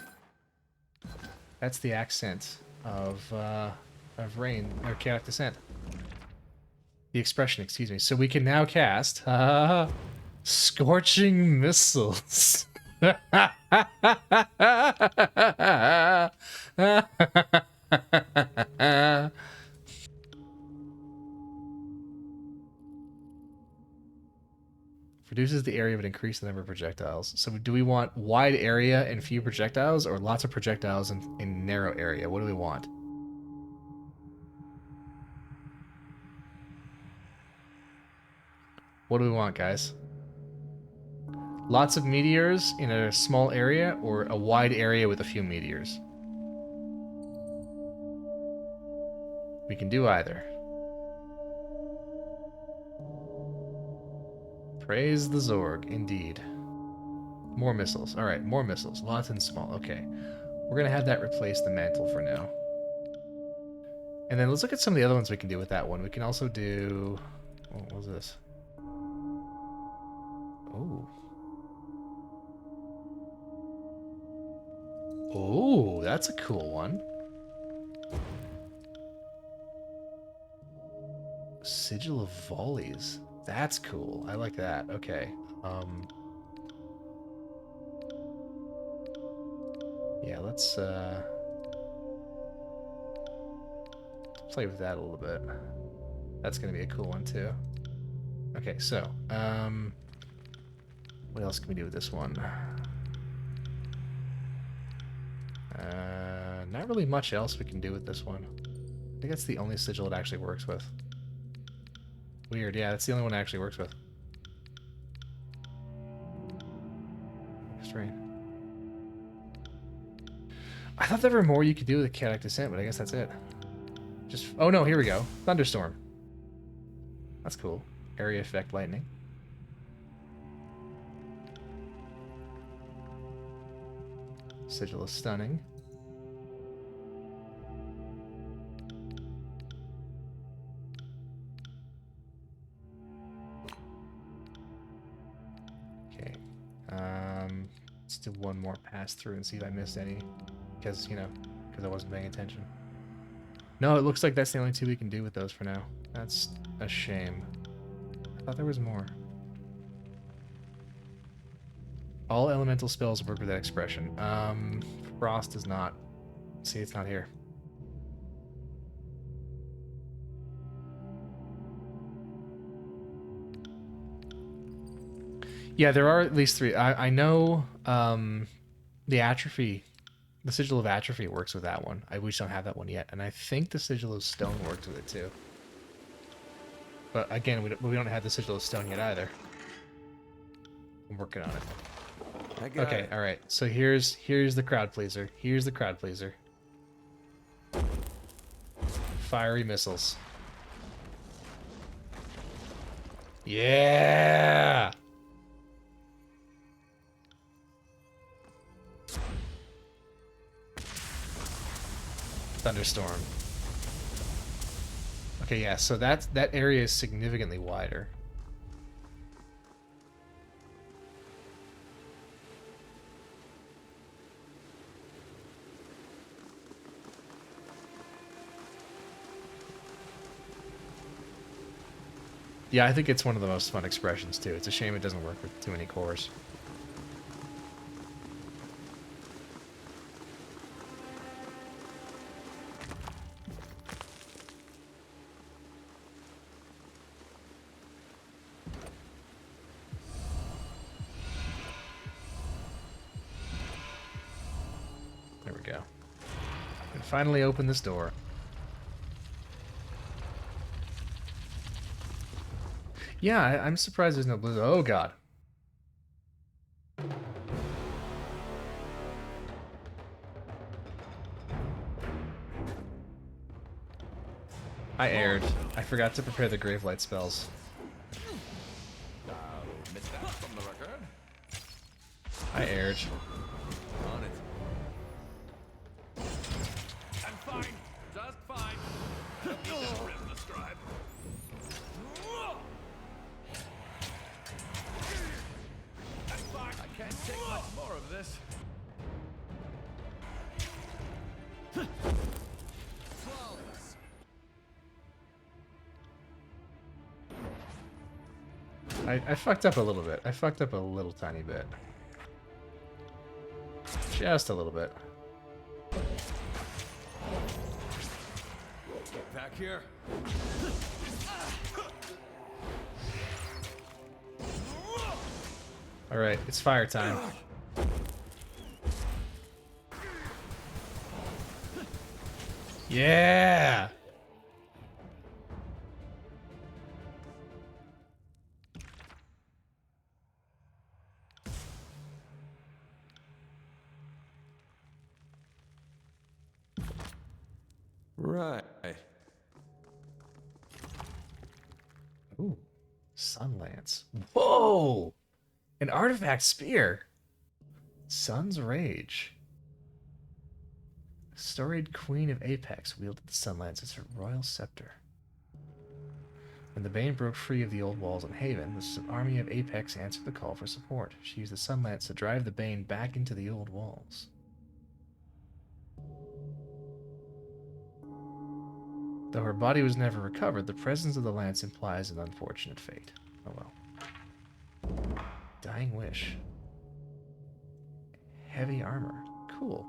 That's the accent of Rain, or Chaotic Descent. The expression, excuse me. So we can now cast Scorching Missiles. Reduces the area but increases the number of projectiles. So do we want wide area and few projectiles, or lots of projectiles in narrow area? What do we want? What do we want, guys? Lots of meteors in a small area, or a wide area with a few meteors? We can do either. Praise the Zorg, indeed. More missiles. Alright, more missiles. Lots and small. Okay. We're going to have that replace the mantle for now. And then let's look at some of the other ones we can do with that one. We can also do... What was this? Oh. Oh, that's a cool one. Sigil of Volleys. That's cool. I like that. Okay. Yeah, let's play with that a little bit. That's gonna be a cool one too. Okay, so what else can we do with this one? Not really much else we can do with this one. I think that's the only sigil it actually works with. Weird, yeah, that's the only one it actually works with. Strange. I thought there were more you could do with a chaotic descent, but I guess that's it. Just oh no, here we go. Thunderstorm. That's cool. Area effect lightning. Sigil of stunning. Okay. Let's do one more pass through and see if I missed any. Because, you know, because I wasn't paying attention. No, it looks like that's the only two we can do with those for now. That's a shame. I thought there was more. All elemental spells work with that expression. Frost does not. See, it's not here. Yeah, there are at least three. I know the Atrophy, the Sigil of Atrophy works with that one. We just don't have that one yet. And I think the Sigil of Stone works with it too. But again, we don't have the Sigil of Stone yet either. I'm working on it. Okay, all right. So here's the crowd pleaser. Here's the crowd pleaser. Fiery missiles. Yeah. Thunderstorm. Okay, yeah. So that area is significantly wider. Yeah, I think it's one of the most fun expressions, too. It's a shame it doesn't work with too many cores. There we go. And finally open this door. Yeah, I'm surprised there's no blizzard. Oh, God. I erred. I forgot to prepare the Gravelight spells. Admit that from the record. I erred. On it. I'm fine. Just fine. Don't need this written to scribe. I'm fine. I can't take much more of this. I fucked up a little bit. I fucked up a little tiny bit. Just a little bit. Back here. Alright, it's fire time. Yeah! Right. Ooh, Sun Lance. Whoa! An artifact spear! Sun's Rage. Storied Queen of Apex wielded the Sun Lance as her royal scepter. When the Bane broke free of the old walls in Haven, the army of Apex answered the call for support. She used the Sun Lance to drive the Bane back into the old walls. Though her body was never recovered, the presence of the lance implies an unfortunate fate. Oh well. Dying Wish. Heavy armor. Cool.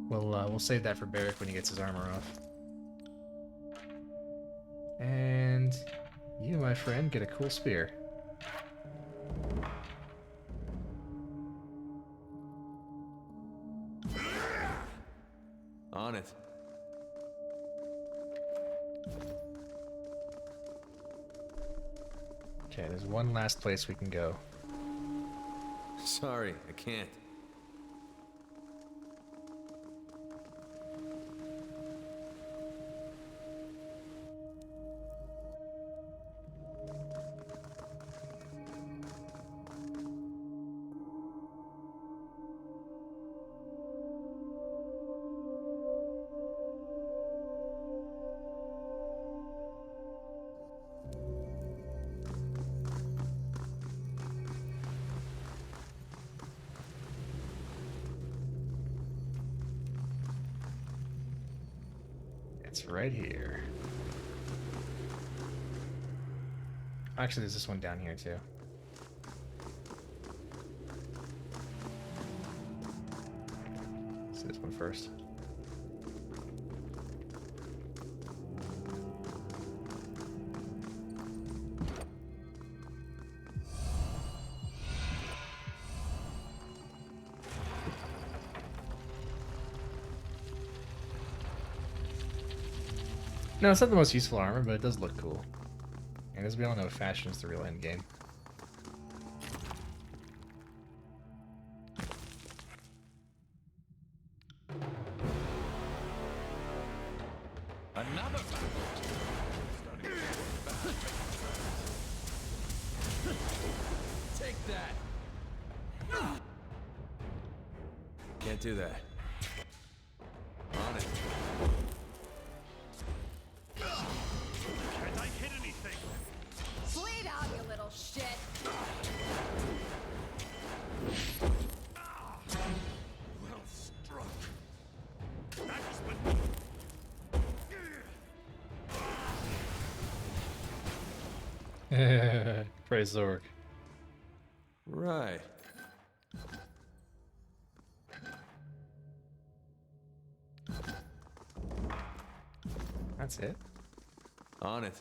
We'll save that for Barrick when he gets his armor off. And you, my friend, get a cool spear. On it. Okay, there's one last place we can go. Sorry, I can't. It's right here. Actually, there's this one down here too. Let's see this one first. No, it's not the most useful armor, but it does look cool. And as we all know, fashion is the real end game. Another Take that! Can't do that. On it. Can't I hit anything? Bleed out, you little shit. Well struck. That was beneath. Praise Zork. Right. That's it. On it.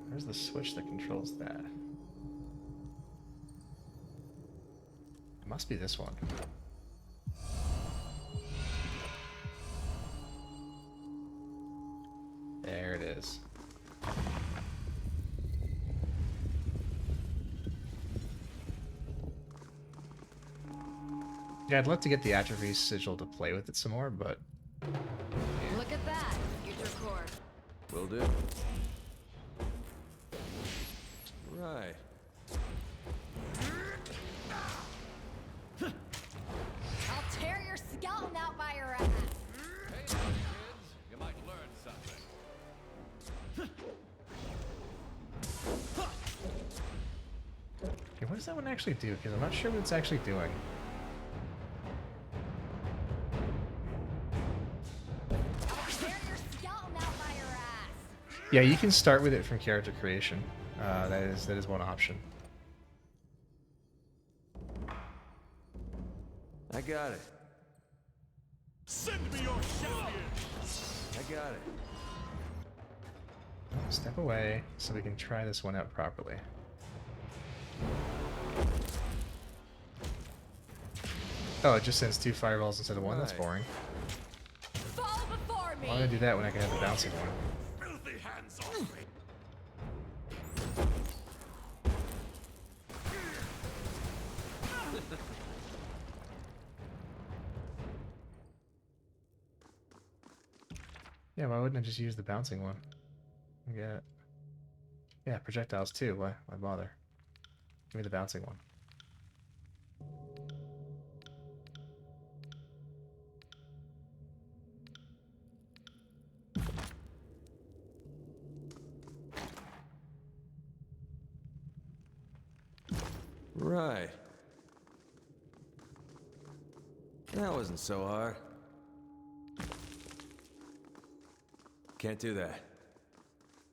Where's the switch that controls that? It must be this one. There it is. Yeah, I'd love to get the atrophy sigil to play with it some more, but Look at that. Future core. Will do. Right. I'll tear your skeleton out by your ass. Hey, kids, you might learn something. okay, what does that one actually do? Because I'm not sure what it's actually doing. I'll tear your skeleton out by your ass. Yeah, you can start with it from character creation. That is one option. I got it. Send me your champion! I got it. Step away so we can try this one out properly. Oh, it just sends 2 fireballs instead of 1? That's Right. boring. Fall before me. Why would I do that when I can have the bouncing one? Filthy hands off me! Yeah, why wouldn't I just use the bouncing one? I get it. Yeah, projectiles too. Why bother? Give me the bouncing one. Right. That wasn't so hard. Can't do that.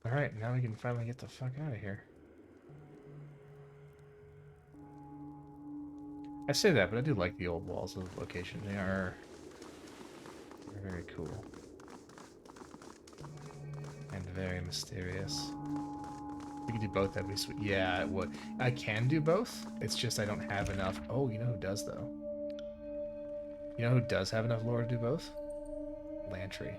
Alright, now we can finally get the fuck out of here. I say that, but I do like the old walls of the location. They're very cool. And very mysterious. We could do both, that'd be sweet. Yeah, it would. I can do both. It's just I don't have enough. Oh, you know who does, though? You know who does have enough lore to do both? Lantry.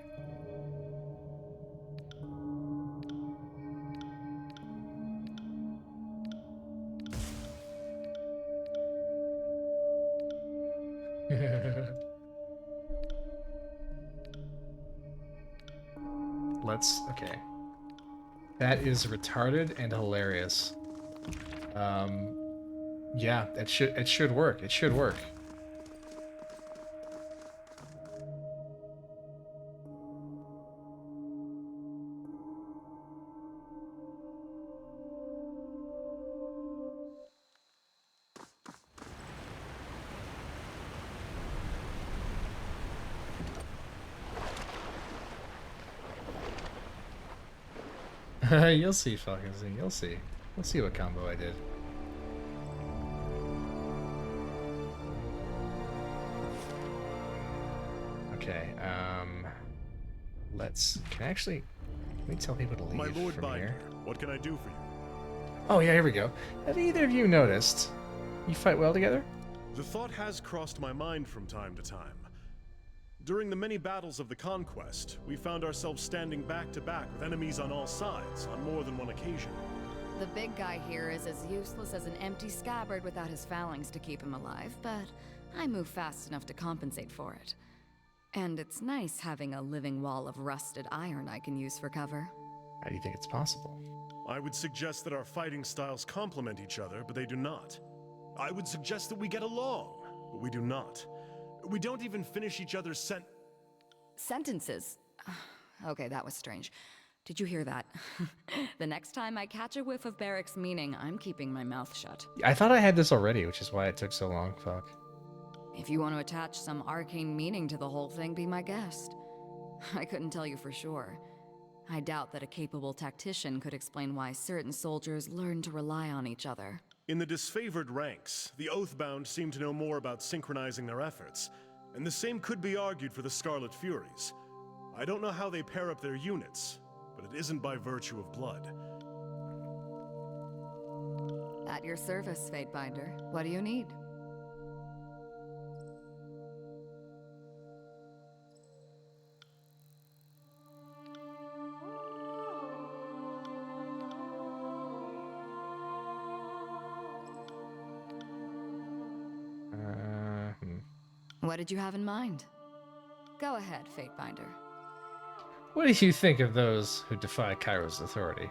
Okay. That is retarded and hilarious. Yeah, it should work. It should work. You'll see, Falcon Z. You'll see. We'll see what combo I did. Okay, can we tell people to leave My Lord from Binder, here? what can I do for you? Oh yeah, here we go. Have either of you noticed you fight well together? The thought has crossed my mind from time to time. During the many battles of the Conquest, we found ourselves standing back to back with enemies on all sides on more than one occasion. The big guy here is as useless as an empty scabbard without his phalanx to keep him alive, but I move fast enough to compensate for it. And it's nice having a living wall of rusted iron I can use for cover. How do you think it's possible? I would suggest that our fighting styles complement each other, but they do not. I would suggest that we get along, but we do not. We don't even finish each other's Sentences. Okay, that was strange. Did you hear that? The next time I catch a whiff of Barrick's meaning, I'm keeping my mouth shut. I thought I had this already, which is why it took so long. Fuck. If you want to attach some arcane meaning to the whole thing, be my guest. I couldn't tell you for sure. I doubt that a capable tactician could explain why certain soldiers learn to rely on each other. In the disfavored ranks, the Oathbound seem to know more about synchronizing their efforts, and the same could be argued for the Scarlet Furies. I don't know how they pair up their units, but it isn't by virtue of blood. At your service, Fatebinder. What do you need? What did you have in mind? Go ahead, Fatebinder. What do you think of those who defy Kairos' authority?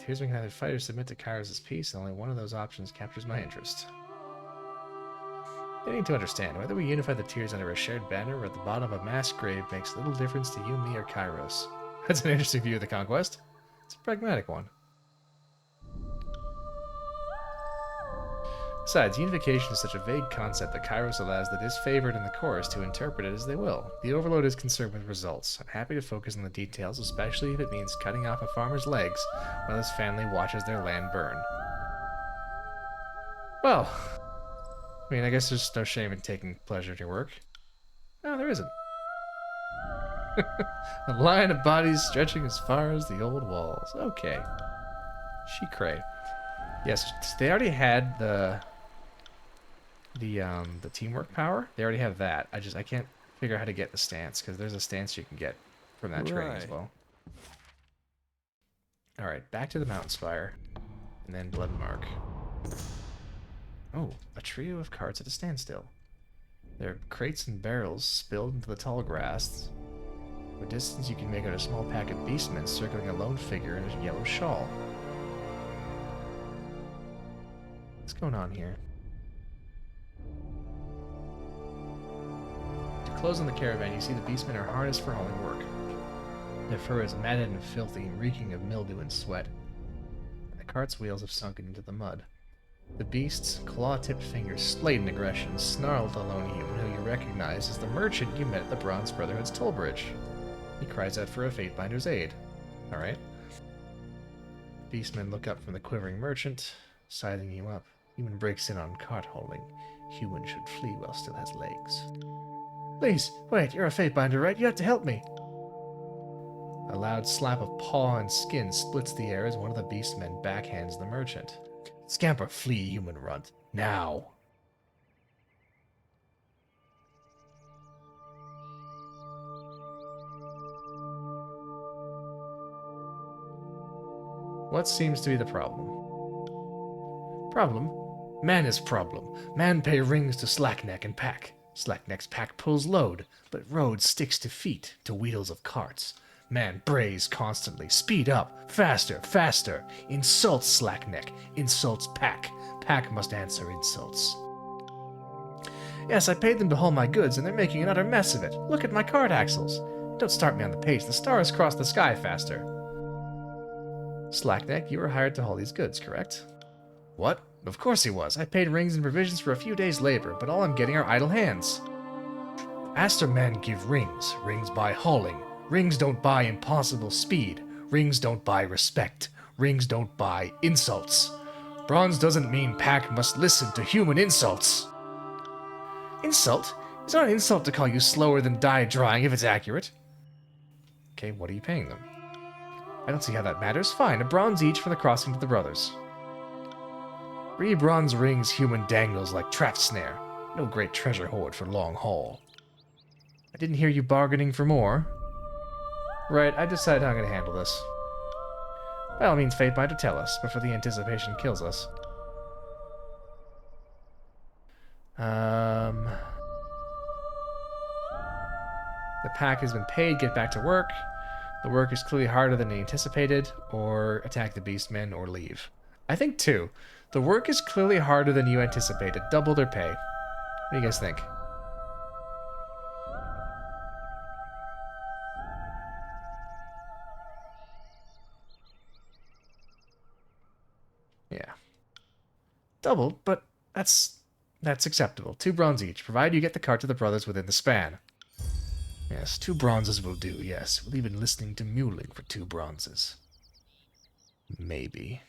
Here's when either fighters submit to Kairos' peace, and only one of those options captures my interest. They need to understand, whether we unify the tiers under a shared banner or at the bottom of a mass grave makes little difference to you, me, or Kairos. That's an interesting view of the conquest. It's a pragmatic one. Besides, unification is such a vague concept that Kairos allows the disfavored and the chorus to interpret it as they will. The Overlord is concerned with results. I'm happy to focus on the details, especially if it means cutting off a farmer's legs while his family watches their land burn. Well, I mean, I guess there's no shame in taking pleasure in your work. No, there isn't. A line of bodies stretching as far as the old walls. Okay. She cray. Yes, they already had the teamwork power. They already have that. I can't figure out how to get the stance, because there's a stance you can get from that training as well. Alright, back to the mountain spire. And then Bloodmark. Oh, a trio of carts at a standstill. There are crates and barrels spilled into the tall grass. For a distance you can make out a small pack of beastmen circling a lone figure in a yellow shawl. What's going on here? To close on the caravan, you see the beastmen are harnessed for hauling work. Their fur is matted and filthy, reeking of mildew and sweat. And the cart's wheels have sunken into the mud. The beast's claw-tipped fingers, splayed in aggression, snarl at the lone human who you recognize as the merchant you met at the Bronze Brotherhood's toll bridge. He cries out for a Fatebinder's aid. Alright. Beastmen look up from the quivering merchant, sizing you up. Human breaks in on cart hauling. Human should flee while still has legs. Please, wait, you're a Fatebinder, right? You have to help me. A loud slap of paw and skin splits the air as one of the beastmen backhands the merchant. Scamper, flee, human runt. Now! What seems to be the problem? Problem? Man is problem. Man pay rings to Slackneck and pack. Slackneck's pack pulls load, but road sticks to feet, to wheels of carts. Man brays constantly. Speed up. Faster, faster. Insults Slackneck. Insults pack. Pack must answer insults. Yes, I paid them to haul my goods, and they're making an utter mess of it. Look at my cart axles. Don't start me on the pace. The stars cross the sky faster. Slackneck, you were hired to haul these goods, correct? What? Of course he was. I paid rings and provisions for a few days' labor, but all I'm getting are idle hands. Aster men give rings. Rings buy hauling. Rings don't buy impossible speed. Rings don't buy respect. Rings don't buy insults. Bronze doesn't mean pack must listen to human insults. Insult? It's not an insult to call you slower than die drying if it's accurate. Okay, what are you paying them? I don't see how that matters. Fine, a bronze each for the crossing to the brothers. 3 bronze rings human dangles like trap snare. No great treasure hoard for long haul. I didn't hear you bargaining for more. Right, I decided how I'm going to handle this. By all means, Fatebinder, tell us, before the anticipation kills us. The pack has been paid, get back to work. The work is clearly harder than anticipated, or attack the beastmen, or leave. I think 2. The work is clearly harder than you anticipated. Double their pay. What do you guys think? Yeah. Doubled, but that's acceptable. 2 bronze each, provided you get the cart to the brothers within the span. Yes, 2 bronzes will do, yes. We'll even listening to Muling for 2 bronzes. Maybe.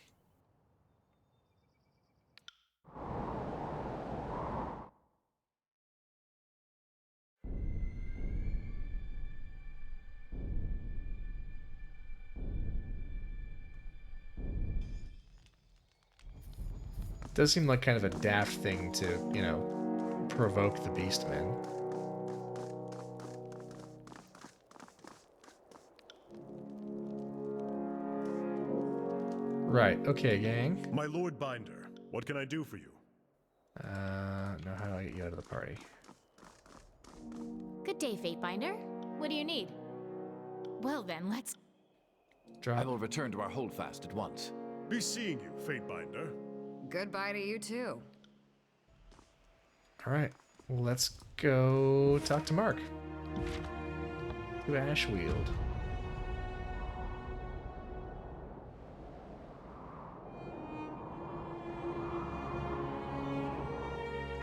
Does seem like kind of a daft thing to, you know, provoke the Beastmen. Right, okay, gang. My Lord Binder, what can I do for you? No, how do I get you out of the party? Good day, Fatebinder. What do you need? Well then, let's... I Drop. will return to our holdfast at once. Be seeing you, Fatebinder. Goodbye to you too. Alright, well, let's go talk to Mark. To Ashweald.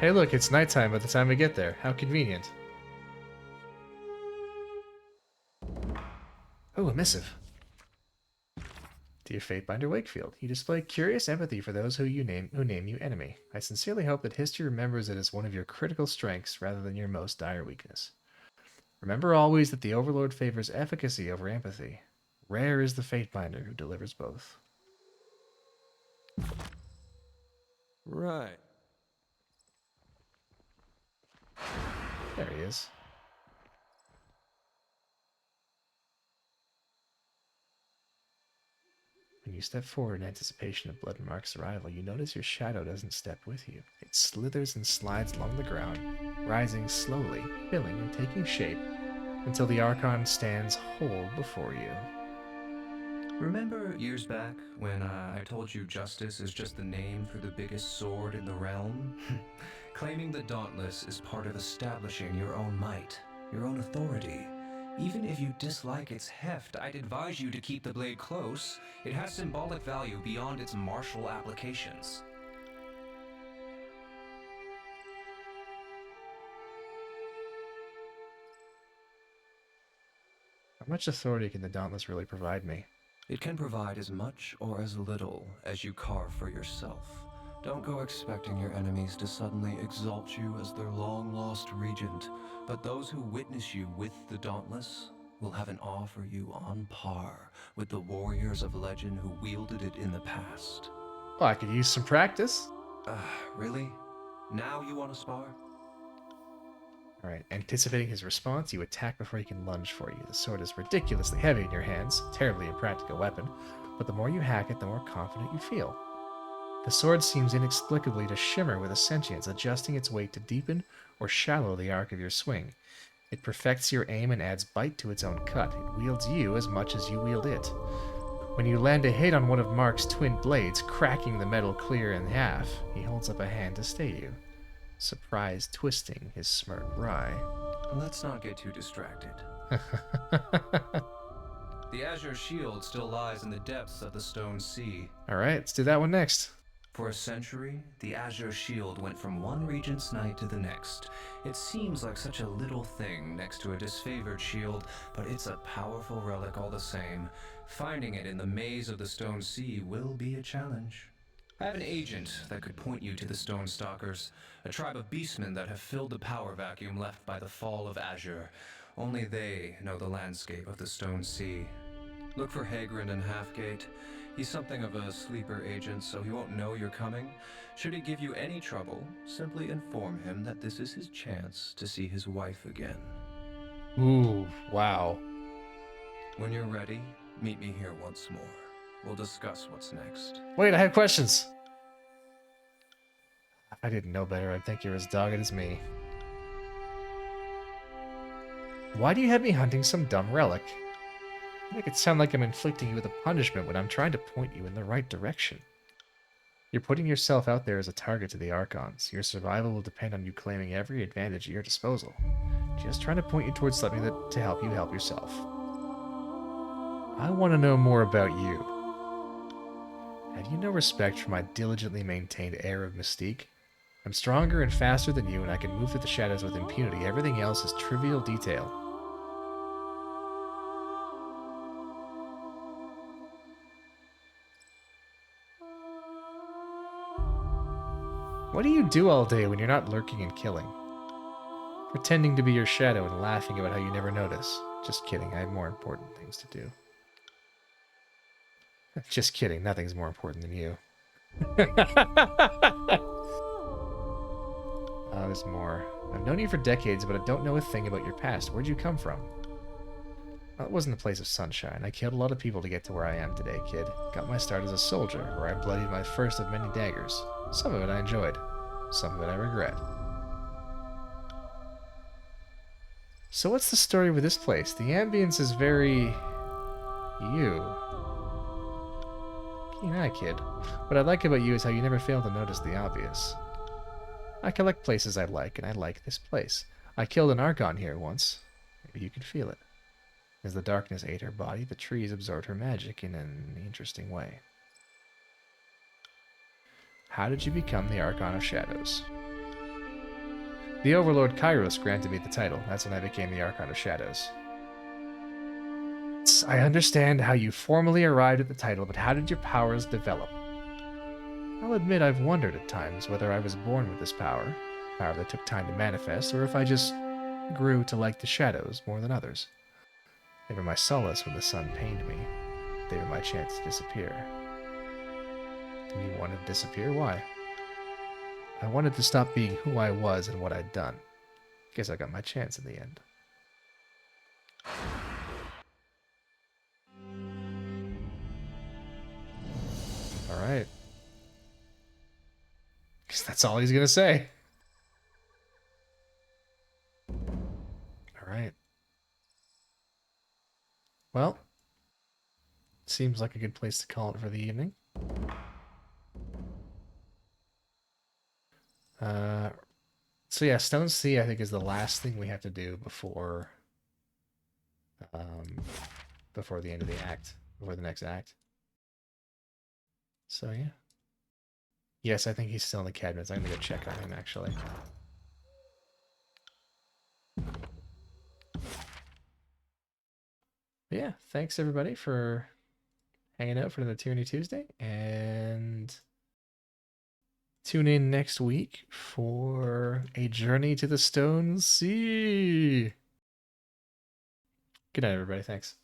Hey look, it's nighttime by the time we get there. How convenient. Oh, a missive. Dear Fatebinder Wakefield, you display curious empathy for those who name you enemy. I sincerely hope that history remembers it as one of your critical strengths rather than your most dire weakness. Remember always that the Overlord favors efficacy over empathy. Rare is the Fatebinder who delivers both. Right. There he is. When you step forward in anticipation of Bloodmark's arrival, you notice your shadow doesn't step with you. It slithers and slides along the ground, rising slowly, filling and taking shape until the Archon stands whole before you. Remember years back when I told you justice is just the name for the biggest sword in the realm? Claiming the Dauntless is part of establishing your own might, your own authority. Even if you dislike its heft, I'd advise you to keep the blade close. It has symbolic value beyond its martial applications. How much authority can the Dauntless really provide me? It can provide as much or as little as you carve for yourself. Don't go expecting your enemies to suddenly exalt you as their long-lost regent, but those who witness you with the Dauntless will have an awe for you on par with the warriors of legend who wielded it in the past. Oh, I could use some practice. Really? Now you want to spar? Alright, anticipating his response, you attack before he can lunge for you. The sword is ridiculously heavy in your hands, a terribly impractical weapon, but the more you hack it, the more confident you feel. The sword seems inexplicably to shimmer with a sentience, adjusting its weight to deepen or shallow the arc of your swing. It perfects your aim and adds bite to its own cut. It wields you as much as you wield it. When you land a hit on one of Mark's twin blades, cracking the metal clear in half, he holds up a hand to stay you, surprise twisting his smirk wry. Let's not get too distracted. The Azure Shield still lies in the depths of the Stone Sea. Alright, let's do that one next. For a century, the Azure Shield went from one regent's night to the next. It seems like such a little thing next to a disfavored shield, but it's a powerful relic all the same. Finding it in the maze of the Stone Sea will be a challenge. I have an agent that could point you to the Stone Stalkers, a tribe of beastmen that have filled the power vacuum left by the fall of Azure. Only they know the landscape of the Stone Sea. Look for Hagrid and Halfgate. He's something of a sleeper agent, so he won't know you're coming. Should he give you any trouble, simply inform him that this is his chance to see his wife again. Ooh, wow. When you're ready, meet me here once more. We'll discuss what's next. Wait, I have questions. If I didn't know better, I'd think you're as dogged as me. Why do you have me hunting some dumb relic? Make it sound like I'm inflicting you with a punishment when I'm trying to point you in the right direction. You're putting yourself out there as a target to the Archons. Your survival will depend on you claiming every advantage at your disposal. Just trying to point you towards something to help you help yourself. I want to know more about you. Have you no respect for my diligently maintained air of mystique? I'm stronger and faster than you, and I can move through the shadows with impunity. Everything else is trivial detail. What do you do all day when you're not lurking and killing? Pretending to be your shadow and laughing about how you never notice. Just kidding, I have more important things to do. Just kidding, nothing's more important than you. There's more. I've known you for decades, but I don't know a thing about your past. Where'd you come from? Well, it wasn't a place of sunshine. I killed a lot of people to get to where I am today, kid. Got my start as a soldier, where I bloodied my first of many daggers. Some of it I enjoyed. Some of it I regret. So what's the story with this place? The ambience is very... you. Keen eye, kid. What I like about you is how you never fail to notice the obvious. I collect places I like, and I like this place. I killed an Archon here once. Maybe you could feel it. As the darkness ate her body, the trees absorbed her magic in an interesting way. How did you become the Archon of Shadows? The Overlord Kairos granted me the title. That's when I became the Archon of Shadows. I understand how you formally arrived at the title, but how did your powers develop? I'll admit I've wondered at times whether I was born with this power that took time to manifest, or if I just grew to like the shadows more than others. They were my solace when the sun pained me. They were my chance to disappear. And you wanted to disappear? Why? I wanted to stop being who I was and what I'd done. Guess I got my chance in the end. Alright. Guess that's all he's gonna say. Alright. Well, seems like a good place to call it for the evening. So yeah, Stone Sea I think is the last thing we have to do before before the end of the act, before the next act. So yeah. Yes, I think he's still in the cabinets. I'm gonna go check on him actually. But yeah, thanks everybody for hanging out for the Tyranny Tuesday, and tune in next week for a journey to the Stone Sea. Good night, everybody. Thanks.